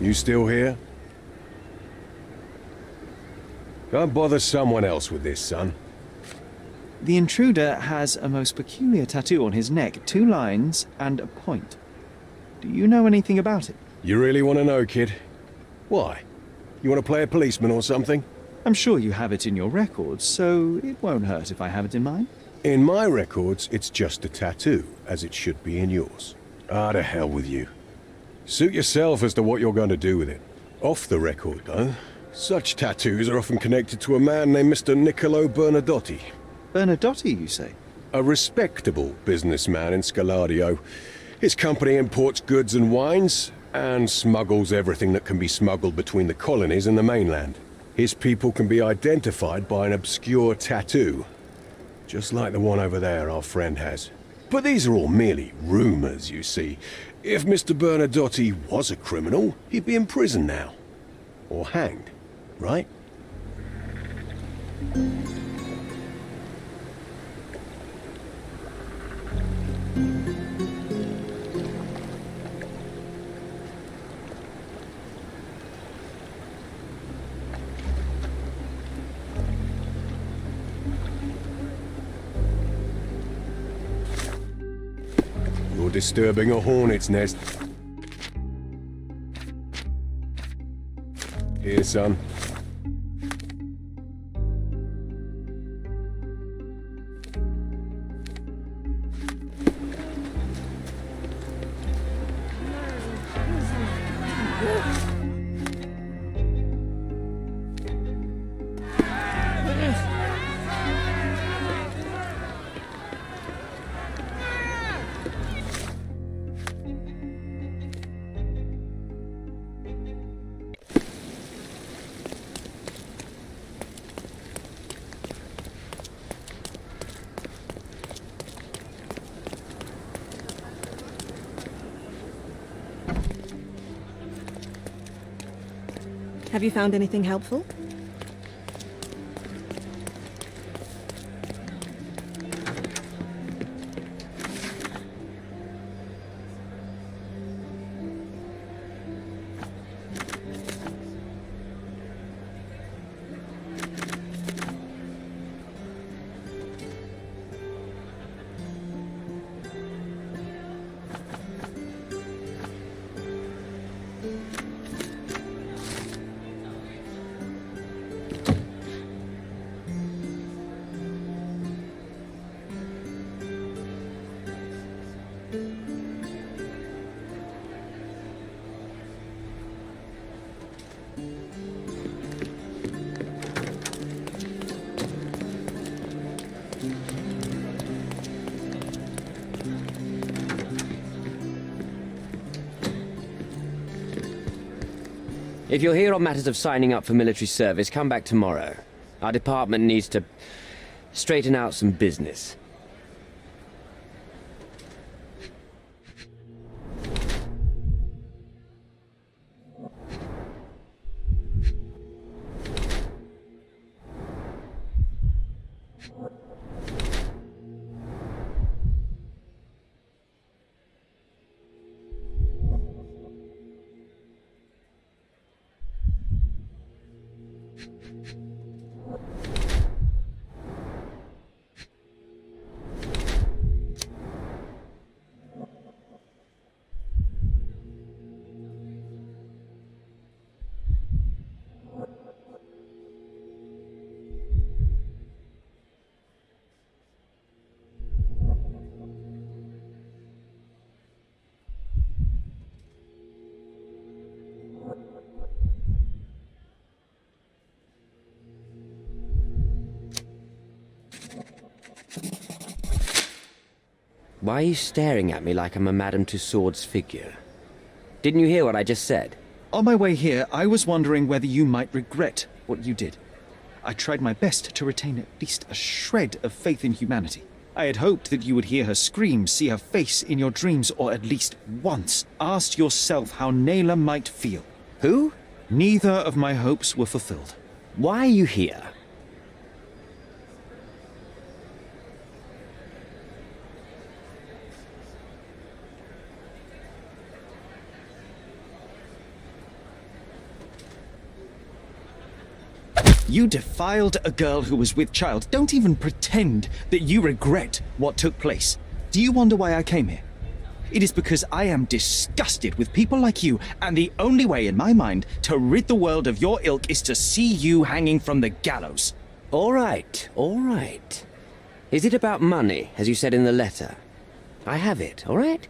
You still here? Go and bother someone else with this, son. The intruder has a most peculiar tattoo on his neck, 2 lines and a point. Do you know anything about it? You really want to know, kid? Why? You want to play a policeman or something? I'm sure you have it in your records, so it won't hurt if I have it in mine. In my records, it's just a tattoo, as it should be in yours. Ah, to hell with you. Suit yourself as to what you're going to do with it. Off the record, though, such tattoos are often connected to a man named Mr. Niccolo Bernadotti. Bernadotti, you say? A respectable businessman in Scaladio. His company imports goods and wines, and smuggles everything that can be smuggled between the colonies and the mainland. His people can be identified by an obscure tattoo, just like the one over there our friend has. But these are all merely rumors, you see. If Mr. Bernadotti was a criminal, he'd be in prison now. Or hanged, right? You're disturbing a hornet's nest. Here, son. Have you found anything helpful? If you're here on matters of signing up for military service, come back tomorrow. Our department needs to straighten out some business. Why are you staring at me like I'm a Madame Tussauds figure? Didn't you hear what I just said? On my way here, I was wondering whether you might regret what you did. I tried my best to retain at least a shred of faith in humanity. I had hoped that you would hear her scream, see her face in your dreams, or at least once ask yourself how Naylor might feel. Who? Neither of my hopes were fulfilled. Why are you here? You defiled a girl who was with child. Don't even pretend that you regret what took place. Do you wonder why I came here? It is because I am disgusted with people like you, and the only way in my mind to rid the world of your ilk is to see you hanging from the gallows. All right, all right. Is it about money, as you said in the letter? I have it, all right?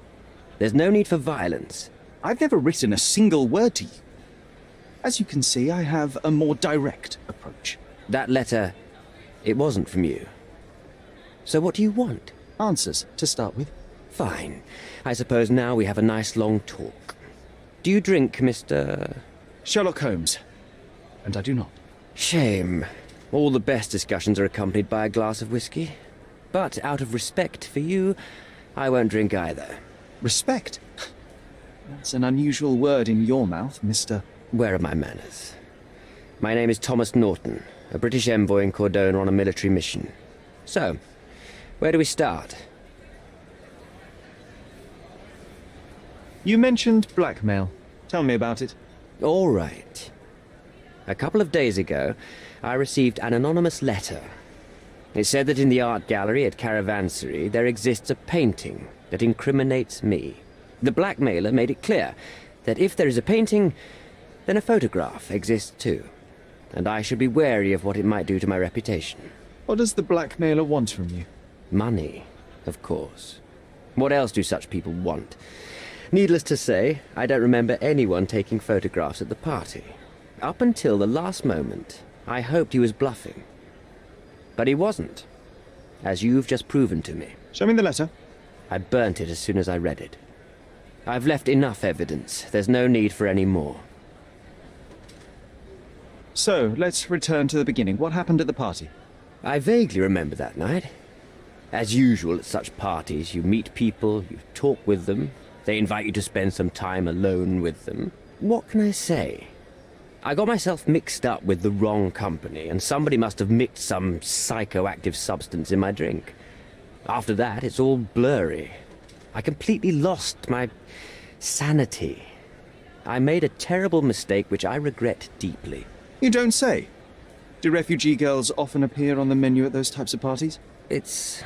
There's no need for violence. I've never written a single word to you. As you can see, I have a more direct approach. That letter, it wasn't from you. So what do you want? Answers, to start with. Fine. I suppose now we have a nice long talk. Do you drink, Mr. Sherlock Holmes. And I do not. Shame. All the best discussions are accompanied by a glass of whiskey. But out of respect for you, I won't drink either. Respect? That's an unusual word in your mouth, Mr. Where are my manners? My name is Thomas Norton, a British envoy in Cordona on a military mission. So, where do we start? You mentioned blackmail. Tell me about it. All right. A couple of days ago, I received an anonymous letter. It said that in the art gallery at Caravansary there exists a painting that incriminates me. The blackmailer made it clear that if there is a painting, then a photograph exists too, and I should be wary of what it might do to my reputation. What does the blackmailer want from you? Money, of course. What else do such people want? Needless to say, I don't remember anyone taking photographs at the party. Up until the last moment, I hoped he was bluffing. But he wasn't, as you've just proven to me. Show me the letter. I burnt it as soon as I read it. I've left enough evidence. There's no need for any more. So, let's return to the beginning. What happened at the party? I vaguely remember that night. As usual at such parties, you meet people, you talk with them, they invite you to spend some time alone with them. What can I say? I got myself mixed up with the wrong company, and somebody must have mixed some psychoactive substance in my drink. After that, it's all blurry. I completely lost my sanity. I made a terrible mistake which I regret deeply. You don't say. Do refugee girls often appear on the menu at those types of parties? It's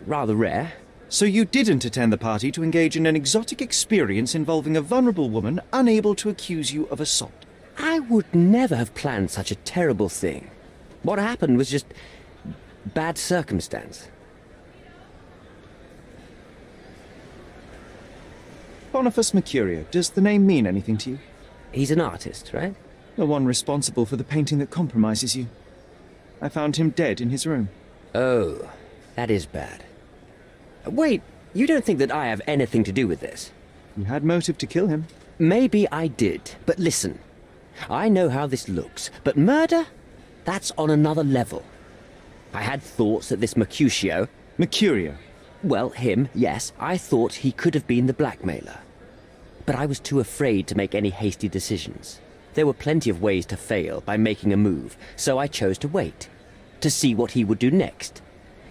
rather rare. So you didn't attend the party to engage in an exotic experience involving a vulnerable woman unable to accuse you of assault? I would never have planned such a terrible thing. What happened was just bad circumstance. Boniface Mercurio, does the name mean anything to you? He's an artist, right? The one responsible for the painting that compromises you. I found him dead in his room. Oh, that is bad. Wait, you don't think that I have anything to do with this? You had motive to kill him. Maybe I did, but listen. I know how this looks, but murder? That's on another level. I had thoughts that this Mercutio... Mercurio? Well, him, yes. I thought he could have been the blackmailer. But I was too afraid to make any hasty decisions. There were plenty of ways to fail by making a move, so I chose to wait. To see what he would do next.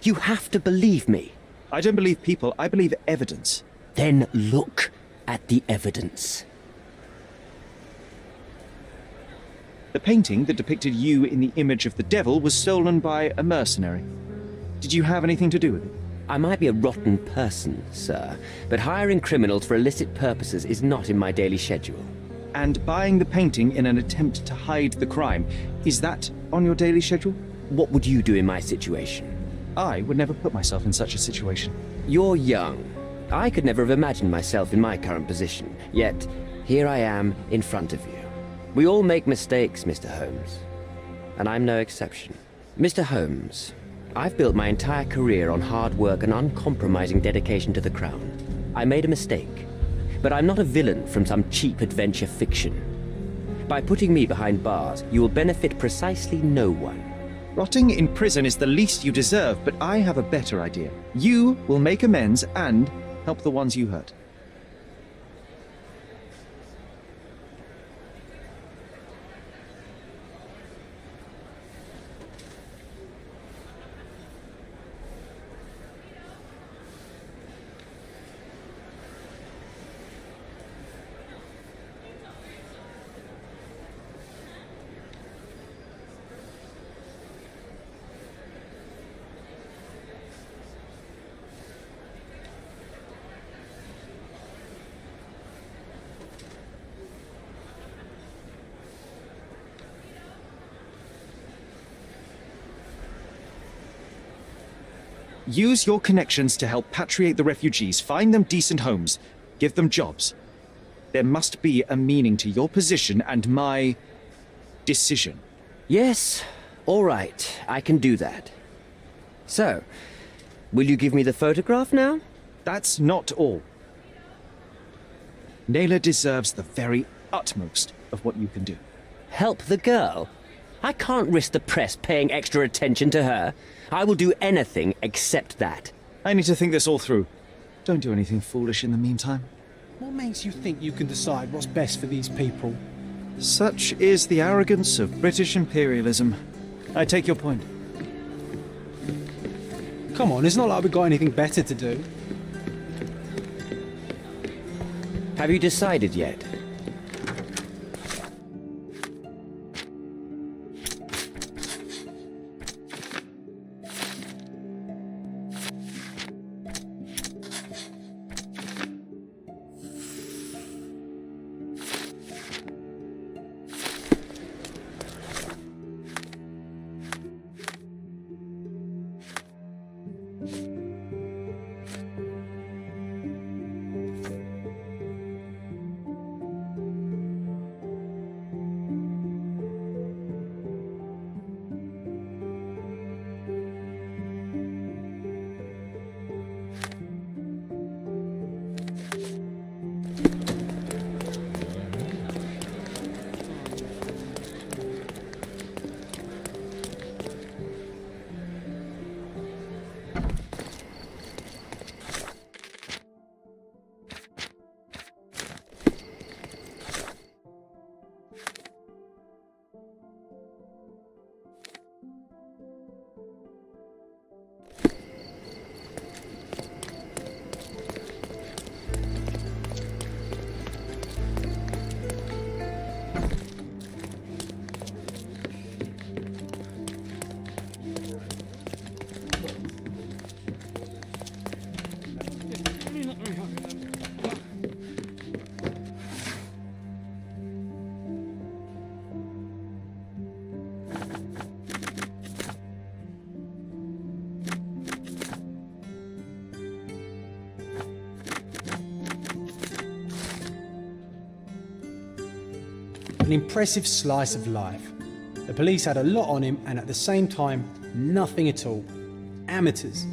You have to believe me. I don't believe people, I believe evidence. Then look at the evidence. The painting that depicted you in the image of the devil was stolen by a mercenary. Did you have anything to do with it? I might be a rotten person, sir, but hiring criminals for illicit purposes is not in my daily schedule. And buying the painting in an attempt to hide the crime, is that on your daily schedule? What would you do in my situation? I would never put myself in such a situation. You're young. I could never have imagined myself in my current position, yet here I am in front of you. We all make mistakes, Mr. Holmes, and I'm no exception. Mr. Holmes, I've built my entire career on hard work and uncompromising dedication to the Crown. I made a mistake, but I'm not a villain from some cheap adventure fiction. By putting me behind bars, you will benefit precisely no one. Rotting in prison is the least you deserve, but I have a better idea. You will make amends and help the ones you hurt. Use your connections to help patriate the refugees, find them decent homes, give them jobs. There must be a meaning to your position and my decision. Yes, all right, I can do that. So, will you give me the photograph now? That's not all. Naylor deserves the very utmost of what you can do. Help the girl? I can't risk the press paying extra attention to her. I will do anything except that. I need to think this all through. Don't do anything foolish in the meantime. What makes you think you can decide what's best for these people? Such is the arrogance of British imperialism. I take your point. Come on, it's not like we've got anything better to do. Have you decided yet? An impressive slice of life. The police had a lot on him and at the same time, nothing at all. Amateurs.